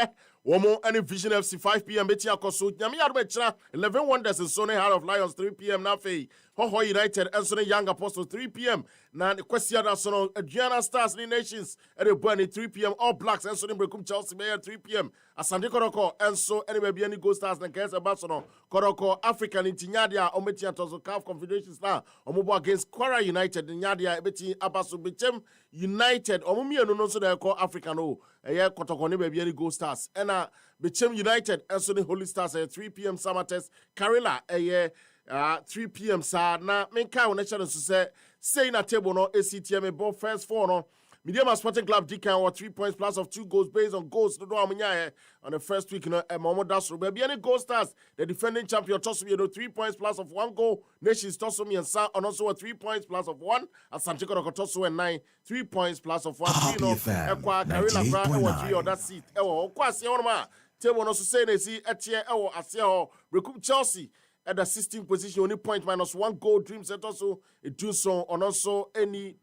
Womo any Vision FC 5 p.m. betia koso nyame adbechra 11 Wonders and Sonny Heart of Lions 3 p.m. na fe Hoho United and Sonny Young Apostles 3 p.m. na question na sono Adriana Stars ni Nations at the Bunny 3 p.m. All Blacks and Sonny Brekum Chelsea Mayor 3 p.m. Asante Koroko and so anyway be any Go Stars and Kesa Barcelona Koroko African in Tinyadia Ometia Tozo CAF Confederation Star Omobo against Kwara United in Nyadia Ebeti Abasu Bichem United Omumi no so they call African Kotoko ne be any Go Stars and Bichem United and so the Holy Stars at 3 p.m. Samates Karela 3 p.m. sa na menka wona challenge say na table no ACTM ball first 4 no Medium Sporting Club Deacon or 3 points plus of 2 goals based on goals no do amanya on the first week Momo Dasro be any Gold Stars the defending champion Tosomi 3 points plus of 1 goal Nations Tosomi and Sa and also 3 points plus of 1 Asante Kotoko Toso and 9 3 points plus of 1 Ekwa Karela Bra e 3 or that seat e wo kwa se won ma table no so say na si etie e wo ase ho Recoup Chelsea at the 16th position, only point minus 1 goal. Dream set also a do so on also any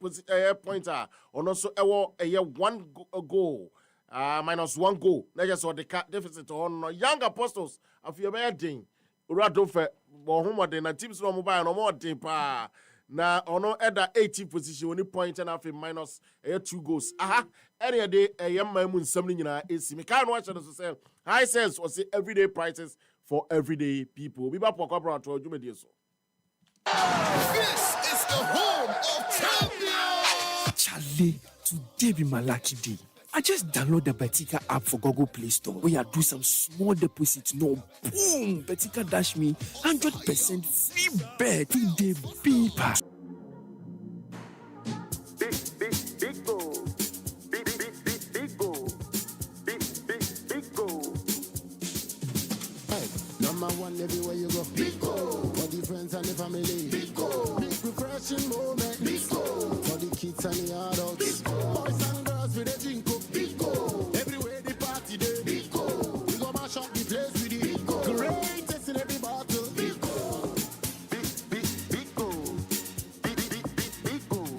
pointer on also a 1 goal minus 1 goal. Now just what the deficit on Young Apostles of your wedding. Uradofe, Bohuma, the teams no mobile no more pa. Now on at the 18th position, only point and half minus 2 goals. Any day a young man when something in our AC. Me can't watch it as say high sense was the everyday prices for everyday people. Obiba Poakwa brought to you. This is the home of champions. Charlie, today be my lucky day. I just download the Betika app for Google Play Store. Where I do some small deposits. No, boom! Betika dash me 100% free bet. Today, beeper. Big goal. Big goal. Big goal. Number one everywhere you go. Big goal. For the friends and the family. Big goal. Big refreshing moment. Big goal. For the kids and the adults. Big goal. Boys and girls with a drink up. Big goal. Everywhere the party day. Big goal. We go mash up the place with it. Big goal. Greatest in every battle. Big goal. Big goal. Big goal. Big goal.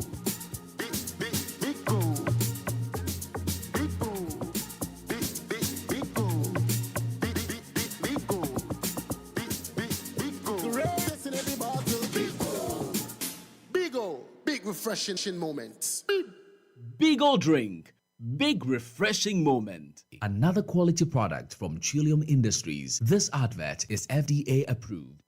Big goal. refreshing moment. Beagle drink. Big refreshing moment. Another quality product from Trillium Industries. This advert is FDA approved.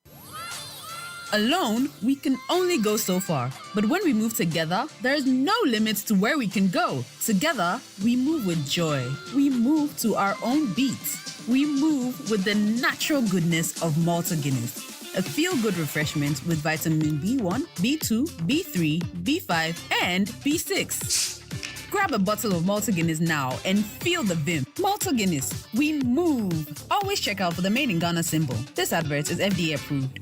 Alone, we can only go so far. But when we move together, there's no limits to where we can go. Together, we move with joy. We move to our own beats. We move with the natural goodness of Malta Guinness. A feel-good refreshment with vitamin B1, B2, B3, B5, and B6. Grab a bottle of Malta Guinness now and feel the vim. Malta Guinness, we move. Always check out for the Made in Ghana symbol. This advert is FDA approved.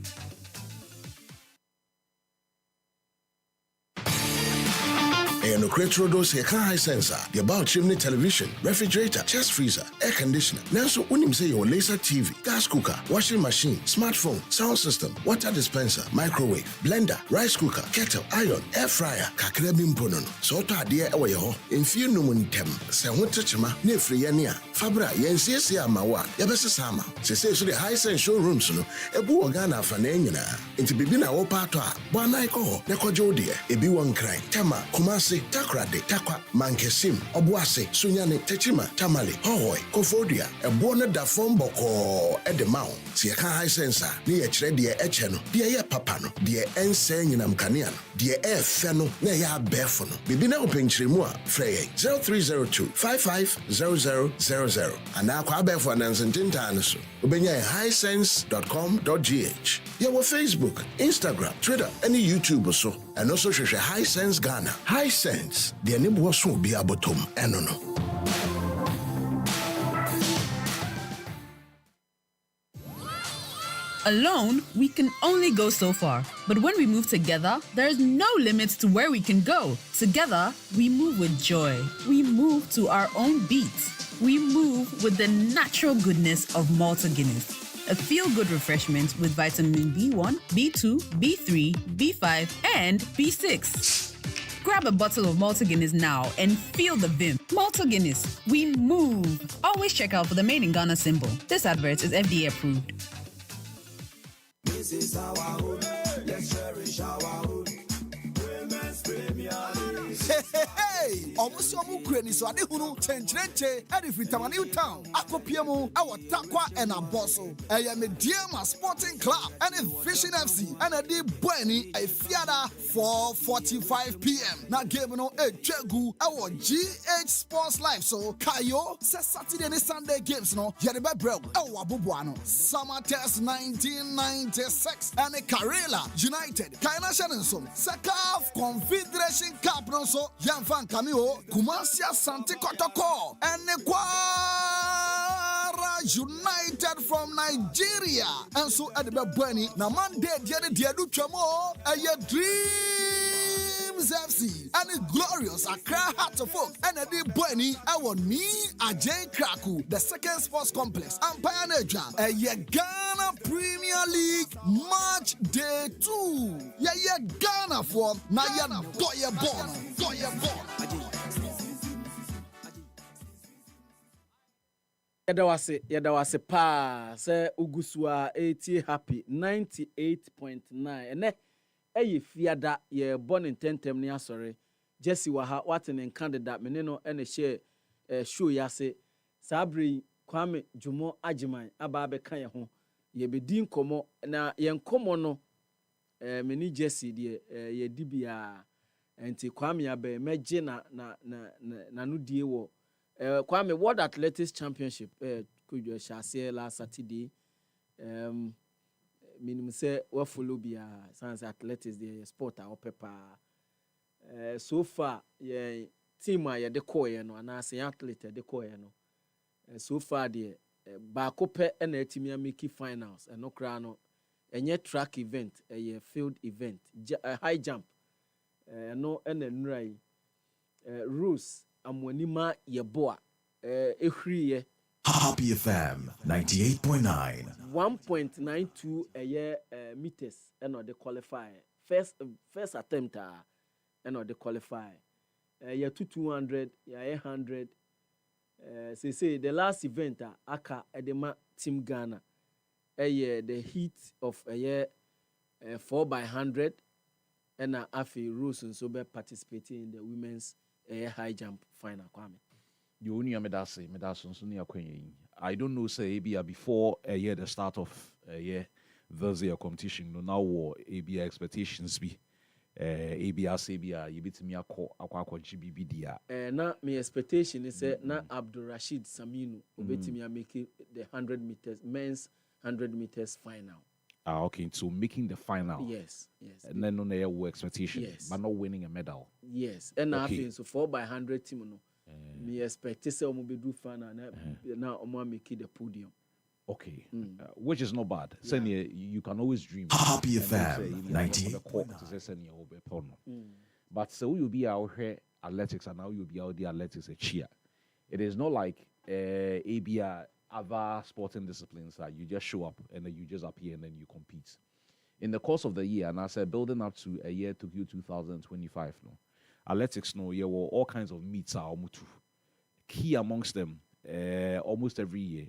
And no credit those here high sensor, the about chimney television, refrigerator, chest freezer, air conditioner. Now so when you say your laser TV, gas cooker, washing machine, smartphone, sound system, water dispenser, microwave, blender, rice cooker, kettle, iron, air fryer, kakrebi mpono. So to adie ewe yo, in few numuntem, se hunchima, nefri yania, fabra, yensi amawa, yabese sama. Se so the high sense showrooms no, ebu organa fanenina, into bibina opatwa, banaiko, neko jodie, ebi one cry, tama, kumasi, takrade, takwa, mankesim, obuase, sunyane, techima, tamale, hohoi, kofodia, ebuone da fomboko, edemao, siya ka high sensor, ni echre die echeno, die ye papano, die ense nyinam kaniano, die feno, ne ya befono. Bibina openchrimua, freye, 0302 550000. Anakwa befo anansentinta anaso. Ubenya highsense.com.gh. Yawa Facebook, Instagram, Twitter, any YouTube so. And also share High Sense Ghana. High Sense, the name was so be abotom, enono. Alone, we can only go so far. But when we move together, there's no limits to where we can go. Together, we move with joy. We move to our own beats. We move with the natural goodness of Malta Guinness. A feel-good refreshment with vitamin B1, B2, B3, B5, and B6. Grab a bottle of Malta Guinness now and feel the vim. Malta Guinness, we move. Always check out for the Made in Ghana symbol. This advert is FDA approved. This is our home. Let's cherish our home. Women's Premier League. Hey! Almost Ukraine so ade hunu chenchenche ade fitama new town akopiemu awo takwa and aboso eye me Diema Sporting Club and Fishing FC and ade boani a fiada 4:45 p.m. na game no ejegu awo GH Sports Live so kayo se Saturday and Sunday games no yede be brew awo aboboano Summer Test 1996 and Karela United Kaina Shanensom Sekaf Confederation Cup no so Yanfan Cameo Kumasia Santi Kotoko and Kwara United from Nigeria and so at the Beni na Monday Diadu Chamo a Dreams FC and the glorious Accra Heart of Folk and a Beni our me Ajay Kraku the second sports complex Empire Neja a Ghana Premier League match day 2 Ghana for Naya Goya Bon Yada wase pa se ugusua 80 happy 98.9 ene eye fiada ye born in tentem ne asore Jesse waha waten candidate meneno ene share show yase sabri Kwame Jumo Ajiman aba be kan ye ho ye bedi nkomo na ye nkomo no meni Jesse de ye dibia enti Kwame abe meje na no die wo Kwame World Athletics Championship could you shall say last Saturday minimum say we follow bia sans athletics the sport or paper so far yeah team ya de koye no na say athlete de koye no so far the ba ko pe na atimi make finals no kra no enye track event a field event high jump no na nrai rules amwanima yeboa ehriye Happy FM 98.9 1.92 meters and the qualify first attempt and the qualify 200 100 say the last event aka edema team Ghana the heat of 4x100 and afi Rose nso be participating in the women's high jump final kwame. You only medase nso ne akwenye. I don't know say ABA before a year the start of a year this year competition no now war ABA expectations be ABA say bia you betimi akwa GBB dia. Na my expectation is na Abdul Rashid Saminu obetimi make the 100 meters men's 100 meters final. Okay, so making the final. Yes. And then on the expectation, yes, but not winning a medal. Yes, and okay. So 4x100 team no. Me expect say omo be do final na omo make the podium. Okay, which is not bad. Yeah. You can always dream. Happy FM 98. But so you'll be out here athletics and now you'll be out the athletics a cheer. It is not like ABA other sporting disciplines that you just show up and then you just appear and then you compete. In the course of the year, and I said building up to a year Tokyo 2025, no, athletics, no, yeah, well, all kinds of meets are almost key amongst them. Almost every year,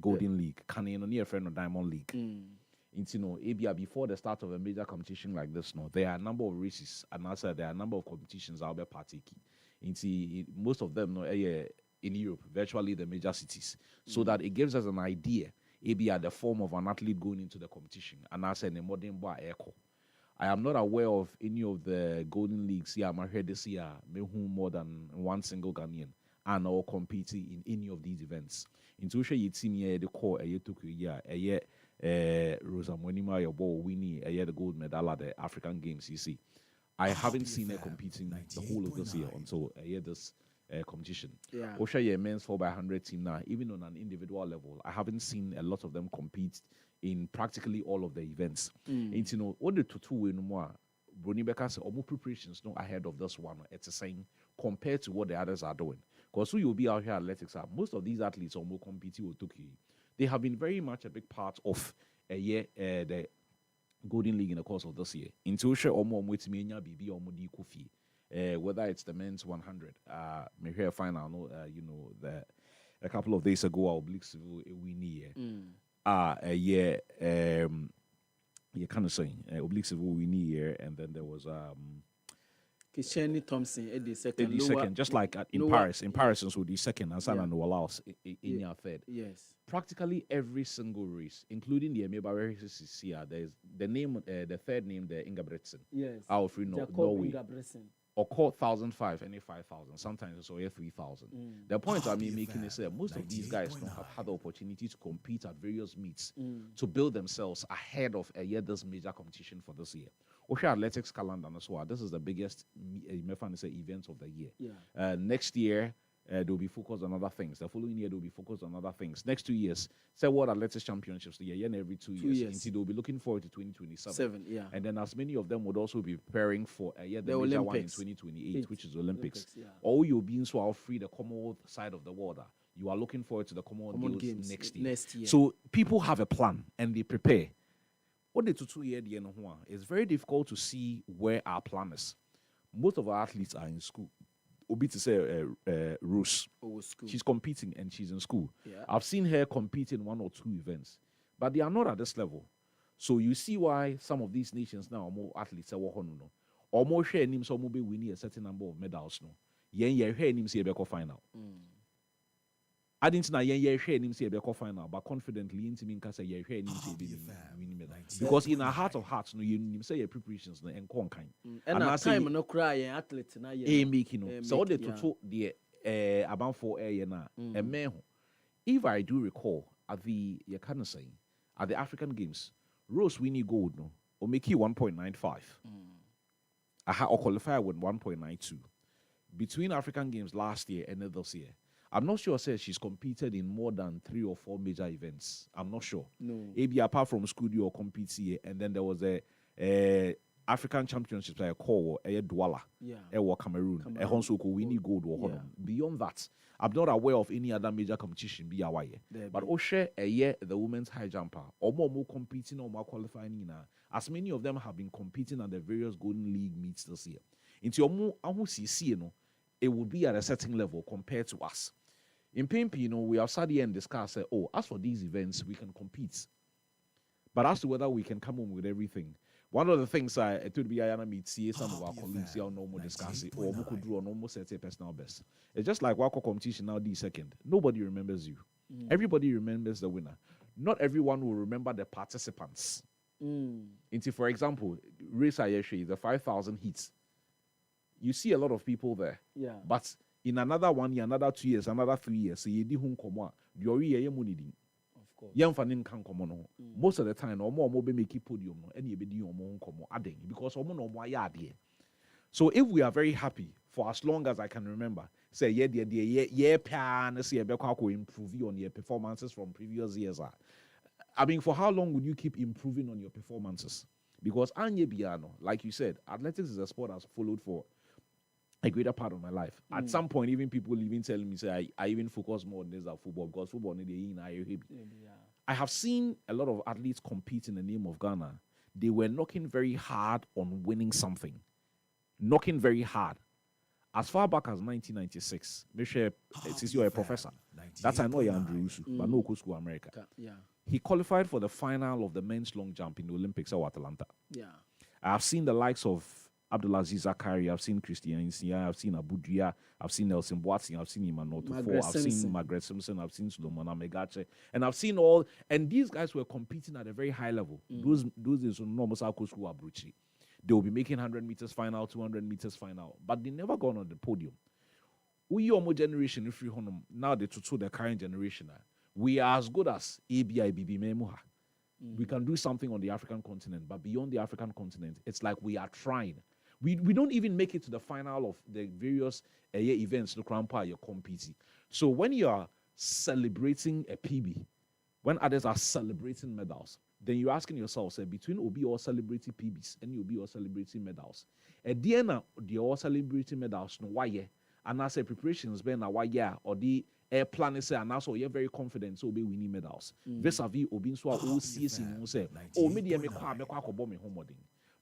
Golden League, near Diamond League. It's, ABA before the start of a major competition like this, no, there are a number of races, and I said there are a number of competitions I'll be partaking. Most of them, no, in Europe, virtually the major cities, so that it gives us an idea, ABA the form of an athlete going into the competition, and I said the modern bar echo. I am not aware of any of the Golden Leagues here. I'm here this year, more than one single Ghanaian and all competing in any of these events. In Tusha, you see me the core a year Tokyo year, a year Rosa Monima, your ball winning a year the gold medal at the African Games. You see, I haven't seen her competing the whole of this year until a year this competition. Yeah. Osha, yeah, men's 4x100 team now, even on an individual level, I haven't seen a lot of them compete in practically all of the events. And what the tutu in more Bruni Becker said, almost preparations no ahead of this one. It's the same compared to what the others are doing. Because who you'll be out here athletics are most of these athletes almost competing with Tokyo. They have been very much a big part of a year the Golden League in the course of this year. Into share almost with me BB or Modi Kofi. Whether it's the men's 100, may hear final, no, a couple of days ago, Oblique we need. You kind of saying Oblique we need here, and then there was Kishani Thompson at the second. The second, just like in Paris. In Paris, so the second, and Sana no allows in your third. Yes. Practically every single race, including the Ameba races here, there's the name, the third name, the Ingebrigtsen. Yes. Out of Norway. Or call 1,005 and 5,000. Sometimes it's only 3,000. The point I'm making is that most of these guys don't have had the opportunity to compete at various meets to build themselves ahead of a year this major competition for this year. Osha Athletics calendar as well. This is the biggest event of the year. Yeah. Next year, they'll be focused on other things. The following year, they'll be focused on other things. Next 2 years, say World Athletics Championships, the year and every 2 years. Until they'll be looking forward to 2027. Yeah. And then as many of them would also be preparing for a year the major one in 2028, which is Olympics. Yeah. All you'll be so free the Commonwealth side of the water. You are looking forward to the Commonwealth Games next year. So people have a plan and they prepare. What the 2 year it's very difficult to see where our plan is. Most of our athletes are in school. Obi to say Rose. She's competing and she's in school. Yeah. I've seen her compete in 1 or 2 events, but they are not at this level. So you see why some of these nations now are more athletes are or more share names or be winning a certain number of medals. No, yen names here final. I didn't know yen names here final, but confidently into me say yen names winning medal because in our heart of hearts, no, you say your preparations and kind. And I time no cry athlete na yen making so they to the about 4 a na and man. If I do recall at the at the African Games, Rose winning gold no or make 1.95. I had qualify with 1.92 between African Games last year and this year. I'm not sure says she's competed in more than 3 or 4 major events. I'm not sure. No. Maybe apart from school or compete here, and then there was a African Championships I call a Douala. Yeah. Cameroon. A Honsoko winning gold or Beyond that, I'm not aware of any other major competition be away. But Oshe a year the women's high jumper or more competing or more qualifying now. As many of them have been competing at the various Golden League meets this year. Into your more it would be at a certain level compared to us. In Pimpi, we have sat here and discussed, as for these events, we can compete. But as to whether we can come home with everything, one of the things it would be I meet see some of our colleagues here normal discuss it, or we could do an almost set a personal best. It's just like Wako competition now, the second. Nobody remembers you. Everybody remembers the winner. Not everyone will remember the participants. Into, for example, race Ayeshe, the 5,000 hits. You see a lot of people there. Yeah. But in another 1 year, another 2 years, another 3 years, so you di hun komo a money. Of course. Yamfanin can come on. Most of the time, or more be make podium, no, any be di omo komo adding because omo no more yard. So if we are very happy for as long as I can remember, say yeah, pan say improve on your performances from previous years. I mean, for how long would you keep improving on your performances? Because Anye Biano, like you said, athletics is a sport that's followed for a greater part of my life. At some point, even people even telling me, say, I even focus more on this than football because football I have seen a lot of athletes compete in the name of Ghana. They were knocking very hard on winning something. Knocking very hard. As far back as 1996, since you're a professor, that's I know you're Andrew Usu, but no go school America. Yeah. He qualified for the final of the men's long jump in the Olympics at Atlanta. Yeah. I've seen the likes of Abdulaziz Zakari, I've seen Christian Insia, I've seen Abu Dia, I've seen Nelson Boateng, I've seen Emmanuel Tufo, I've seen Margaret Simpson, I've seen Solomon Amegache, and I've seen all, and these guys were competing at a very high level. Those is normal South School Abruchi. They will be making 100 meters final, 200 meters final, but they never gone on the podium. We your generation, if you now they to the current generation, we are as good as ABIBB Memuha. We can do something on the African continent, but beyond the African continent, it's like we are trying. We don't even make it to the final of the various events, the Krampa you're competing. So when you are celebrating a PB, when others are celebrating medals, then you're asking yourself, say, between Obi or celebrating PBs and Obi or celebrating medals. At the end of the all celebrating medals, no why, and I say preparations been a why or the air plan say, and also you're very confident so be winning medals. Vis-a-vis Obi so all season who say, oh, media me kwa me home.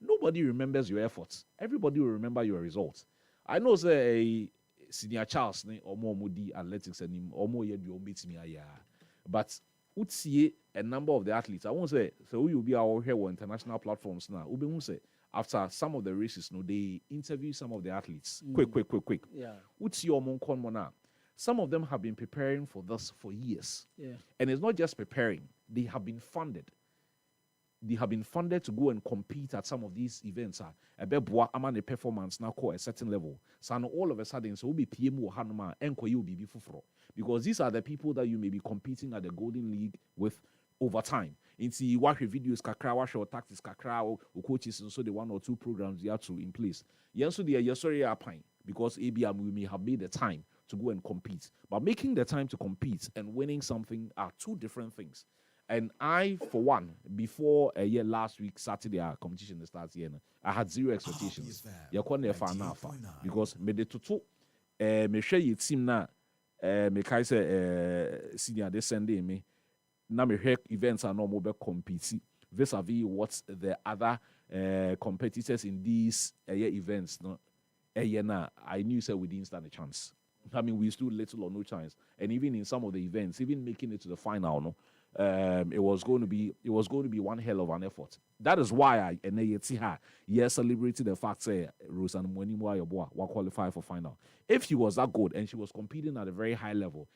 Nobody remembers your efforts. Everybody will remember your results. I know say senior Charles or more Moody athletics and or more you meet me but would see a number of the athletes. I won't say so you'll be out here on international platforms now. Ube won't say after some of the races, no, they interview some of the athletes. Quick. Yeah. Would see your Monkon. Some of them have been preparing for this for years. Yeah. And it's not just preparing, they have been funded. They have been funded to go and compete at some of these events. A the performance now call a certain level. So now all of a sudden, so will be PMO Hanuma and will be before. Because these are the people that you may be competing at the Golden League with over time. Into you watch your videos, kakra, watch your tactics, kakra, or coaches, and so the 1 or 2 programs you have to in place. Yes, so they are sorry pine because ABM we may have made the time to go and compete. But making the time to compete and winning something are two different things. And I, for one, before a year last week, Saturday, our competition starts here, I had zero expectations. You're calling there for enough because me de tutu, me share your team na, me kai say senior this Sunday me, na me hear events are normal be compete vis-a-vis what's the other competitors in these events. No, na I knew say we didn't stand a chance. I mean, we stood little or no chance, and even in some of the events, even making it to the final, no. It was going to be one hell of an effort. That is why I celebrated the fact say Rosanna Mwenimwa will qualify for final. If she was that good and she was competing at a very high level,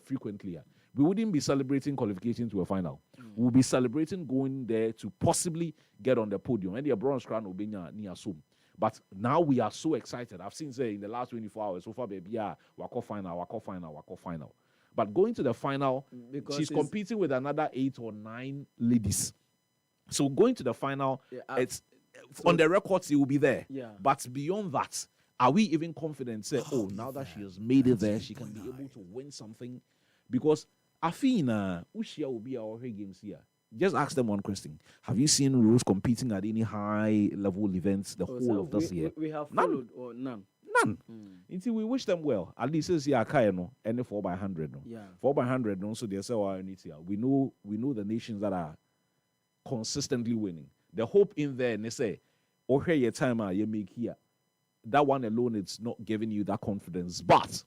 frequently, we wouldn't be celebrating qualification to a final. We'll be celebrating going there to possibly get on the podium. And the bronze crown will be near soon. But now we are so excited. I've seen say in the last 24 hours so far, baby, wako final. But going to the final, because she's competing with another 8 or 9 ladies. So going to the final, it's on the records, it will be there. Yeah. But beyond that, are we even confident? Say, now that she has made it there, she can be able to win something. Because Afina, Ushia will be our games here. Just ask them one question. Have you seen Rose competing at any high-level events the whole of this year? We have followed or none. None. Until we wish them well. At least it's here, no, any 4x100. No. Yeah. 4x100, no, so they say, we know the nations that are consistently winning. The hope in there, and they say, okay, your time you make here. That one alone, it's not giving you that confidence. But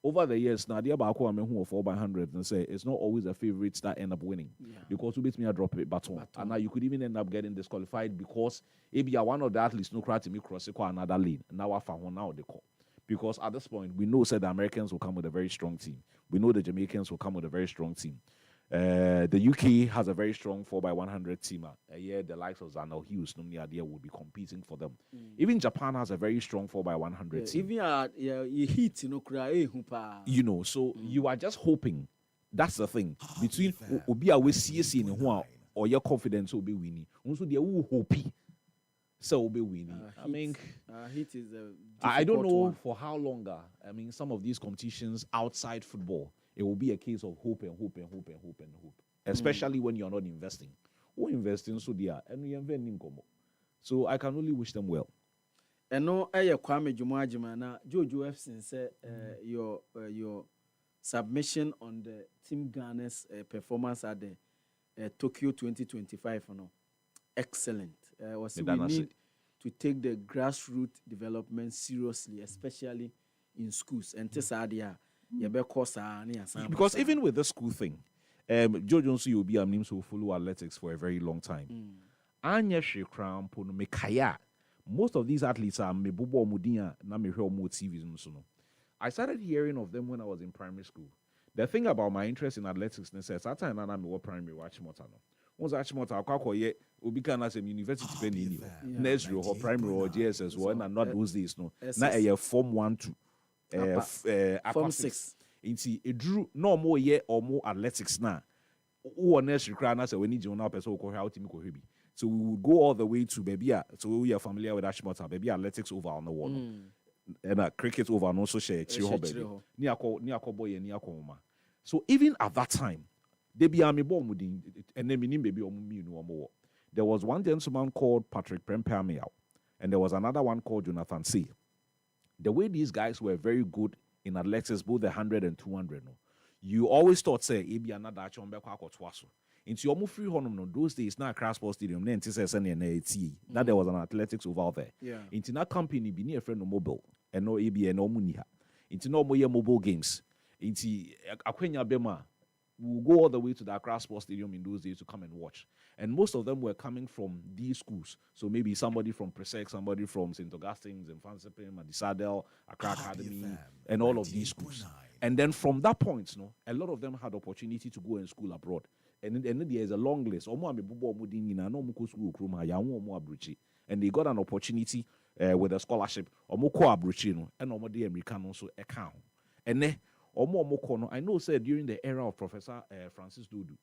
over the years, now the about who 4x100 and say it's not always a favorite that end up winning because you beat me a drop it baton. And now you could even end up getting disqualified because maybe one of the athletes no crowd to me cross another lane. Now I found one now they call. Because at this point, we know the Americans will come with a very strong team. We know the Jamaicans will come with a very strong team. The UK has a very strong 4x100 team. The likes of Zanel Hughes, no idea, would be competing for them. Even Japan has a very strong 4x100 team. Even you hit, You know, so you are just hoping. That's the thing. Between Obia with CSC and who or your confidence will be winning. Also, they will hope. So will be winning. I mean, hit is I don't know one. for how longer. I mean, some of these competitions outside football, it will be a case of hope and hope and hope and hope and hope. Especially when you're not investing. Who investing so they are and we invest in Gomo. So I can only wish them well. And no, Kwame Jumajima na Jojo Efson said your submission on the Team Ghana's performance at the Tokyo 2025 excellent. We need to take the grassroots development seriously, especially in schools. And because even with the school thing, Jojo so you'll be a name so follow athletics for a very long time. Anya Shekram Pono Mekaya. Most of these athletes are Mebubo Mudia na me hear more TVs. I started hearing of them when I was in primary school. The thing about my interest in athletics is that at time I was primary watch motano. Once I watch motano, ye ubika na some university penny nursery or primary or JSS one and not those days no. Na a form 1 to form 6. Inti it drew no more year or more athletics na. Who nursery crown as when you now person ko how team ko hebi. So we would go all the way to Babia. So we are familiar with Ashmota, Baby athletics over on the wall. And cricket over and also share baby. So even at that time, they be army bomb and then baby or there was one gentleman called Patrick Prempamiao, and there was another one called Jonathan C. The way these guys were very good in athletics, both the 100 and 200, you always thought, say, Ebi another chombe kwa twaso. Into your free honor those days, now Crash Sports Stadium, then now there was an athletics over there. Yeah. Into that company, be near a friend of mobile, and no ABA, no Muniha. Into no more mobile games. Into Aquenia Bema, we'll go all the way to the Crash Sports Stadium in those days to come and watch. And most of them were coming from these schools. So maybe somebody from Presec, somebody from St. Augustine's and Fansipim, Adisadel, Accra Academy, and all of these schools. And then from that point, a lot of them had opportunity to go and school abroad. And then there is a long list. And they got an opportunity with a scholarship. And then I know said during the era of Professor Francis Dudu,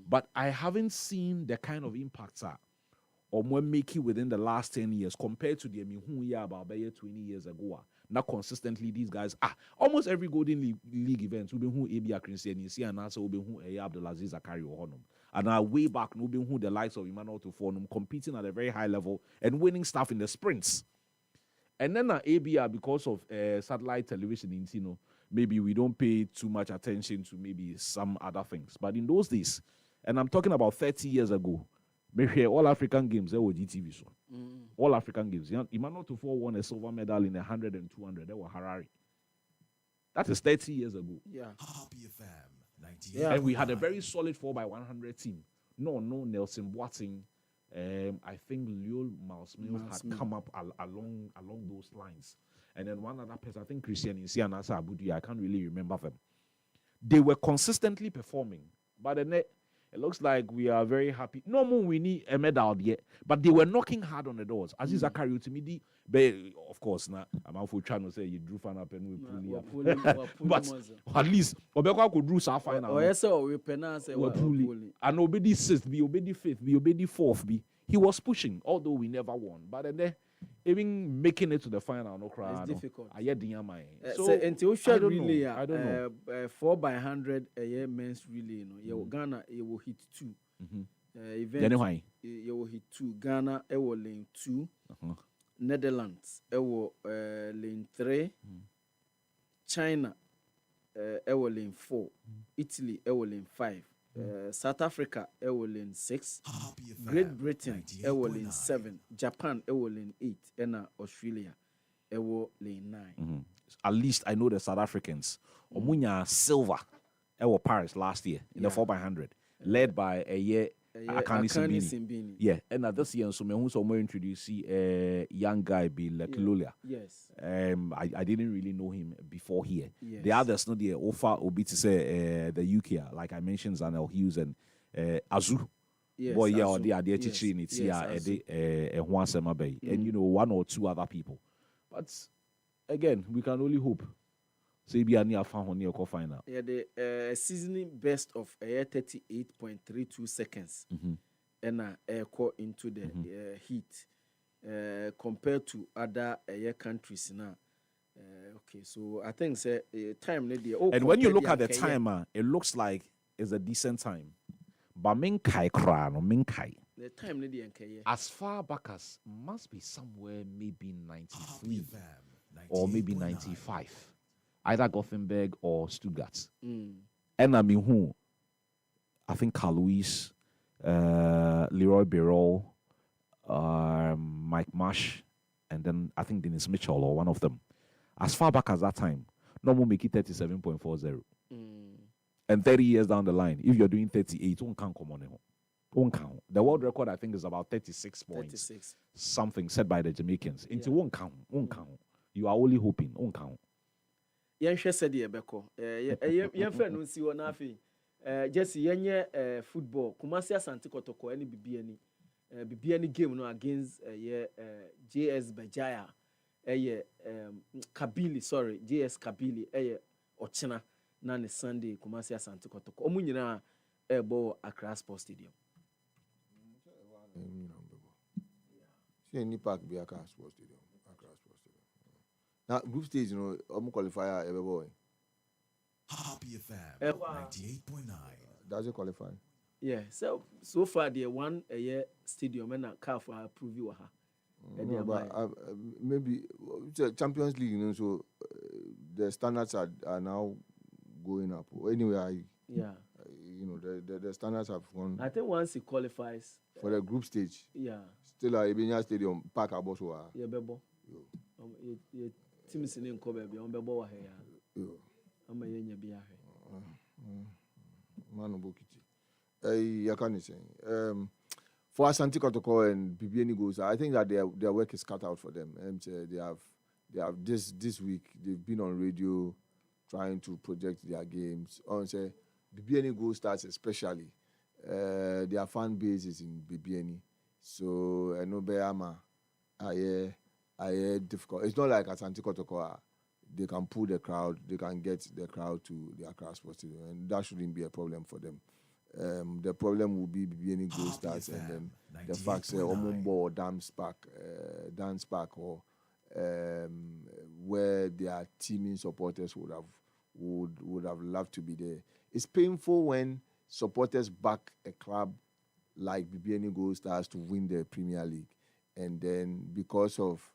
but I haven't seen the kind of impacts or more make it within the last 10 years compared to the about 20 years ago. Not consistently, these guys almost every Golden League event will be who Abia Christian see and also will be who Abdulaziz Zakari or Honum. And way back, no be who the likes of Emmanuel Tufonum competing at a very high level and winning stuff in the sprints. And then Abia, because of satellite television in Tino, maybe we don't pay too much attention to maybe some other things. But in those days, and I'm talking about 30 years ago, maybe all African games, there were GTV. So. All African games. Emmanuel Tufo won a silver medal in 100 and 200. They were Harare. That is 30 years ago. Yeah. And we had a very solid 4x100 team. No Nelson Boateng. I think Leo Miles Mills had come up along those lines. And then one other person, I think Christian Insiana Abudi, I can't really remember them. They were consistently performing. But then it looks like we are very happy. No more we need a medal yet, but they were knocking hard on the doors. Aziz Zakari to me, of course, now I'm out for trying to say you drew fan up and we pull up. But at least Obekwa could drew sa final. Oh yes, so we pronounce it. And obey the 6th, be obey the 5th, be obey the 4th, be. He was pushing, although we never won. But then even making it to the final, no cry. It's difficult. I hear the so until I don't know. 4x100 a year men's relay, Ghana it will hit 2. Event you will hit 2. Ghana it will lane 2. Netherlands it will lane 3. China it will lane 4. Italy it will lane 5. South Africa it will lane 6. Great Britain it will lane 7. Japan it will lane 8. And Australia it will lane 9. at least I know the South Africans. Omunya silver at Paris last year in the 4x100, led by a year Akani Simbini. Yeah, and this year, so me who's more introduce a young guy be like Lulia. Yes. I didn't really know him before here. Yes. The others, no, the offer Obi to say the UK, like I mentioned, Zanel Hughes and Azu. Yes, boy, yeah, Azu. or they are there Yes. teaching it Yes, here, and you know, 1 or 2 other people. But again, we can only hope. So be a near final. Yeah, the seasoning best of 38.32 seconds. And caught into the heat compared to other countries now. Okay, so I think say time. And when you look at the time, it looks like it's a decent time. But minkai krano minkai. The time as far back as must be somewhere maybe 93 or maybe 95. Either Gothenburg or Stuttgart. And I mean who? I think Carl Lewis, Leroy Birol, Mike Marsh, and then I think Dennis Mitchell or one of them. As far back as that time, no more make it 37.40. And 30 years down the line, if you're doing 38, one can't come on it. Won't count. The world record, I think, is about 36 points. 36. Something set by the Jamaicans. Into won't count. You are only hoping. Won't count. Yɛnhwɛ sɛdeɛ ɛbɛkɔ yɛmfɛ no nsi wɔ no afei Jesse yɛnyɛ football Kumasi Asante Kotoko ɛne Bibiani game no against JS Bajaya Kabili JS Kabili Ochina na ne Sunday Kumasi Asante Kotoko ɔmo nyinaa ɛbɔ Accra Sports Stadium. See any park be Accra Sports Stadium. Now, group stage, you know, I'm qualifier every boy. Happy FM 98.9. Does it qualify? Yeah, so far the one a year stadium and a car for approve you. No, but maybe Champions League, you know, so the standards are now going up. Anyway, you know, the standards have gone. I think once it qualifies for the group stage. Yeah. Still, Ibenya Stadium park aboso. Yeah, bebo. Teams in Kobe be on bebo wa here. I'm a yenya be here. Manu Bokiti. Yakani saying. For Asante Kotoko and Bibiani goes, I think that their work is cut out for them. They have this week they've been on radio trying to project their games. On say Bibiani Go starts especially. Their fan base is in Bibiani. So I know Bayama I difficult. It's not like Asante Kotoko. They can pull the crowd, they can get the crowd to the Accra Sports Stadium, and that shouldn't be a problem for them. The problem will be any Gold Stars and then the fact that Omumbo or Dance Park or where their teaming supporters would have loved to be there. It's painful when supporters back a club like BBN Gold Stars to win the Premier League, and then because of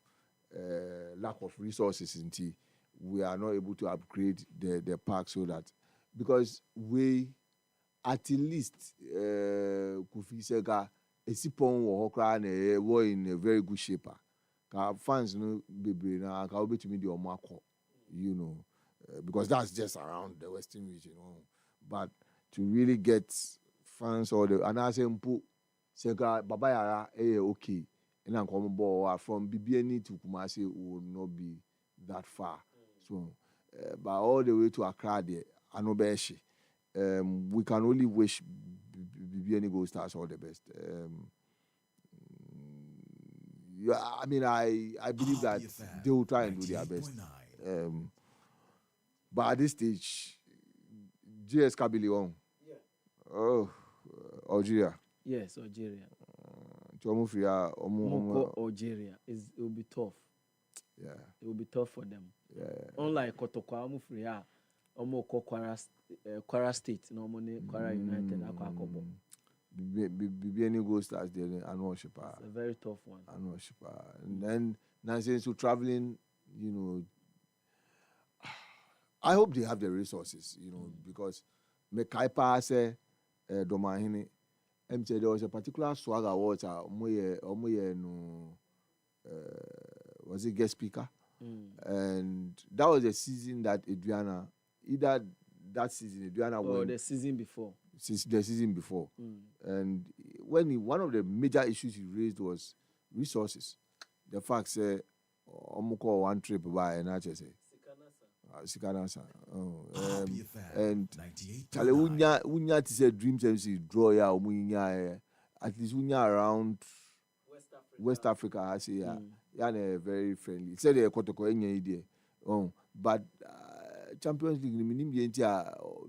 lack of resources in T, we are not able to upgrade the park so that because we at least Kofi Sega esipon wo hokra na were in a very good shape. Ka fans no bebre na ka obetumi de omo akọ, you know, because that's just around the Western region, but to really get fans or the anasempo Sega Baba Yara okay. And then come ball from BBN to Kumasi will not be that far. So, but all the way to Accra, there, Anobeshi. We can only wish BBN Gold Stars all the best. Yeah, I mean, I believe that they will try and do their best. But at this stage, JS Kabili on. Oh, Algeria. Yes, Algeria. Algeria. It will be tough. Yeah. It will be tough for them. Yeah. Unlike Kotoko, Amufria, Kwara State, no money, Kwara United, Akwakobo. BBN Gold Stars there, I know Shipa. It's a very tough one. I know Shipa. And then now since you're traveling, you know, I hope they have the resources, you know, because Mekaipa say Domahini. There was a particular swagger water, no, was it guest speaker? And that was the season that Adriana, either that season, Adriana went. The season before. The season before. And one of the major issues he raised was resources. The fact say, Omuko one trip by and I just say, Sikanasa. And Chale unya to say Dreams MC draw ya umunya at least unya around West Africa. I say yeah, very friendly. Say they kotoko enye idea. But Champions League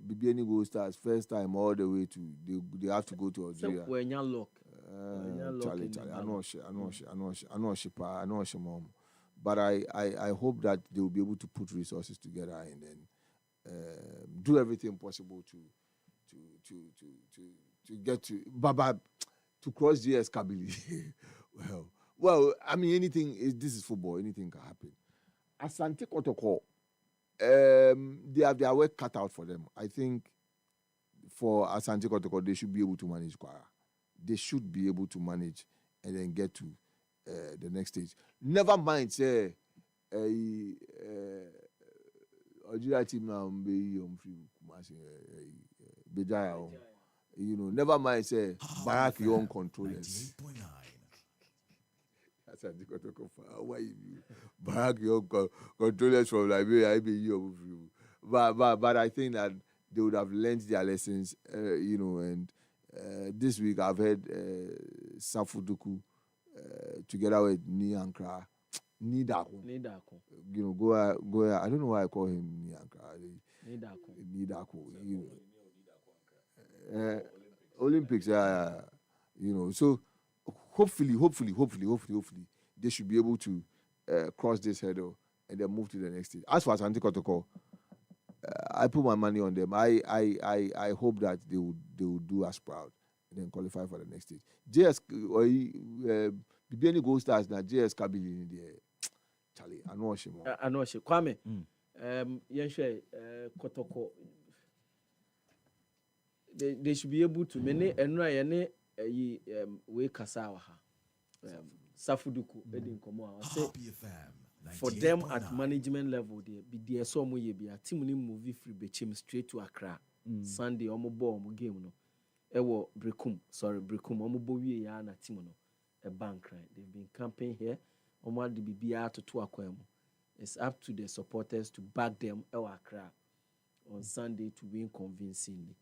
BBN Gold Stars first time all the way to they have to go to Algeria. Charlie, I know she mom. But I hope that they will be able to put resources together and then do everything possible to get to Baba to cross GS Kabili. well, I mean this is football, anything can happen. Asante Kotoko, they have their work cut out for them. I think for Asante Kotoko, they should be able to manage Kwara. They should be able to manage and then get to the next stage. Never mind, say, Algeria team now be Bejaya. Never mind, say, Barak young controllers. Why you Barak young controllers from Liberia, but I think that they would have learned their lessons, and this week I've heard Safuduku together with Niankra, Nidako. Go I don't know why I call him Niankra. Nidako. Olympics, so hopefully, they should be able to cross this hurdle and then move to the next stage. As for Asante Kotoko, I put my money on them. I hope that they will do us proud and then qualify for the next stage. JS BBN Gold Stars na JS Kabili in the Charlie. I know she. Kwame. Yenshwe Kotoko. They should be able to many enra we kasawa ha. Safuduku edin komo. For them at management level, they be so much be a team ni movie free Bechim straight to Accra. Sunday omo ball omo game no. Ewo Brekum omo bo wie ya na team no. A bank right. They've been camping here. Omo de bibia to Akwemo. It's up to the supporters to back them ewa Accra on Sunday to win convincingly.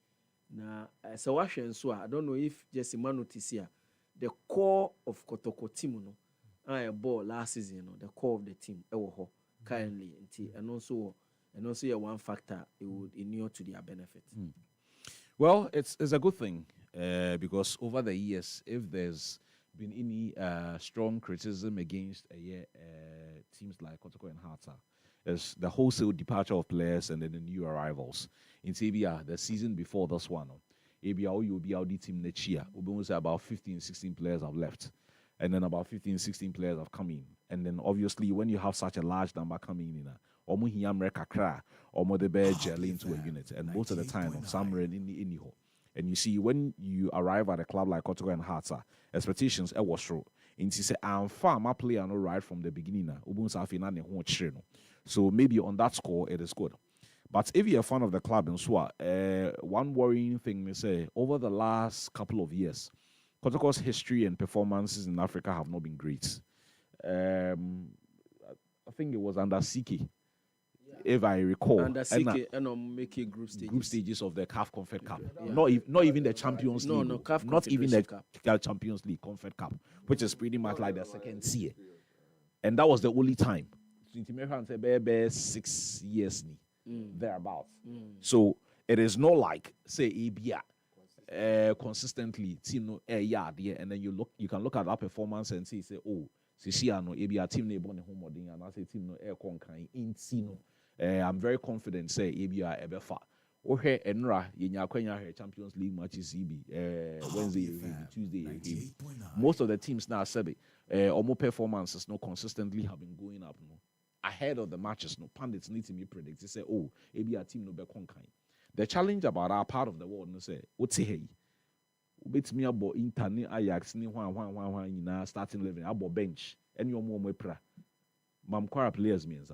Now, as a Washington, so I don't know if Jesse notice here the core of Kotoko team no. I ball last season, the core of the team, currently, and also one factor it would inure to their benefit. Well, it's a good thing because over the years, if there's been any strong criticism against teams like Kotoko and Hata, is the wholesale departure of players and then the new arrivals. In Sabia, the season before this one, ABR you'll be out the team next year. We'll say about 15, 16 players have left. And then about 15, 16 players have come in. And then obviously when you have such a large number coming in, omo hiyamre kakra, omo de be gel into a unit. And most of the time, some in the iniho. And you see, when you arrive at a club like Kotoko and Hata, expectations was true. And she said, I'm far my player no right from the beginning. So maybe on that score, it is good. But if you're a fan of the club in Swa, one worrying thing is over the last couple of years, Kotoko's history and performances in Africa have not been great. I think it was under Siki, if I recall. Under Siki, and make group stages of the CAF Confed Cup. Yeah. Not even the Champions League. No, CAF not even the Champions League Confed Cup, which is pretty much like the second tier. And that was the only time. 6 years thereabouts. So it is not like, say, ABA. Consistently team no and then you can look at that performance and say oh no ABA team no born home and I say team no conkan in no I'm very confident say ABA ebefa okay enra yenya kwanya Champions League matches Wednesday Tuesday most of the teams now said almost performances no consistently have been going up no ahead of the matches no pundits need to be predict say oh ABA team no be conkan. The challenge about our part of the world is what's hey? Bet me about internet Ajax ni one starting 11 about bench and your mom pra. Mam Kwara players means.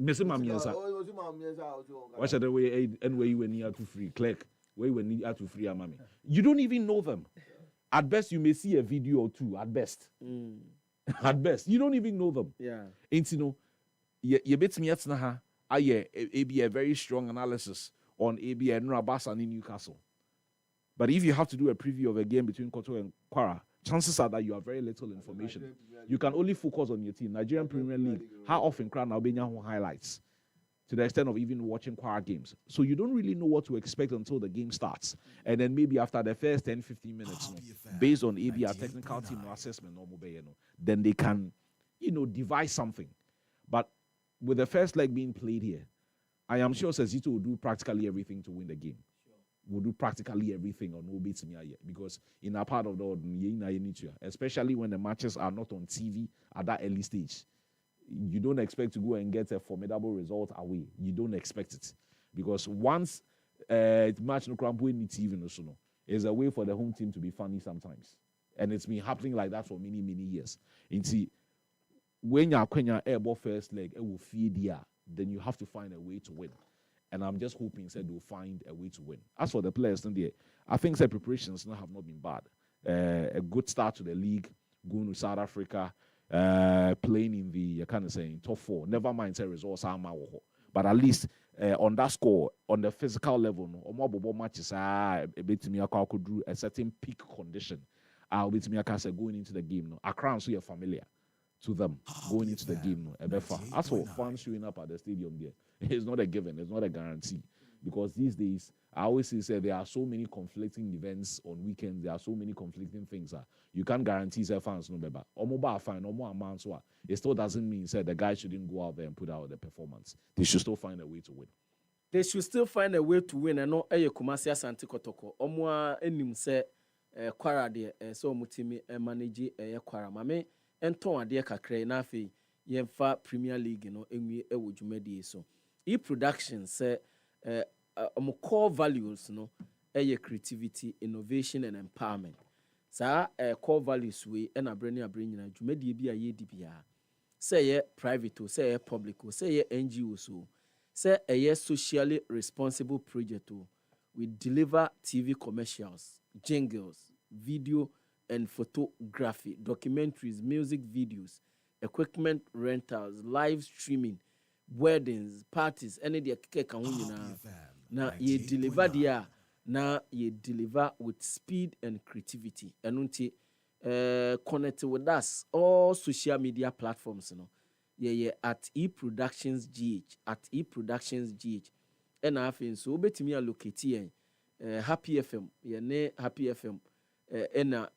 Mr. Mamiensa. What should the way and where you were near to free clerk? Where you were near to free mammy. You don't even know them. At best, you may see a video or two. At best. At best. You don't even know them. Yeah. Ain't you know, you bet me at Naha. Be a very strong analysis on AB and Rabasa in Newcastle. But if you have to do a preview of a game between Koto and Kwara, chances are that you have very little information. You can only focus on your team. Nigerian Premier League, how often Crown Albania highlights to the extent of even watching Kwara games. So you don't really know what to expect until the game starts. And then maybe after the first 10, 15 minutes, based on ABR technical team assessment, then they can, devise something. But with the first leg being played here, I am sure Sezito will do practically everything to win the game. Will do practically everything on Obit Mia because in a part of the world, especially when the matches are not on TV at that early stage. You don't expect to go and get a formidable result away. You don't expect it. Because once match no crump win TV no is a way for the home team to be funny sometimes. And it's been happening like that for many, many years. And see, when you're airball first leg, it will feed you. Then you have to find a way to win. And I'm just hoping that they'll find a way to win. As for the players, I think their preparations have not been bad. A good start to the league, going to South Africa, playing in the top four. Never mind the results, but at least on that score, on the physical level, matches could do a certain peak condition. Going into the game. Accra so you're familiar to them going into the game. As for fans showing up at the stadium there, it's not a given, it's not a guarantee. Because these days, I always say there are so many conflicting events on weekends, there are so many conflicting things. You can't guarantee fans no better. It still doesn't mean the guys shouldn't go out there and put out the performance. They should still find a way to win. They should still find a way to win. And no, Kumasi Asante Kotoko. Omwa enim se Kwara de so mutimi manage Kwara mame enton ade kakra na afi yemfa Premier League no enwi ewo dwumadi so. E production say core values no creativity, innovation and empowerment. Sa core values we na brani nyina dwumadi bi aye di bia. Say private o, say public o, say NGO so. Say socially responsible project o. We deliver TV commercials, jingles, video and photography, documentaries, music videos, equipment rentals, live streaming, weddings, parties, any the cake na ye deliver there, na ye deliver with speed and creativity. And unti connect with us all social media platforms, at eProductions GH, at eProductions GH. And I think so betimi allocate Happy FM, ne Happy FM ena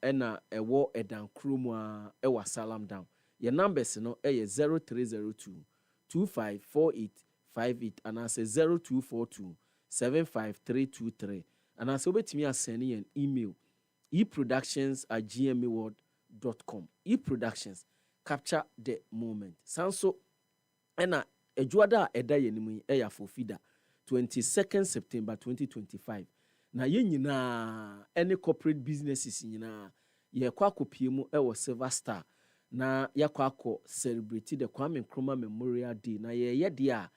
ewo edan kromwa ewa salam down. Your numbers no 0302 254858 and I say 0242 75323 and I say betimi send an email eproductions@gmaworld.com. eProductions, capture the moment. Sanso ena ejuada eda yenimu for feeder 22nd September 2025. Na ye nyina any corporate businesses nyina ye kwa kopie mu Silver Star na yakwa akọ celebrate the Kwame Nkrumah Memorial Day na ye dia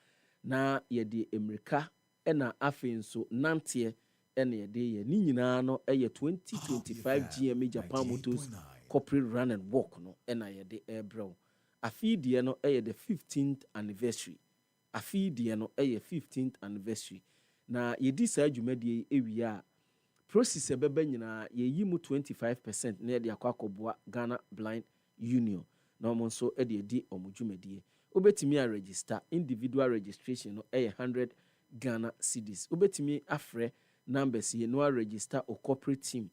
na ye de America na afi nso nantie na ye de ye ni nyina no 2025 GMA Japan Motors Corporate Run and Walk no na ye de ebro afi de no the 15th anniversary. Afi de no 15th anniversary. Na yedi saa adwumadie ewia process ebeba nyina yeyi mu 25% na yedi akwakoboa Ghana Blind Union na omo nso edi omudwumadie obetimi a register individual registration no 100 Ghana cedis obetimi afre numbers ye no register o corporate team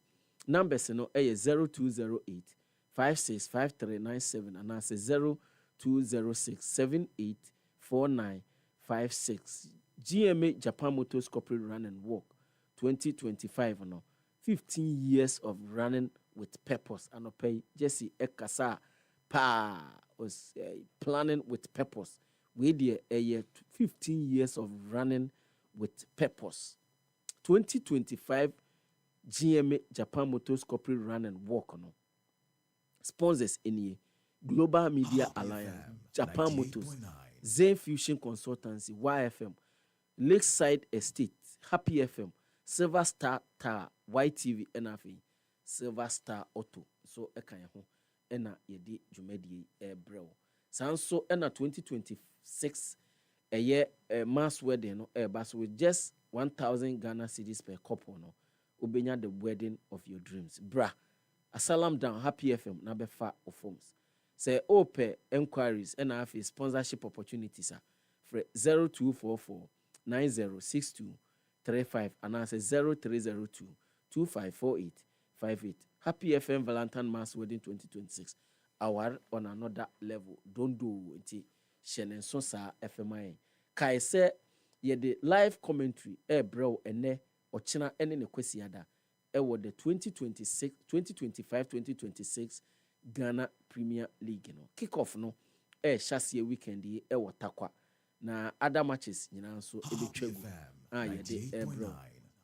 numbers no 0208 565397 and as 0206 784956. GMA Japan Motors Corporate Run and Walk 2025 no 15 years of running with purpose and pay Jesse Ekasa pa was planning with purpose. We did a year 15 years of running with purpose. 2025 GMA Japan Motors Corporate Run and Walk no sponsors any Global Media Alliance, Japan Motors, Zen Fusion Consultancy, YFM, Lakeside Estate, Happy FM, Silver Star Tower, YTV, NFA, Silver Star Auto. So ekanya ho ena yedi dwumadi brɛw. Sanso ena 2026 mass wedding no but with just 1,000 Ghana cedis per couple no ubenya the wedding of your dreams. Bra. Asalam down Happy FM na befa forms. Say ope enquiries and have sponsorship opportunities for 0244 9062 35 and answer 0302 254858. Happy FM Valentine Mass Wedding 2026. Our on another level. Don't do it. Shenen so sa FMI. Kai say ye the live commentary bro ene ochina ene ne kwesi ada. Ewo the 2025-2026 Ghana Premier League no kick-off no chassis weekend ye takwa na other matches nyina so ebetwegu ye de bro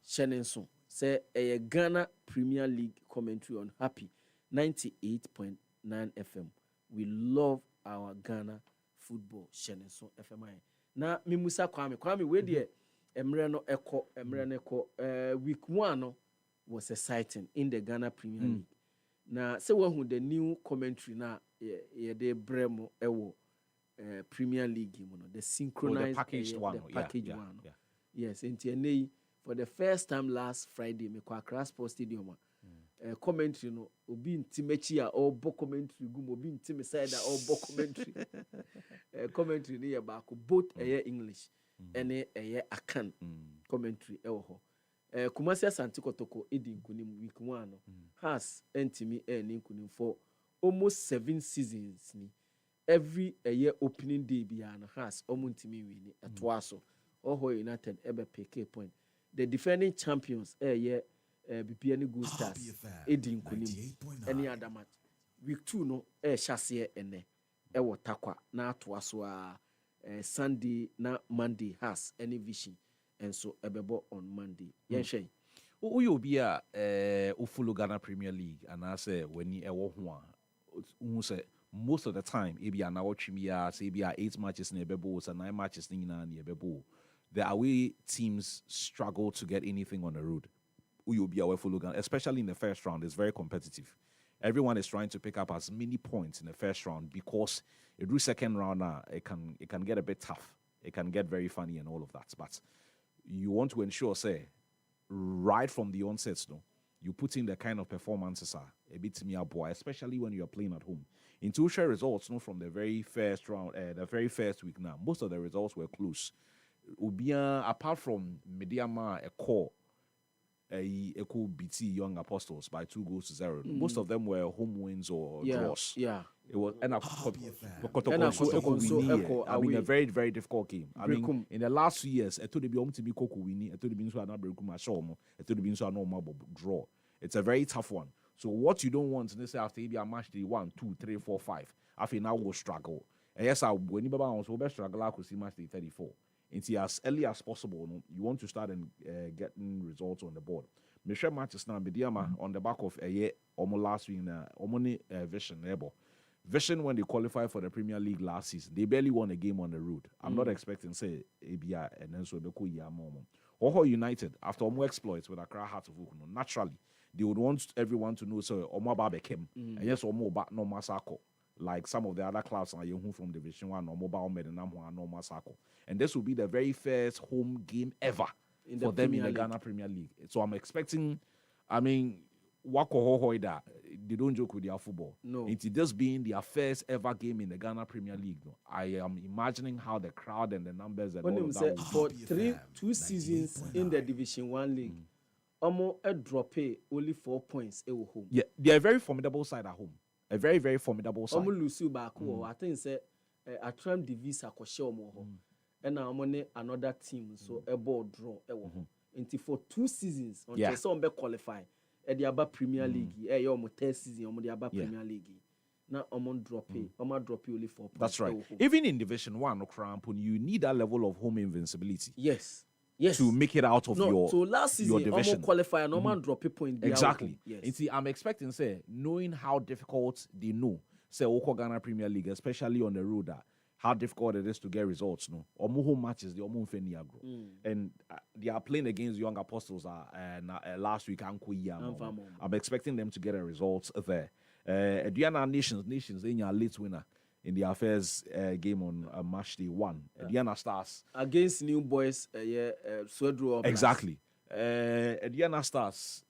Shannon so say Ghana Premier League commentary on Happy 98.9 FM. We love our Ghana football. Shannon so FMI na mimusa kwame we de emre no week 1 no was exciting in the Ghana Premier League. Na say when the new commentary na de bremo ewo Premier League the synchronized the packaged one. Yes, enti for the first time last Friday me kwa Accra Sports Stadium commentary no obi ntimechi a obo commentary gum obi ntime side a obo commentary commentary ni ba ko both English ene akan commentary ewo ho Kumasi Asante Kotoko edi nkunim week 1 no has entimi ni nkunim for almost 7 seasons ni every opening day bia no has omuntimi win atoaso Oho United ebe PK point the defending champions BPN Good Stars edi nkunim any other match week 2 no chassis ene ewo takwa na atoaso Sunday na Monday has any vision and so ebebo on Monday. Yenshay. Uyo bia follow Ghana Premier League and I say when you ewo ho say most of the time ebia na watchimia say ebia 8 matches na ebebo so 9 matches na ebebo. The away teams struggle to get anything on the road. Uyo bia we follow Ghana, especially in the first round. It's very competitive. Everyone is trying to pick up as many points in the first round because it do second round now it can get a bit tough. It can get very funny and all of that. But you want to ensure, say, right from the onset, you put in the kind of performances a bit me boy, especially when you are playing at home. In two share results, from the very first round, the very first week now, most of the results were close. Ubia, apart from Mediama, a core, Echo BT Young Apostles by 2-0. Most of them were home wins or draws. Yeah. It was I mean, a very, very difficult game. I mean, in the last 2 years, I told you to be Coco winning, I told you to be draw. It's a very tough one. So what you don't want to say after a match 1, 2, 3, 4, 5, after now we'll struggle. And yes, when you also best struggle, I could see match 34. It's as early as possible. You want to start and getting results on the board. Michelle matches now, Bidiama on the back of a year, almost last week, Vision. Vision, when they qualified for the Premier League last season, they barely won a game on the road. I'm not expecting, say, ABI and then so Oho United, after Omo exploits with Accra Heart of Oak, naturally, they would want everyone to know, so Omo Babekem, and yes, Omo no Masako. Like some of the other clubs are young from Division 1 or Mobile Medenamwa no Masako. And this will be the very first home game ever for them in the Ghana Premier League. So I'm expecting, I mean, Wako they don't joke with their football. No. It's this being their first ever game in the Ghana Premier League. No. I am imagining how the crowd and the numbers and all of that for 2 seasons in the Division 1 league, Omo a drop only 4 points at home. Yeah, they are a very formidable side at home. A very, very formidable side. Omo Lucy Bako, I think say a tram divisa koshe omo ho. And now another team so a ball draw until for 2 seasons until some be qualify at the Aba Premier League. Your third season on the Aba Premier League. Now I'm drop only 4 points. That's right. Even in Division 1 or Crampon, you need that level of home invincibility. Yes. to make it out of your so last season, division. Almost qualifier, no man drop a point. Exactly. Yes. And see, I'm expecting, say, knowing how difficult they know, say, Oko Ghana Premier League, especially on the road, how difficult it is to get results. No, or home matches, the Omo Feniagro, and they are playing against Young Apostles. Last week, I'm expecting them to get a result there. Diana Nations, they are late winner in the affairs game on match day 1. Diana Stars against New Boys, Swedru. Exactly. Diana Stars,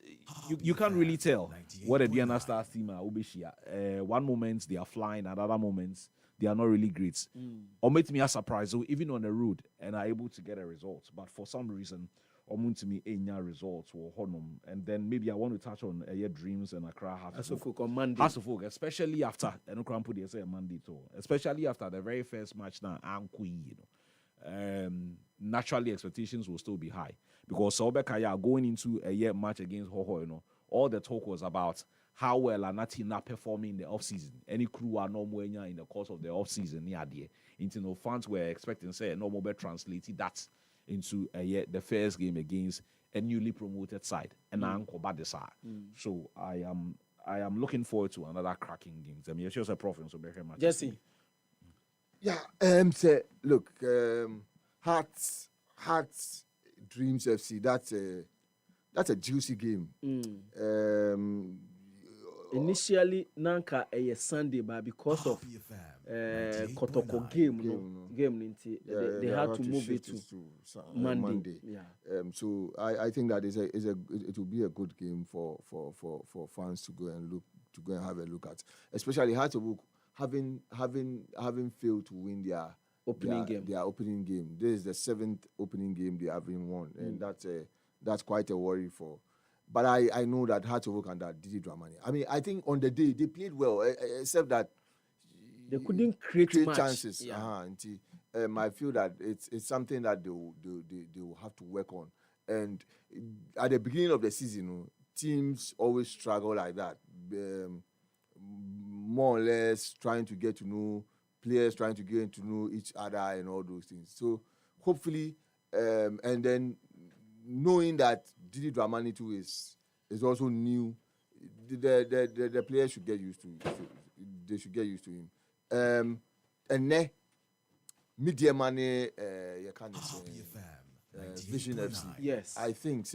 you can't really tell what a Diana Stars team are. One moment they are flying, at other moments they are not really great. Or make me a surprise, so even on the road and are able to get a result. But for some reason, to me results or honum. And then maybe I want to touch on Dreams and Accra Has to Folk, especially after Monday too. Especially after the very first match now, naturally expectations will still be high. Because Sobekaya going into a year match against Hoho, all the talk was about how well are not performing in the off-season. Any crew are no more in the course of the off-season near there. Fans were expecting say no more translated that into the first game against a newly promoted side and so I am looking forward to another cracking game. I mean, it's just a profit so very much. Jesse. Yeah, say look, Hearts Dreams FC, that's a juicy game. Initially, Nanka a Sunday, but because of Kotoko game, they had to move it to Monday. Yeah. So I think that it will be a good game for fans to go and have a look at, especially Hartlepool having failed to win their opening game. This is the 7th opening game they haven't won, and that's quite a worry for. But I know that Hartlepool and that Didi Dramani. I mean, I think on the day they played well, except that they couldn't create chances. Yeah. I feel that it's something that they will have to work on. And at the beginning of the season, teams always struggle like that, more or less trying to get to know players, trying to get to know each other and all those things. So hopefully, and then knowing that Didi Dramani too is also new, the players should get used to. They should get used to him. And media money, you can't say Vision FC. Yes, I think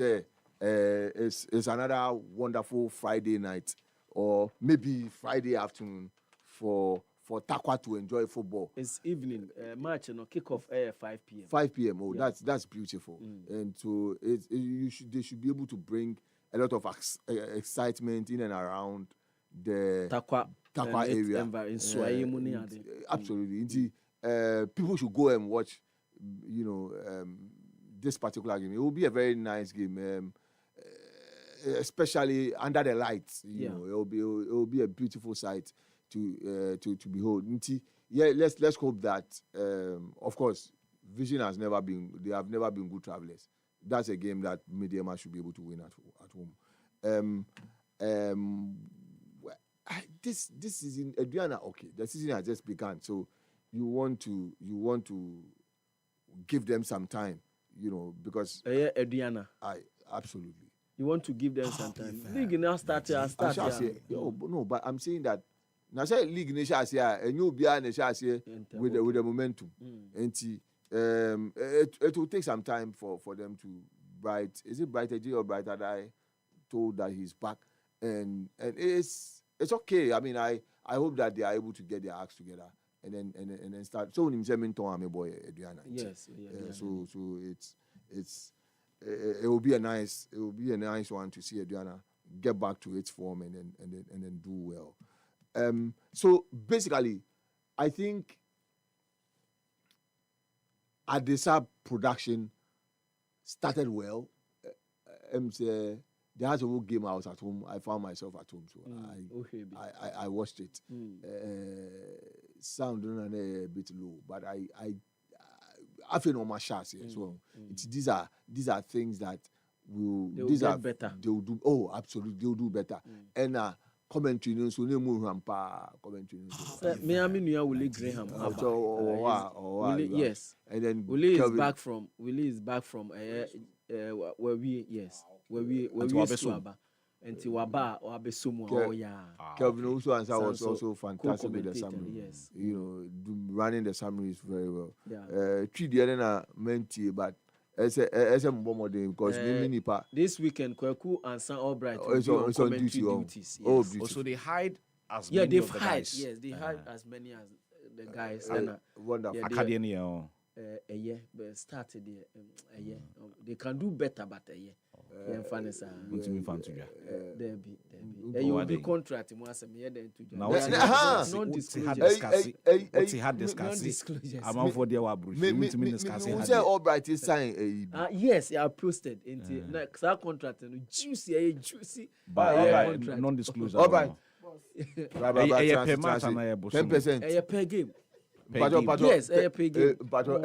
it's another wonderful Friday night or maybe Friday afternoon for Takwa to enjoy football. It's evening match, kick-off 5 p.m. 5 p.m. Oh, yeah. That's beautiful. And so they should be able to bring a lot of excitement in and around the Takwa area. Absolutely. People should go and watch, this particular game. It will be a very nice game, especially under the lights. You know, it will be a beautiful sight to behold. Yeah, let's hope that. Of course, Vision has never been. They have never been good travelers. That's a game that Mediama should be able to win at home. This season, Adriana, okay, the season has just begun, so you want to give them some time, because Adriana. Absolutely. You want to give them some time. League now start. No, but I'm saying that now say league nation here, and you be a nation with the momentum, and it will take some time for them to Bright. Is it Brighter J or Brighter that I told that he's back, and it's okay. I mean, I hope that they are able to get their acts together and then start. So I'm boy Adriana. Yes. So it will be a nice one to see Adriana get back to its form and then do well. So basically, I think Adesa production started well. There has a whole game I was at home. I found myself at home, so I watched it. Sound a bit low, but I feel on my shots here. So these are things that will get better. They will do. Oh, absolutely, they will do better. And commentary no so na mu rampa commentary no. Me and me Willie Graham. Yes. And then Willie is back from where we Aba. Until Waba or Abesumu. Oh yeah. Kelvin also was also fantastic with the summary. Yes. Running the summaries very well. Yeah. Tridiana menti, but as a more because this weekend Kweku and San Albright will be on commentary duties. Yes. Oh, also they hide as many they've of the hide. Guys. Yes, they hide as many as the guys. Wonderful. Academia. But started there. They can do better, but you will be contracting once a year then to non-disclosures. I'm for the Albright is saying yes, I posted into next contract and juicy non-disclosure. Albright. 10% per game. Yes, I pay game. But on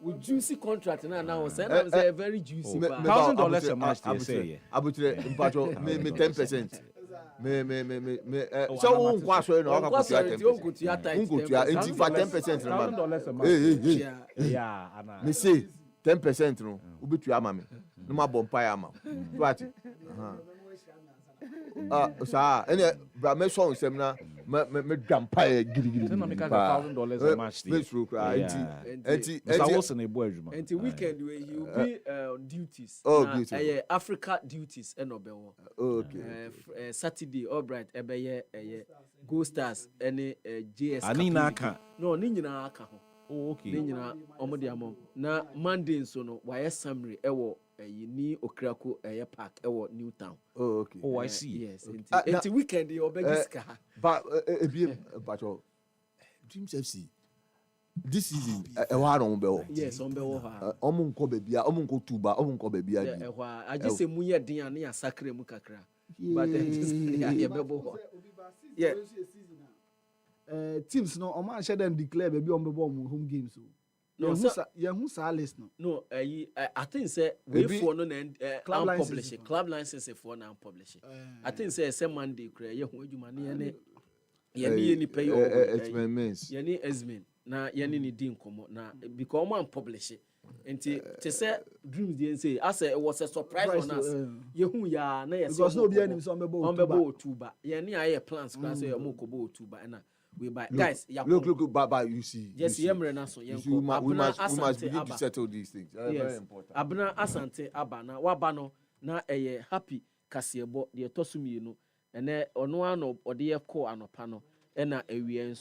with juicy contract now say very juicy. $1,000 a match they say. Abutre me 10%. So won kwaso no aka kutua 10%. Unkutua enti fa 10% no. Yeah, ana. Me say 10% no ubetua ama me. No ma bompa ya ama. What? Sa ene bra me so nsem na me dwampa girigiri. Na me ka $1,000 a match. Me suru kra enti enti weekend where he will be on duties. Africa duties enobewo. Okay. Saturday Albright ebeye Go Stars any JS. Ani na aka. No, ni nyina aka ho. Oh, okay. Ni nyina omodiamo na Monday so no why summary ewo ni Okrako park ewo Newtown. Oh, okay. Oh, I see. Yes. Until weekend you obegiska. But Dreams FC this season one on bell. Yes, on bell. Omunko bebia, omunko tuba, omunko bebia. I just say muye din ani asakre mu kakra. But yeah. Teams no o man share them declare baby on home games so. No, who list no. No, I think say we for no club license for now publish. I think say Monday cray ye hu adwuma ne ye ni pay ye ni Esmin na ye ni din komo na because man publish it. Enti te say Dreams dey say as it was a surprise on us. Ye hu ya na ye because no be any so on be tuba. Ye ni aye plans class say mo ko bo tuba na we buy guys look baba you see yes yemre na so we must begin to settle these things very important abna asante aba na waba no na happy kasebo de tosumi no ene ono ano ode ye call anopa no na ewie